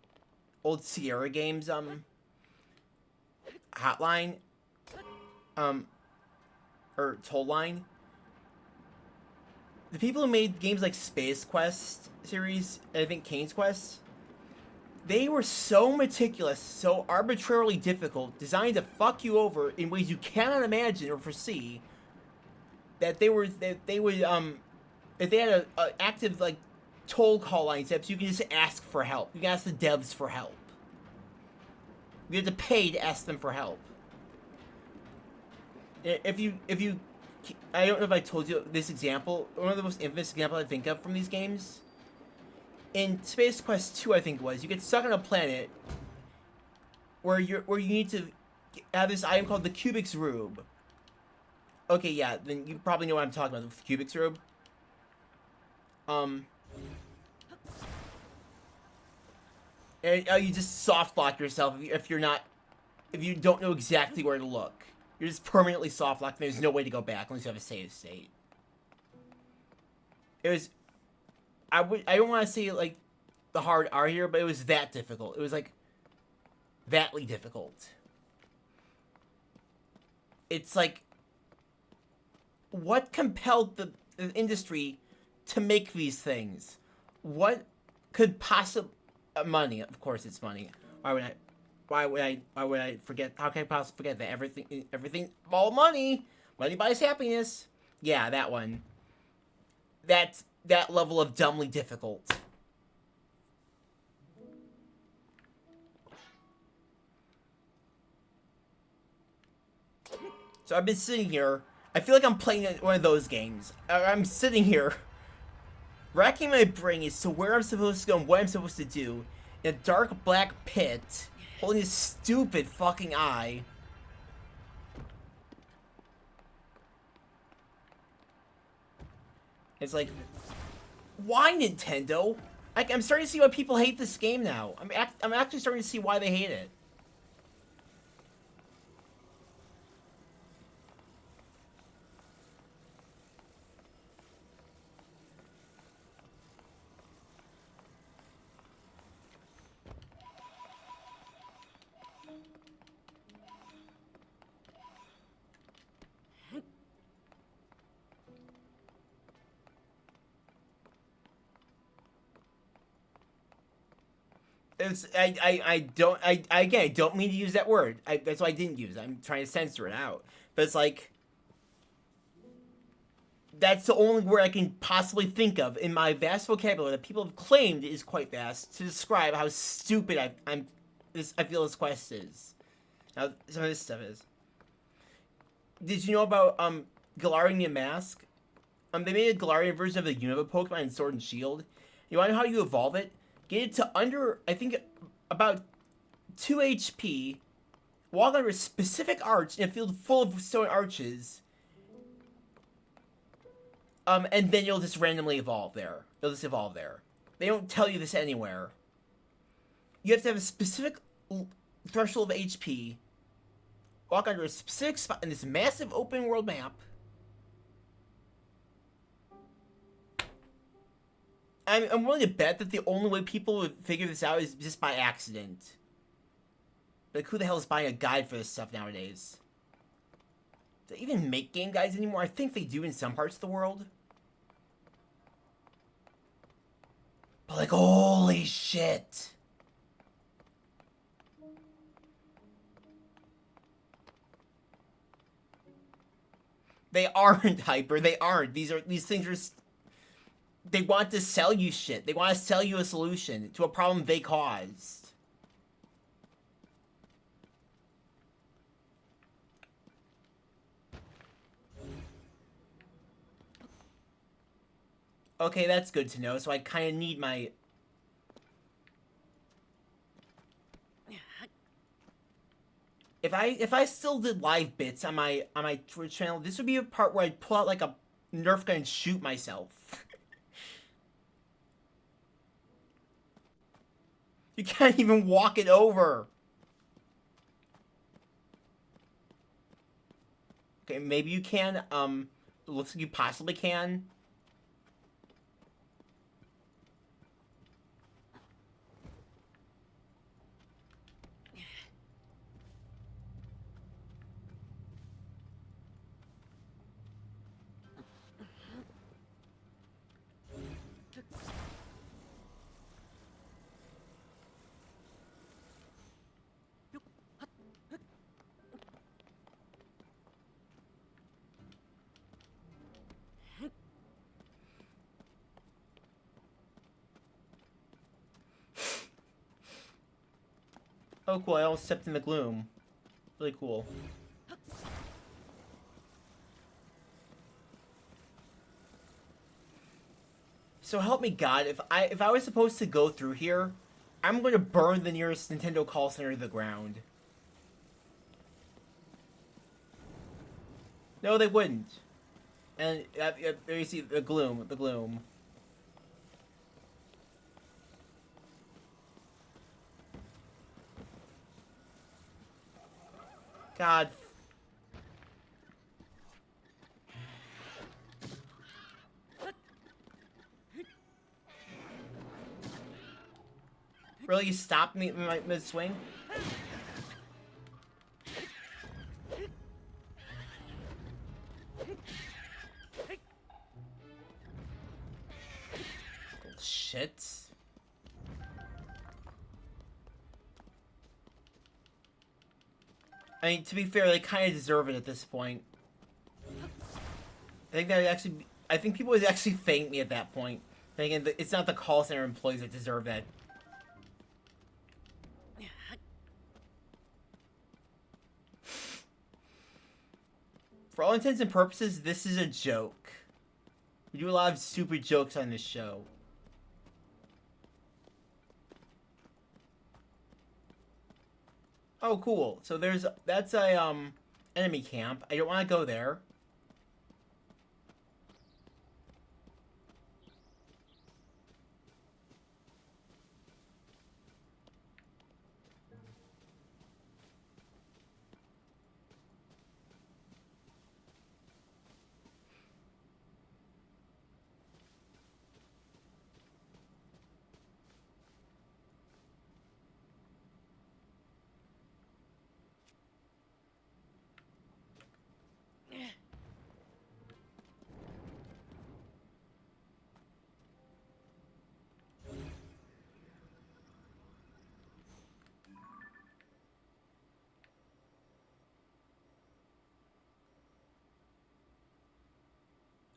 old Sierra games hotline. um, or Toll Line, the people who made games like Space Quest series, and I think Kane's Quest, they were so meticulous, so arbitrarily difficult, designed to fuck you over in ways you cannot imagine or foresee, that they would if they had a active like toll call line steps, you can just ask for help. You can ask the devs for help. You have to pay to ask them for help. If you, I don't know if I told you this example. One of the most infamous examples I think of from these games. In Space Quest 2, I think it was, you get stuck on a planet where you need to have this item called the Cubix Rube. Okay, yeah, then you probably know what I'm talking about with the Cubix Rube. And you just soft lock yourself if you don't know exactly where to look. You're just permanently soft locked, and there's no way to go back unless you have a save state. It was, I don't want to say like the hard R here, but it was that difficult. It was like thatly difficult. It's like, what compelled the industry to make these things? What could possibly money? Of course, it's money. Why would I forget? How can I possibly forget that everything, all money buys happiness? Yeah, that one. That's that level of dumbly difficult. So I've been sitting here. I feel like I'm playing one of those games. I'm sitting here, racking my brain as to where I'm supposed to go and what I'm supposed to do in a dark black pit, holding this stupid fucking eye. It's like, why Nintendo? I'm starting to see why people hate this game now. I'm actually starting to see why they hate it. I don't mean to use that word. That's why I didn't use it. I'm trying to censor it out. But it's like, that's the only word I can possibly think of in my vast vocabulary that people have claimed is quite vast to describe how stupid I feel this quest is. Now, some of this stuff is. Did you know about Galarian the Mask? They made a Galarian version of the Unova Pokemon in Sword and Shield. You want to know how you evolve it? Get it to under, I think, about 2 HP. Walk under a specific arch in a field full of stone arches. And then you'll just randomly evolve there. You'll just evolve there. They don't tell you this anywhere. You have to have a specific threshold of HP. Walk under a specific spot in this massive open world map. I'm willing to bet that the only way people would figure this out is just by accident. Like, who the hell is buying a guide for this stuff nowadays? Do they even make game guides anymore? I think they do in some parts of the world. But like, holy shit. They aren't, Hyper. They aren't. These things are... They want to sell you shit. They want to sell you a solution to a problem they caused. Okay, that's good to know. So I kind of need my... If I still did live bits on my Twitch channel, this would be a part where I'd pull out like a Nerf gun and shoot myself. You can't even walk it over. Okay, maybe you can. It looks like you possibly can. Oh, cool. I almost stepped in the gloom. Really cool. So help me God, if I was supposed to go through here, I'm going to burn the nearest Nintendo call center to the ground. No, they wouldn't. And there you see the gloom, the gloom. God. Really, you stopped me mid-swing? Shit. I mean, to be fair, they kind of deserve it at this point. I think people would actually thank me at that point. Thinking that it's not the call center employees that deserve that. For all intents and purposes, this is a joke. We do a lot of stupid jokes on this show. Oh, cool. So that's a, enemy camp. I don't want to go there.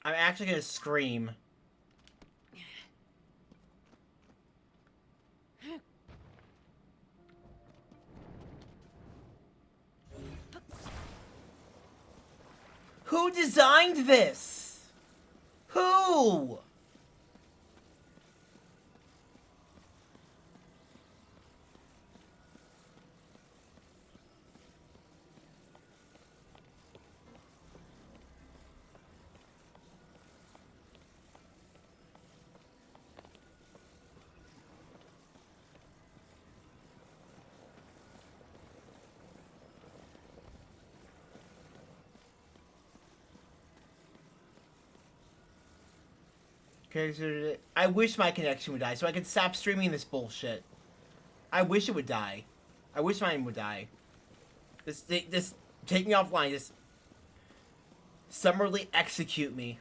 I'm actually gonna scream. Who designed this? Who? I wish my connection would die so I could stop streaming this bullshit. I wish it would die. I wish mine would die. Just take me offline. Just summarily execute me.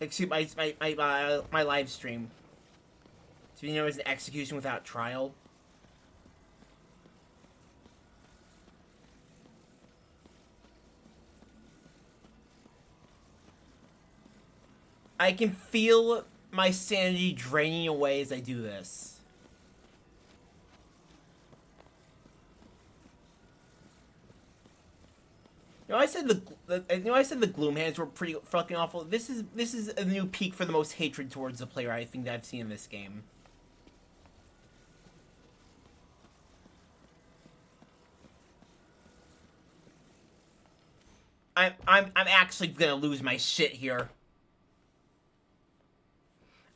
Execute my live stream. To be known as an execution without trial. I can feel my sanity draining away as I do this. You know, I said the gloom hands were pretty fucking awful. This is a new peak for the most hatred towards the player I think that I've seen in this game. I'm actually gonna lose my shit here.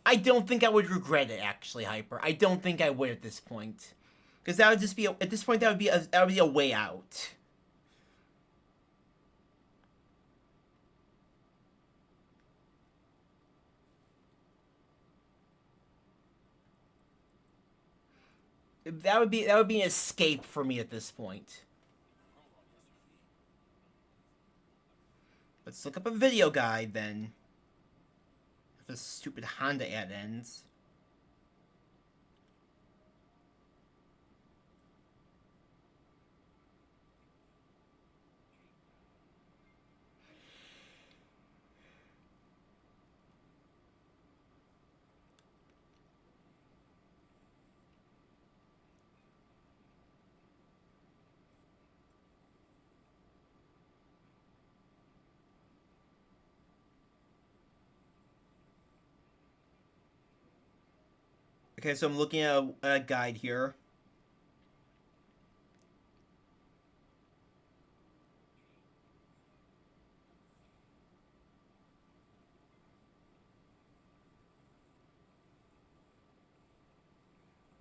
I don't think I would regret it, actually, Hyper. I don't think I would at this point, because that would just be at this point that would be a way out. That would be an escape for me at this point. Let's look up a video guide then. If this stupid Honda ad ends. Okay, so I'm looking at a guide here.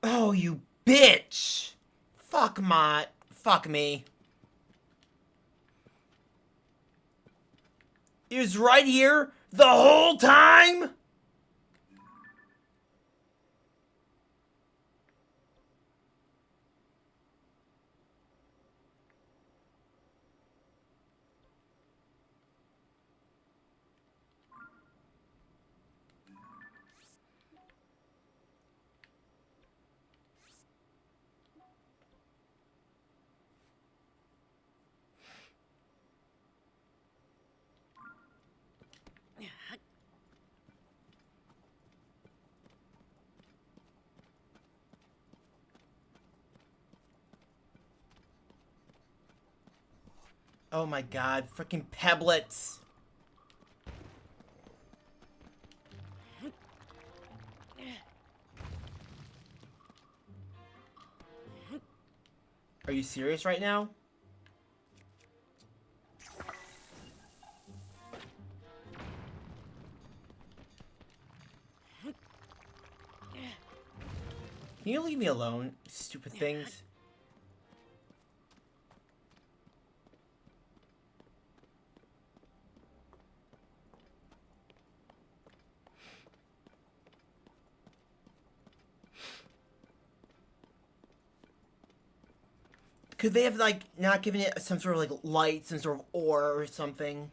Oh, you bitch! Fuck fuck me. It was right here the whole time? Oh my god, freaking peblets. Are you serious right now? Can you leave me alone, stupid things? Could they have, like, not given it some sort of, like, light, some sort of ore or something?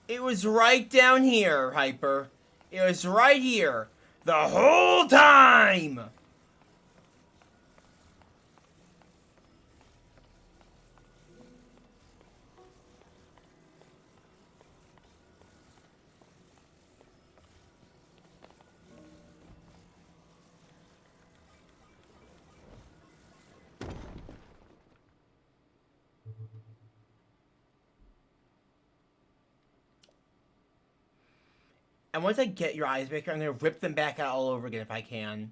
It was right down here, Hyper. It was right here. The whole time! And once I get your eyes back, I'm gonna rip them back out all over again if I can.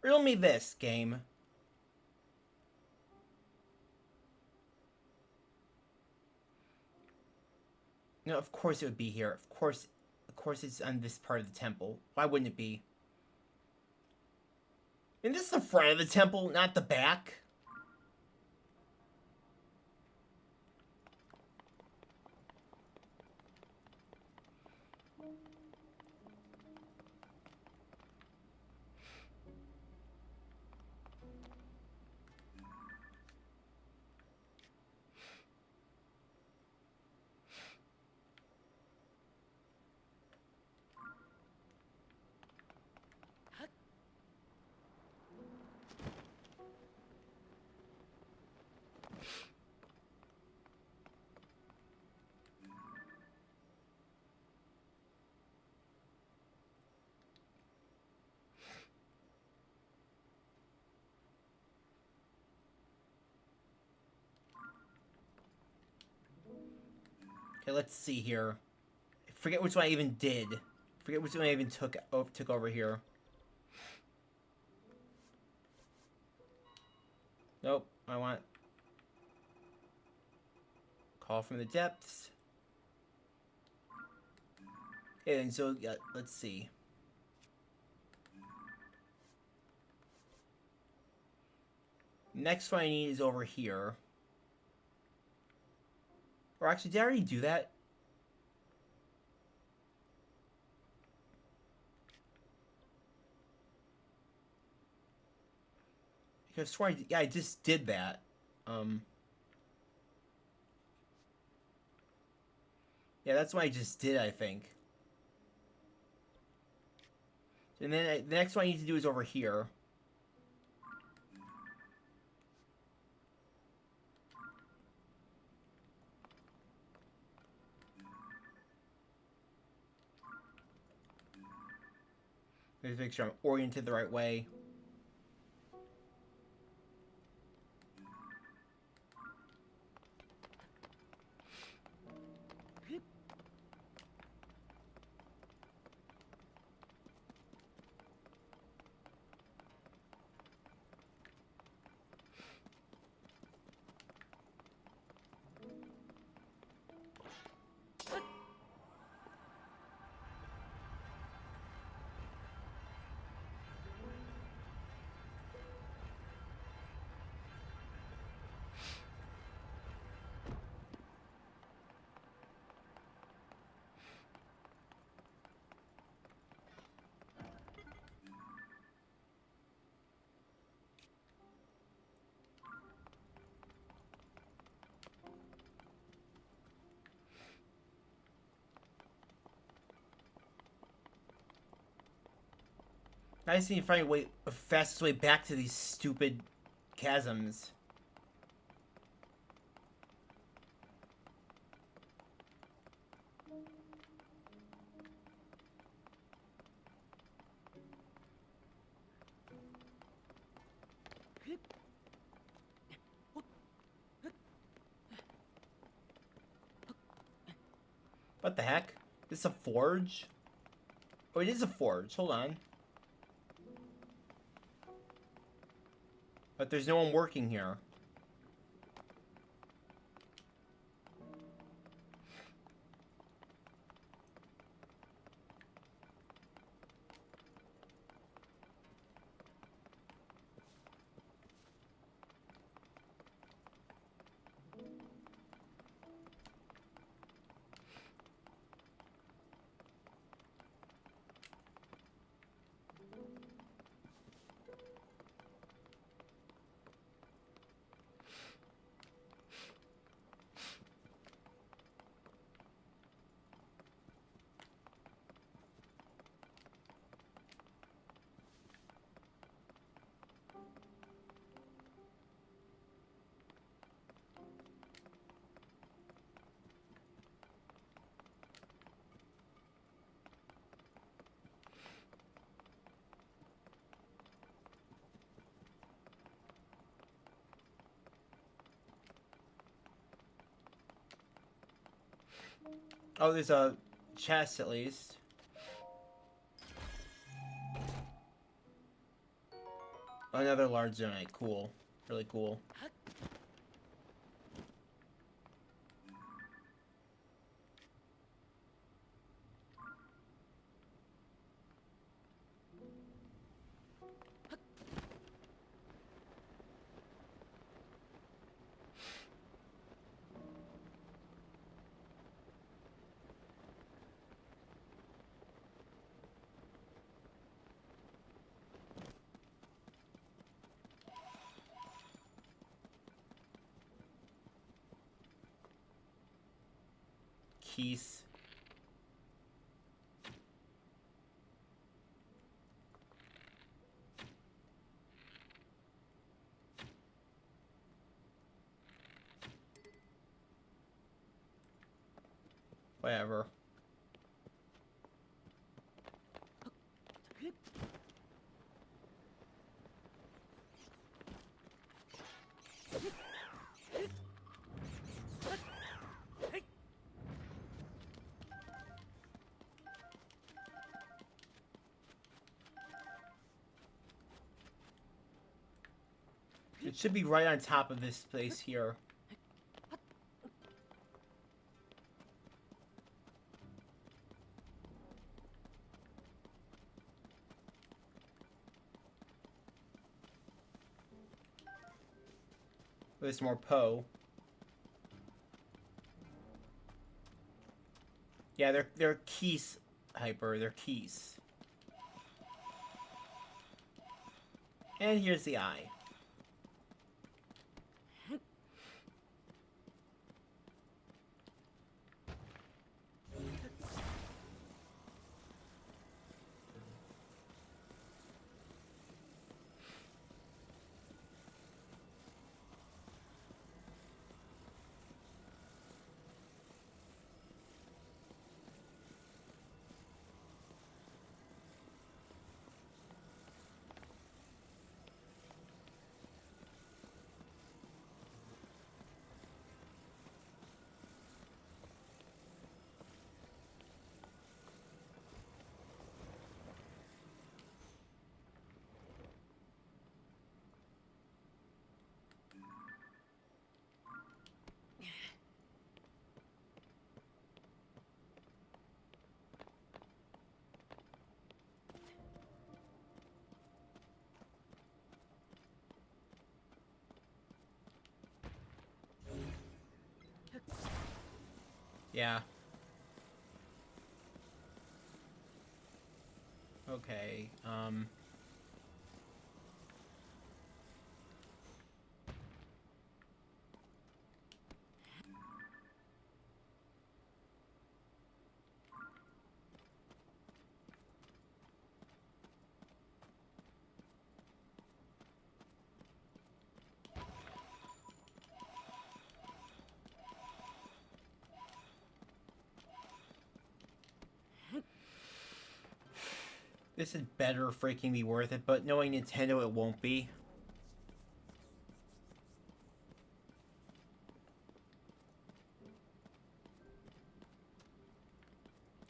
Riddle me this, game. No, of course it would be here. Of course it's on this part of the temple. Why wouldn't it be? And this is the front of the temple, not the back. Okay, let's see here. Forget which one I even did. Forget which one I even took over here. Nope, I want Call from the Depths. And so, yeah, let's see. Next one I need is over here. Or actually, did I already do that? I swear, yeah, I just did that. Yeah, that's what I just did, I think. And then the next one I need to do is over here. Just make sure I'm oriented the right way. I just need to find a fastest way back to these stupid chasms. What the heck? This a forge? Oh, it is a forge. Hold on. But there's no one working here. Oh, there's a chest at least. Another large zonite. Cool. Really cool. Keys. Whatever. It should be right on top of this place here. There's more Poe. Yeah, they're keys, Hyper. They're keys. And here's the eye. Yeah. Okay, this is better freaking be worth it, but knowing Nintendo, it won't be.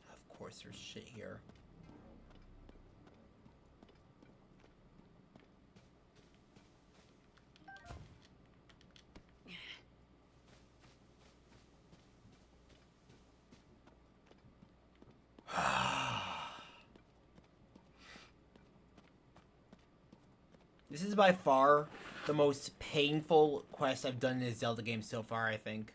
Of course, there's shit here. This is by far the most painful quest I've done in a Zelda game so far, I think.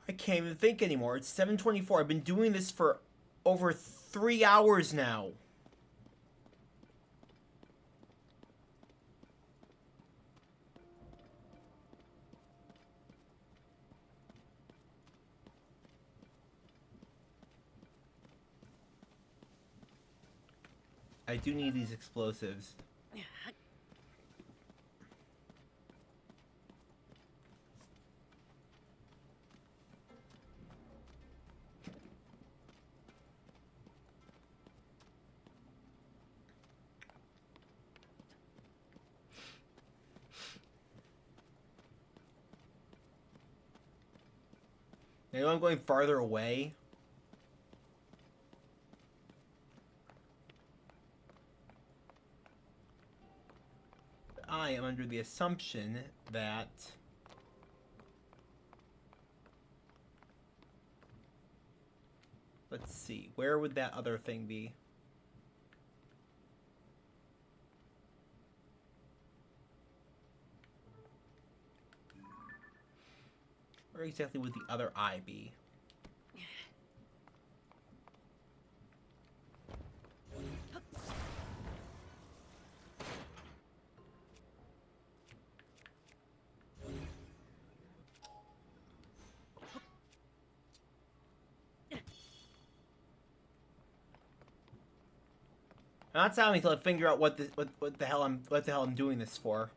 I can't even think anymore. It's 7:24. I've been doing this for over 3 hours now. I do need these explosives. I know I'm going farther away. I am under the assumption that... Let's see, where would that other thing be? Where exactly would the other eye be? I'm not telling me until I figure out what the hell I'm doing this for.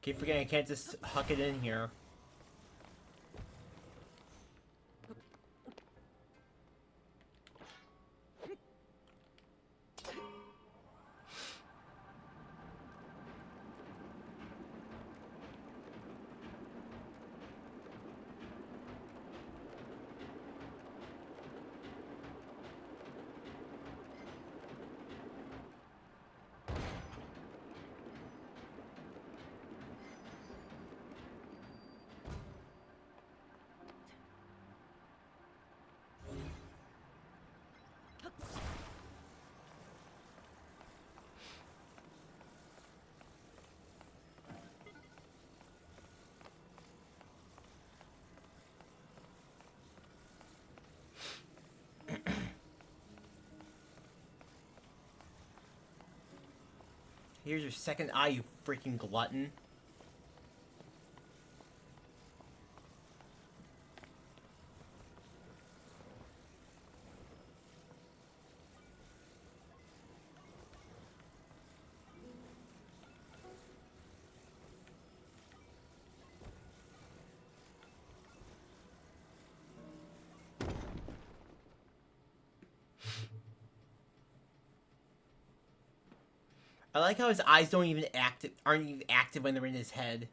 Keep forgetting I can't just huck it in here. Here's your second eye, you freaking glutton. I like how his eyes don't even aren't even active when they're in his head.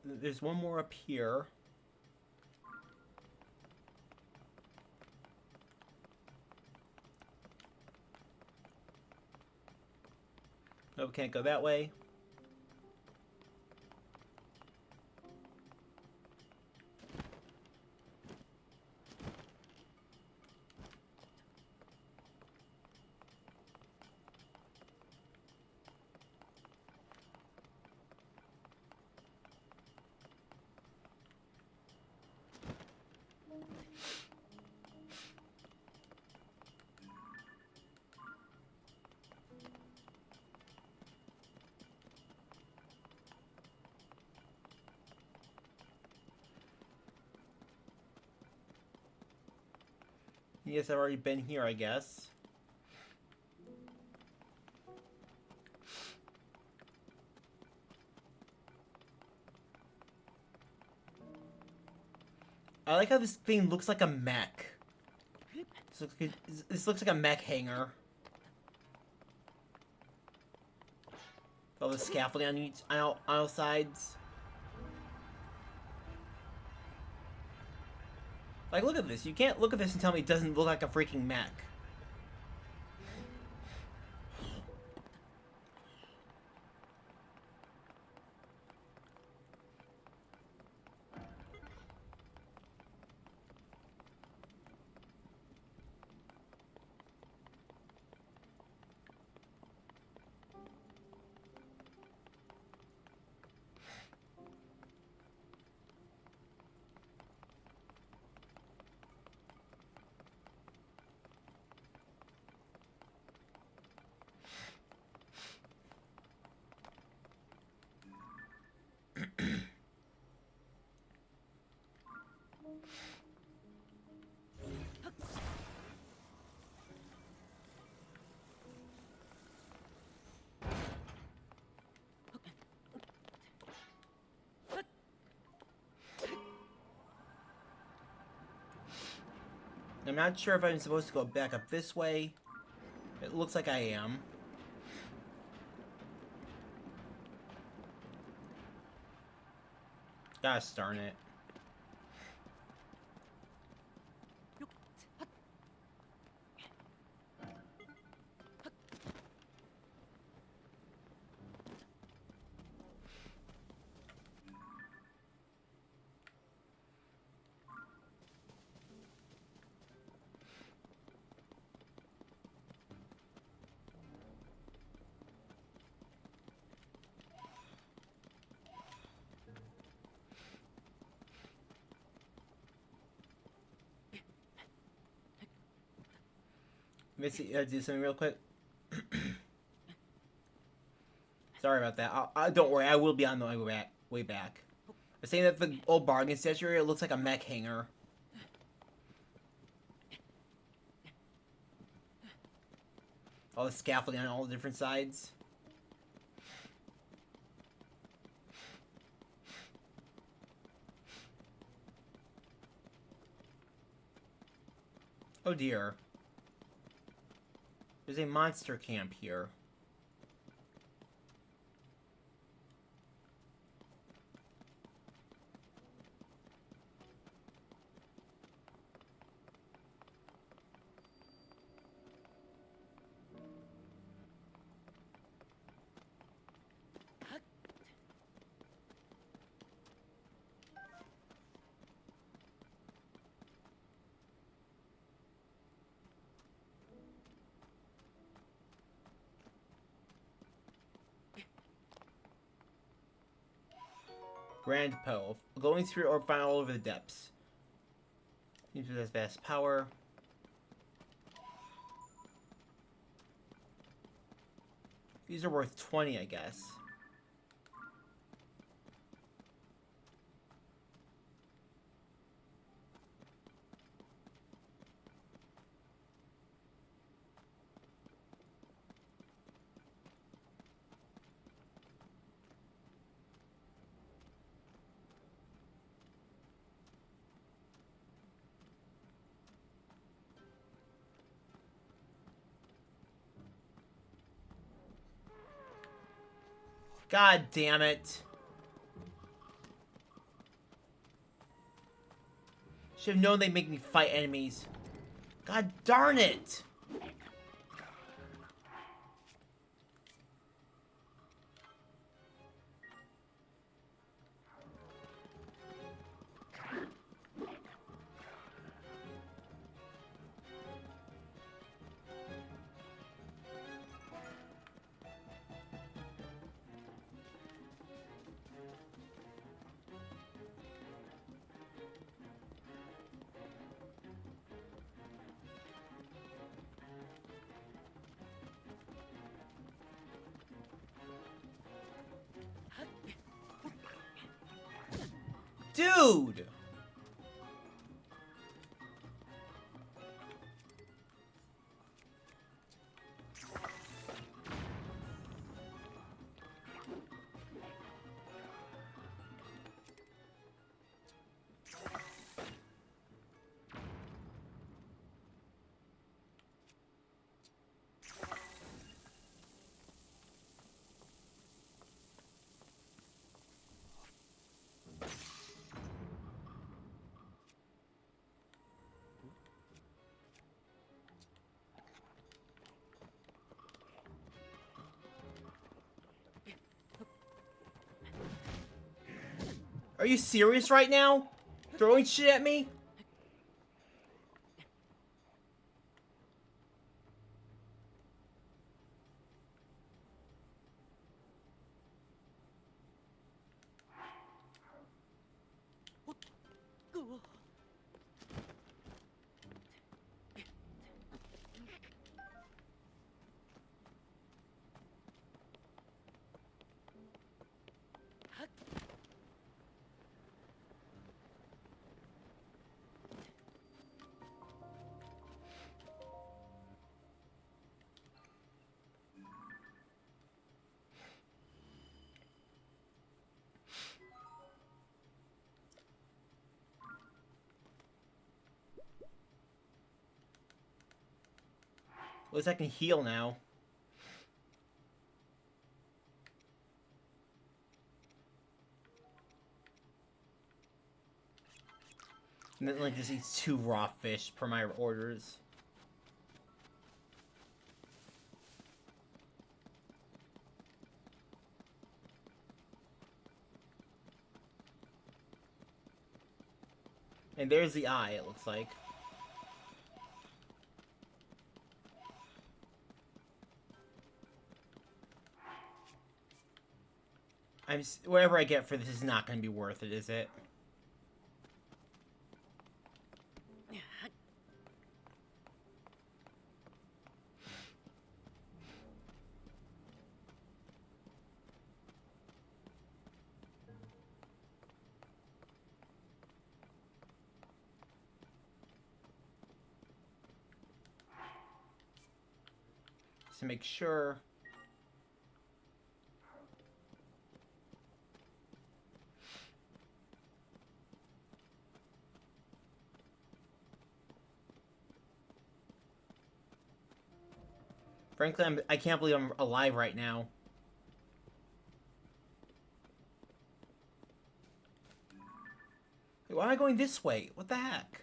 There's one more up here. Nope, can't go that way. Yes, I've already been here, I guess. I like how this thing looks like a mech. This looks like a mech hangar. All the scaffolding on each aisle sides. Like, look at this. You can't look at this and tell me it doesn't look like a freaking mech. I'm not sure if I'm supposed to go back up this way. It looks like I am. Gosh darn it. Let me do something real quick. Sorry about that. Don't worry, I will be on the way back. I was saying that the old bargain statue area looks like a mech hangar. All the scaffolding on all the different sides. Oh dear. There's a monster camp here. Grand Poe. Glowing sphere orb found all over the depths. Seems to possess vast power. These are worth 20, I guess. God damn it. Should have known they'd make me fight enemies. God darn it! Dude! Are you serious right now? Throwing shit at me? At least I can heal now. And then, like, just eats 2 raw fish per my orders. And there's the eye, it looks like. Whatever I get for this is not going to be worth it, is it? Just to make sure. Frankly, I can't believe I'm alive right now. Why am I going this way? What the heck?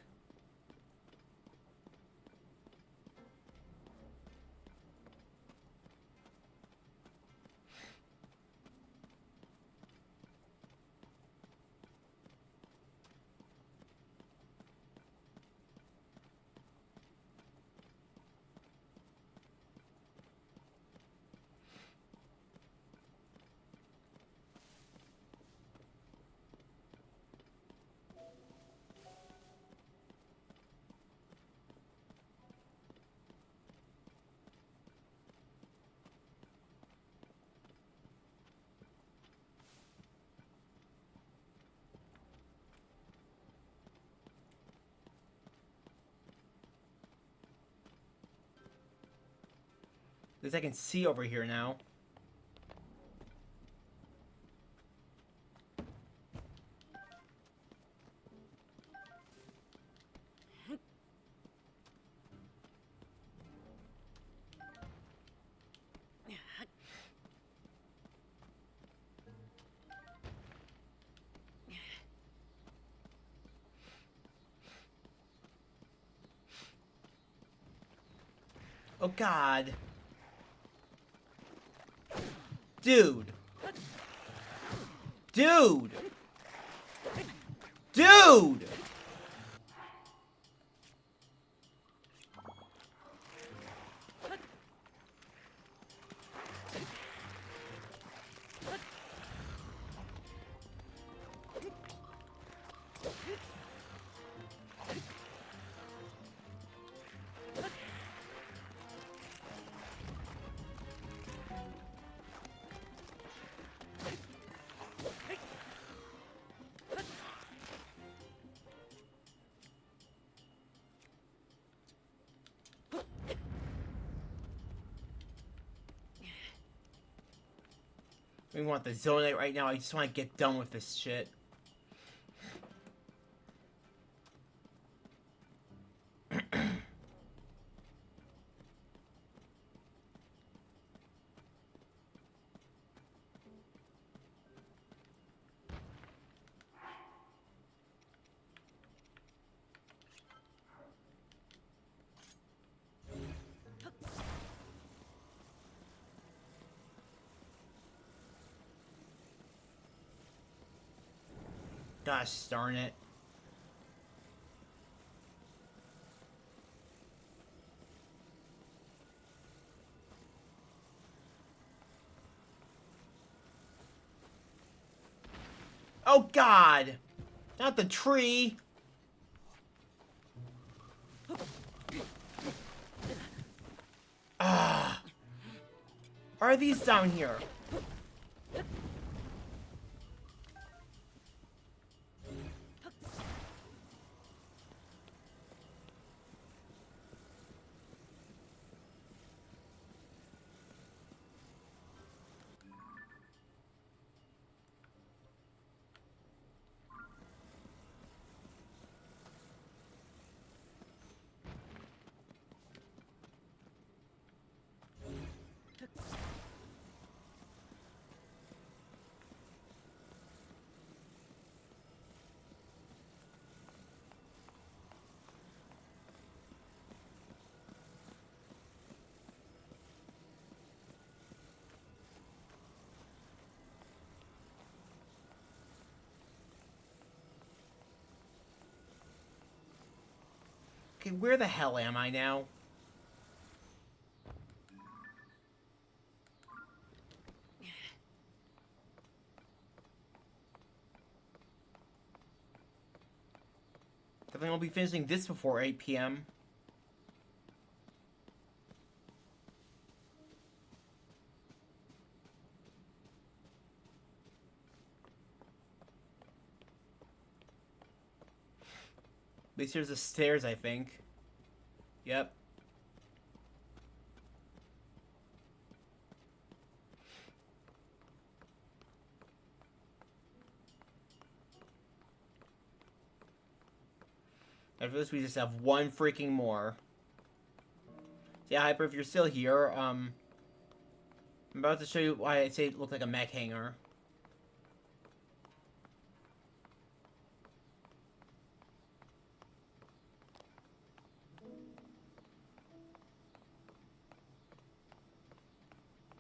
least I can see over here now. Oh God. Dude. Dude. Dude. We want the Zonite right now. I just want to get done with this shit. Gosh darn it. Oh God! Not the tree! Ah! Are these down here? Okay, where the hell am I now? Definitely won't be finishing this before 8 p.m. At least here's the stairs, I think. Yep. After this, we just have one freaking more. Yeah, Hyper, if you're still here, I'm about to show you why I say it looked like a mech hangar.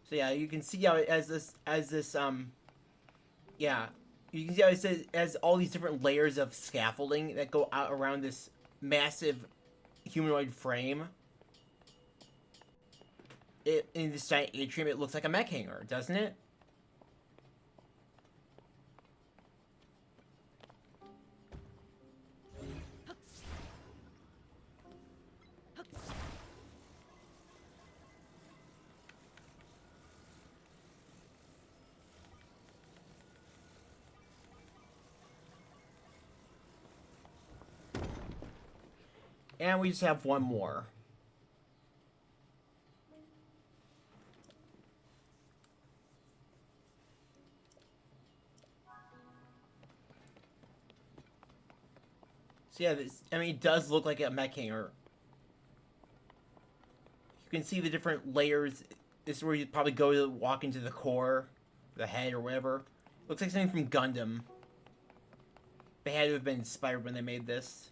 So yeah, you can see how it yeah, you can see how it says as all these different layers of scaffolding that go out around this massive humanoid frame. In this giant atrium, it looks like a mech hangar, doesn't it? And we just have one more. So yeah, this, I mean, it does look like a mech hangar. You can see the different layers. This is where you'd probably go to walk into the core, the head, or whatever. Looks like something from Gundam. They had to have been inspired when they made this.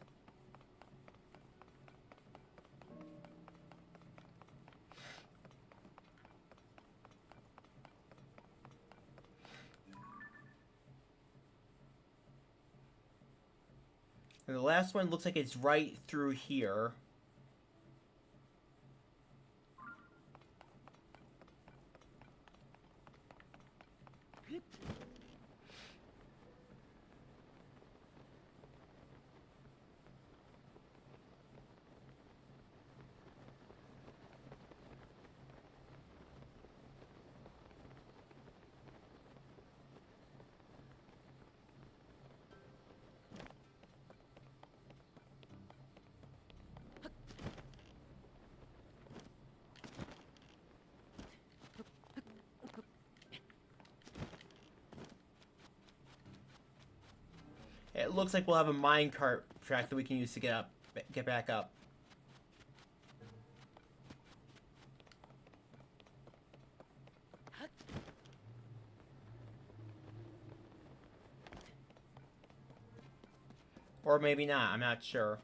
And the last one looks like it's right through here. It looks like we'll have a minecart track that we can use to get back up. Or maybe not, I'm not sure.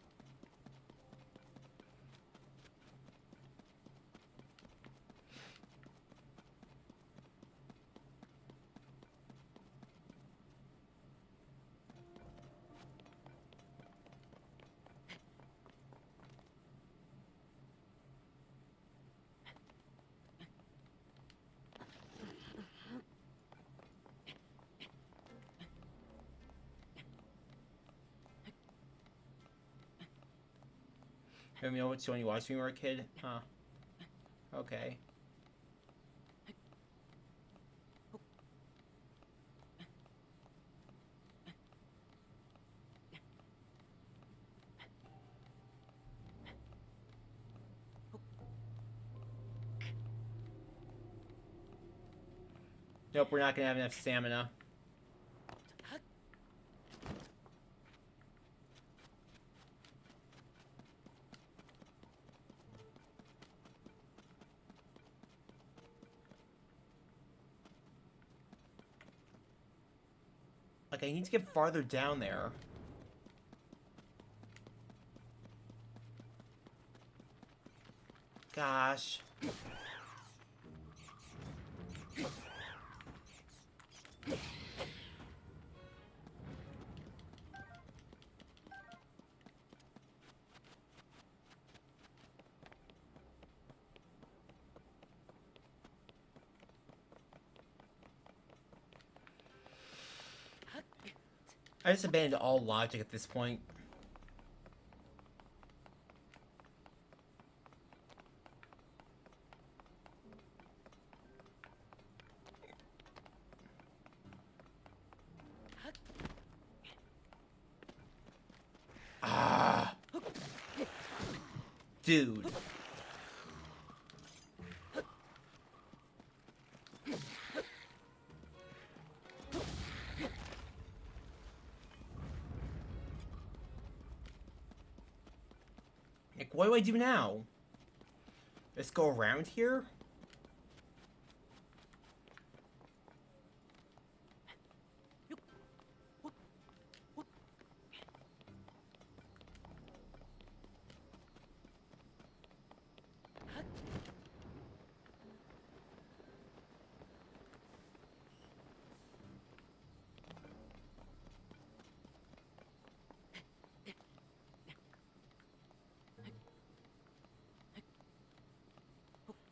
You know what show you watched when you were a kid? Huh. Okay. Nope, we're not gonna have enough stamina. Like, I need to get farther down there. Gosh. I just abandoned all logic at this point. Ah. Dude. Like, what do I do now? Let's go around here?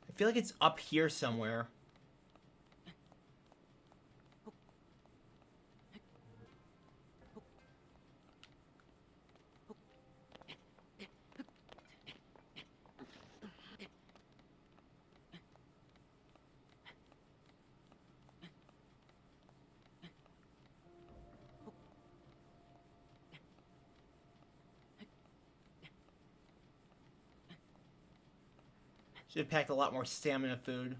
I feel like it's up here somewhere. Should have packed a lot more stamina food.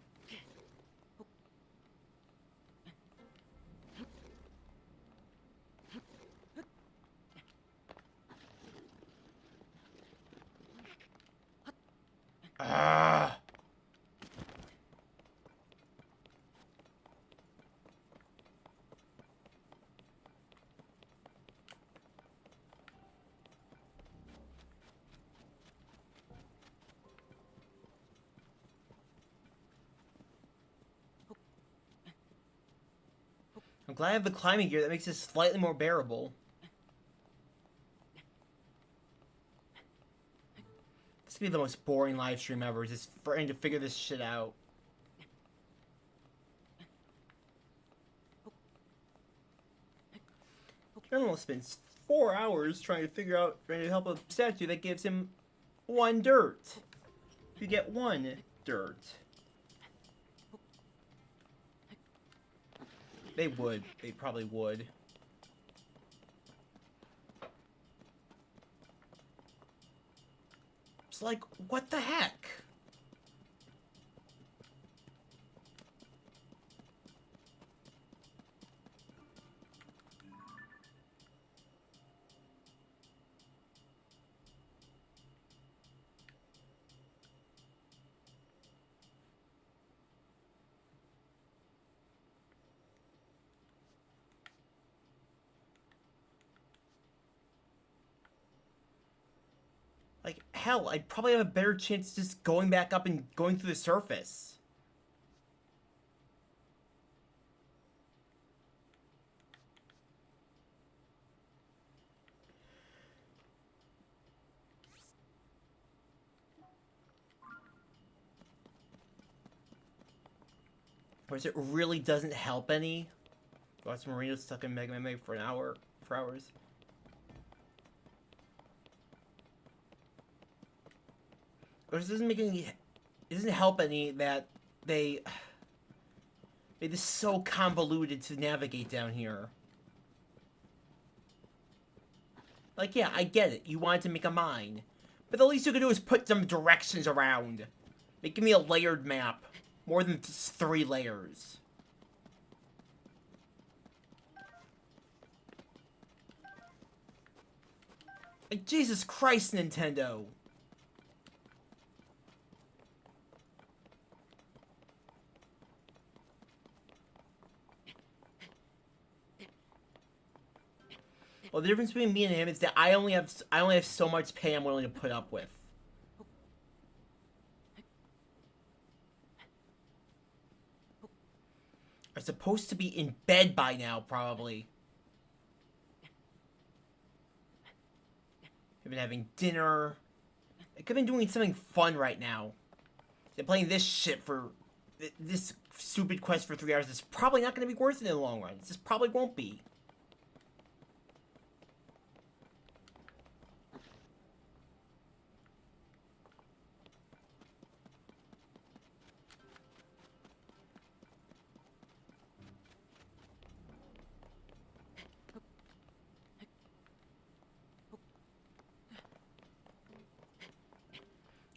Ah. I'm glad I have the climbing gear that makes this slightly more bearable. This could be the most boring live stream ever, just trying to figure this shit out. General spends 4 hours trying to help a statue that gives him 1 dirt. You get 1 dirt. They would. They probably would. It's like, what the heck? Like, hell, I'd probably have a better chance just going back up and going through the surface. Whereas it really doesn't help any. Watch Marino stuck in Mega Man for hours. Which it doesn't help any that they made this so convoluted to navigate down here. Like, yeah, I get it. You wanted to make a mine. But the least you could do is put some directions around. Making me a layered map. More than just 3 layers. Like, Jesus Christ, Nintendo. Well, the difference between me and him is that I only have so much pay I'm willing to put up with. I'm supposed to be in bed by now, probably. I've been having dinner. I could have been doing something fun right now. They're playing this shit for this stupid quest for 3 hours. It's probably not going to be worth it in the long run. It just probably won't be.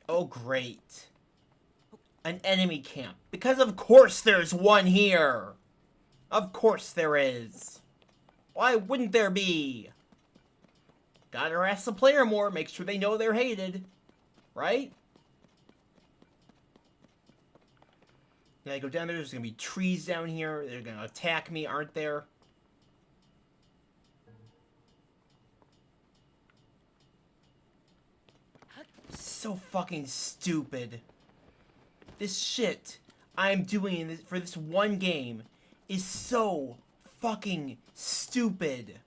Oh, great. An enemy camp. Because of course there's one here. Of course there is. Why wouldn't there be? Gotta harass the player more, make sure they know they're hated. Right? Yeah, I go down there, there's gonna be trees down here. They're gonna attack me, aren't there? So fucking stupid. This shit I'm doing for this one game is so fucking stupid.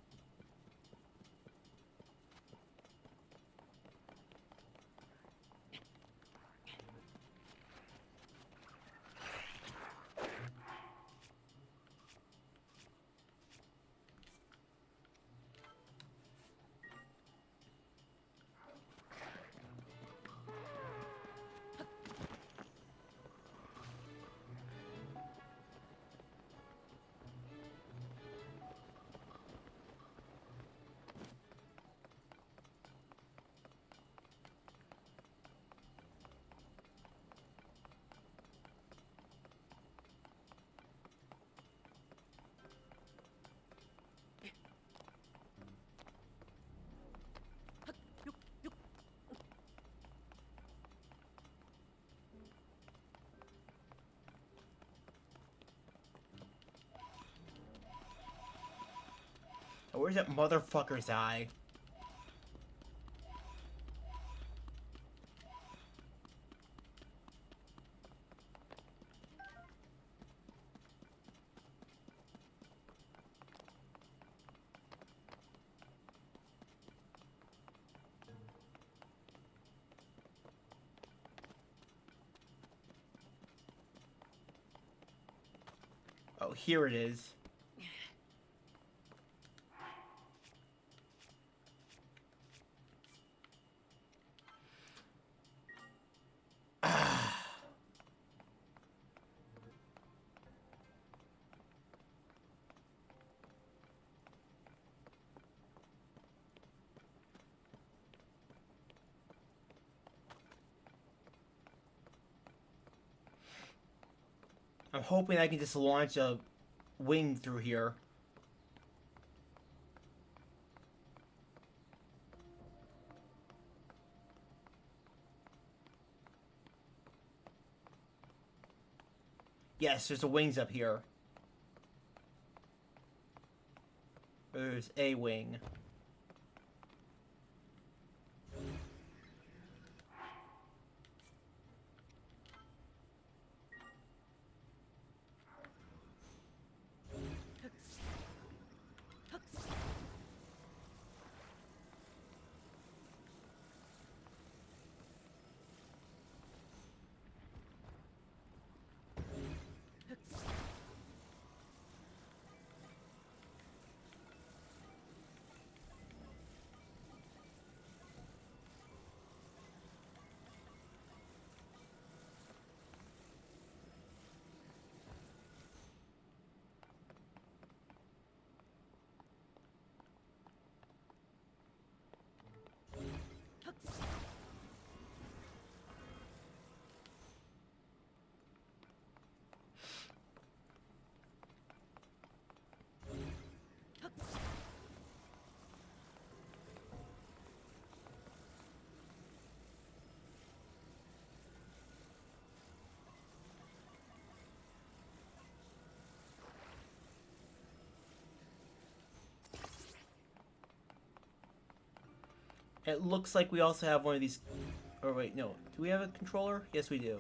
Oh, where's that motherfucker's eye? Oh, here it is. I'm hoping I can just launch a wing through here. Yes, there's the wings up here. There's a wing. It looks like we also have one of these... Or wait, no. Do we have a controller? Yes, we do.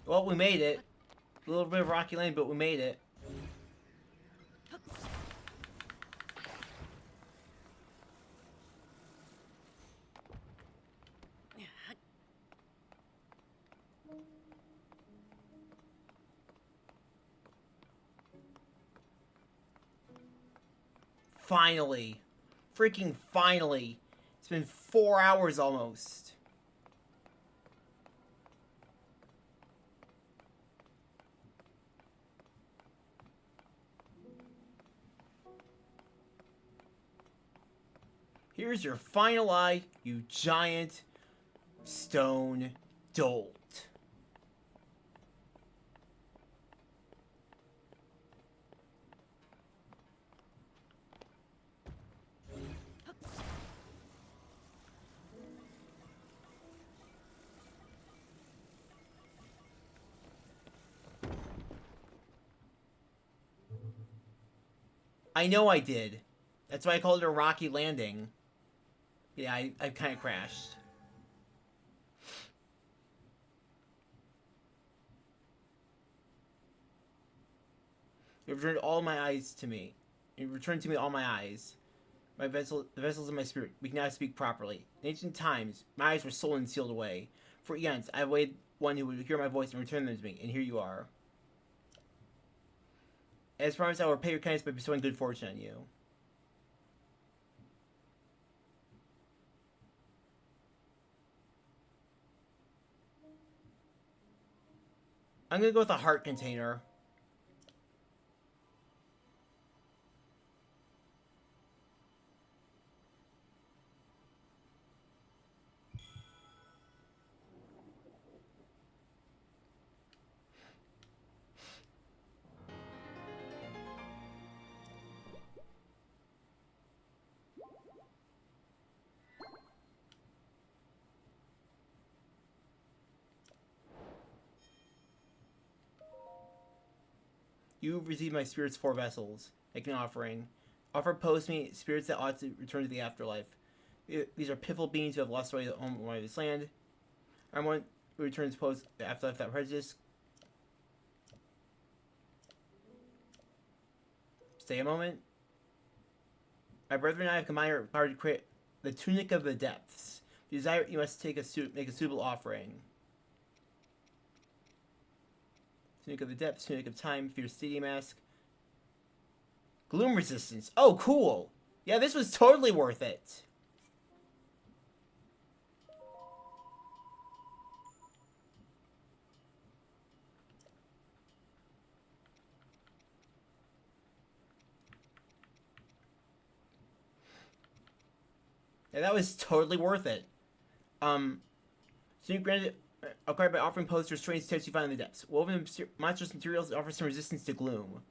Well, we made it. A little bit of rocky lane, but we made it. Finally. Freaking finally. It's been 4 hours almost. Here's your final eye, you giant stone dolt. I know I did. That's why I called it a rocky landing. Yeah, I kind of crashed. You returned all my eyes to me. You returned to me all my eyes. My vessel, the vessels of my spirit. We cannot speak properly. In ancient times, my eyes were stolen and sealed away. For eons, I awaited one who would hear my voice and return them to me, and here you are. As promised, I will repay your kindness by bestowing good fortune on you. I'm gonna go with a heart container. You receive my spirit's 4 vessels. Make an offering. Offer post me spirits that ought to return to the afterlife. These are piffle beings who have lost away the home of this land. I'm one who returns post the afterlife without prejudice. Stay a moment. My brethren and I have combined our power to create the tunic of the depths. If you desire, you must make a suitable offering. Tunic of the Depths, Tunic of Time, Fierce City Mask. Gloom Resistance. Oh, cool. Yeah, this was totally worth it. Yeah, that was totally worth it. So you granted acquired by offering posts or strange tests you find in the depths. Woven monstrous materials offer some resistance to gloom.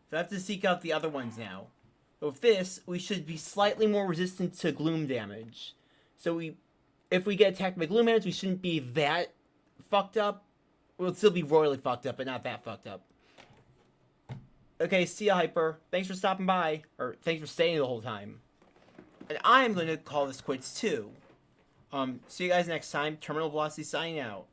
So I have to seek out the other ones now. But with this, we should be slightly more resistant to gloom damage. So if we get attacked by gloom damage, we shouldn't be that fucked up. We'll still be royally fucked up, but not that fucked up. Okay, see ya, Hyper. Thanks for stopping by. Or thanks for staying the whole time. And I'm going to call this quits too. See you guys next time. Terminal Velocity signing out.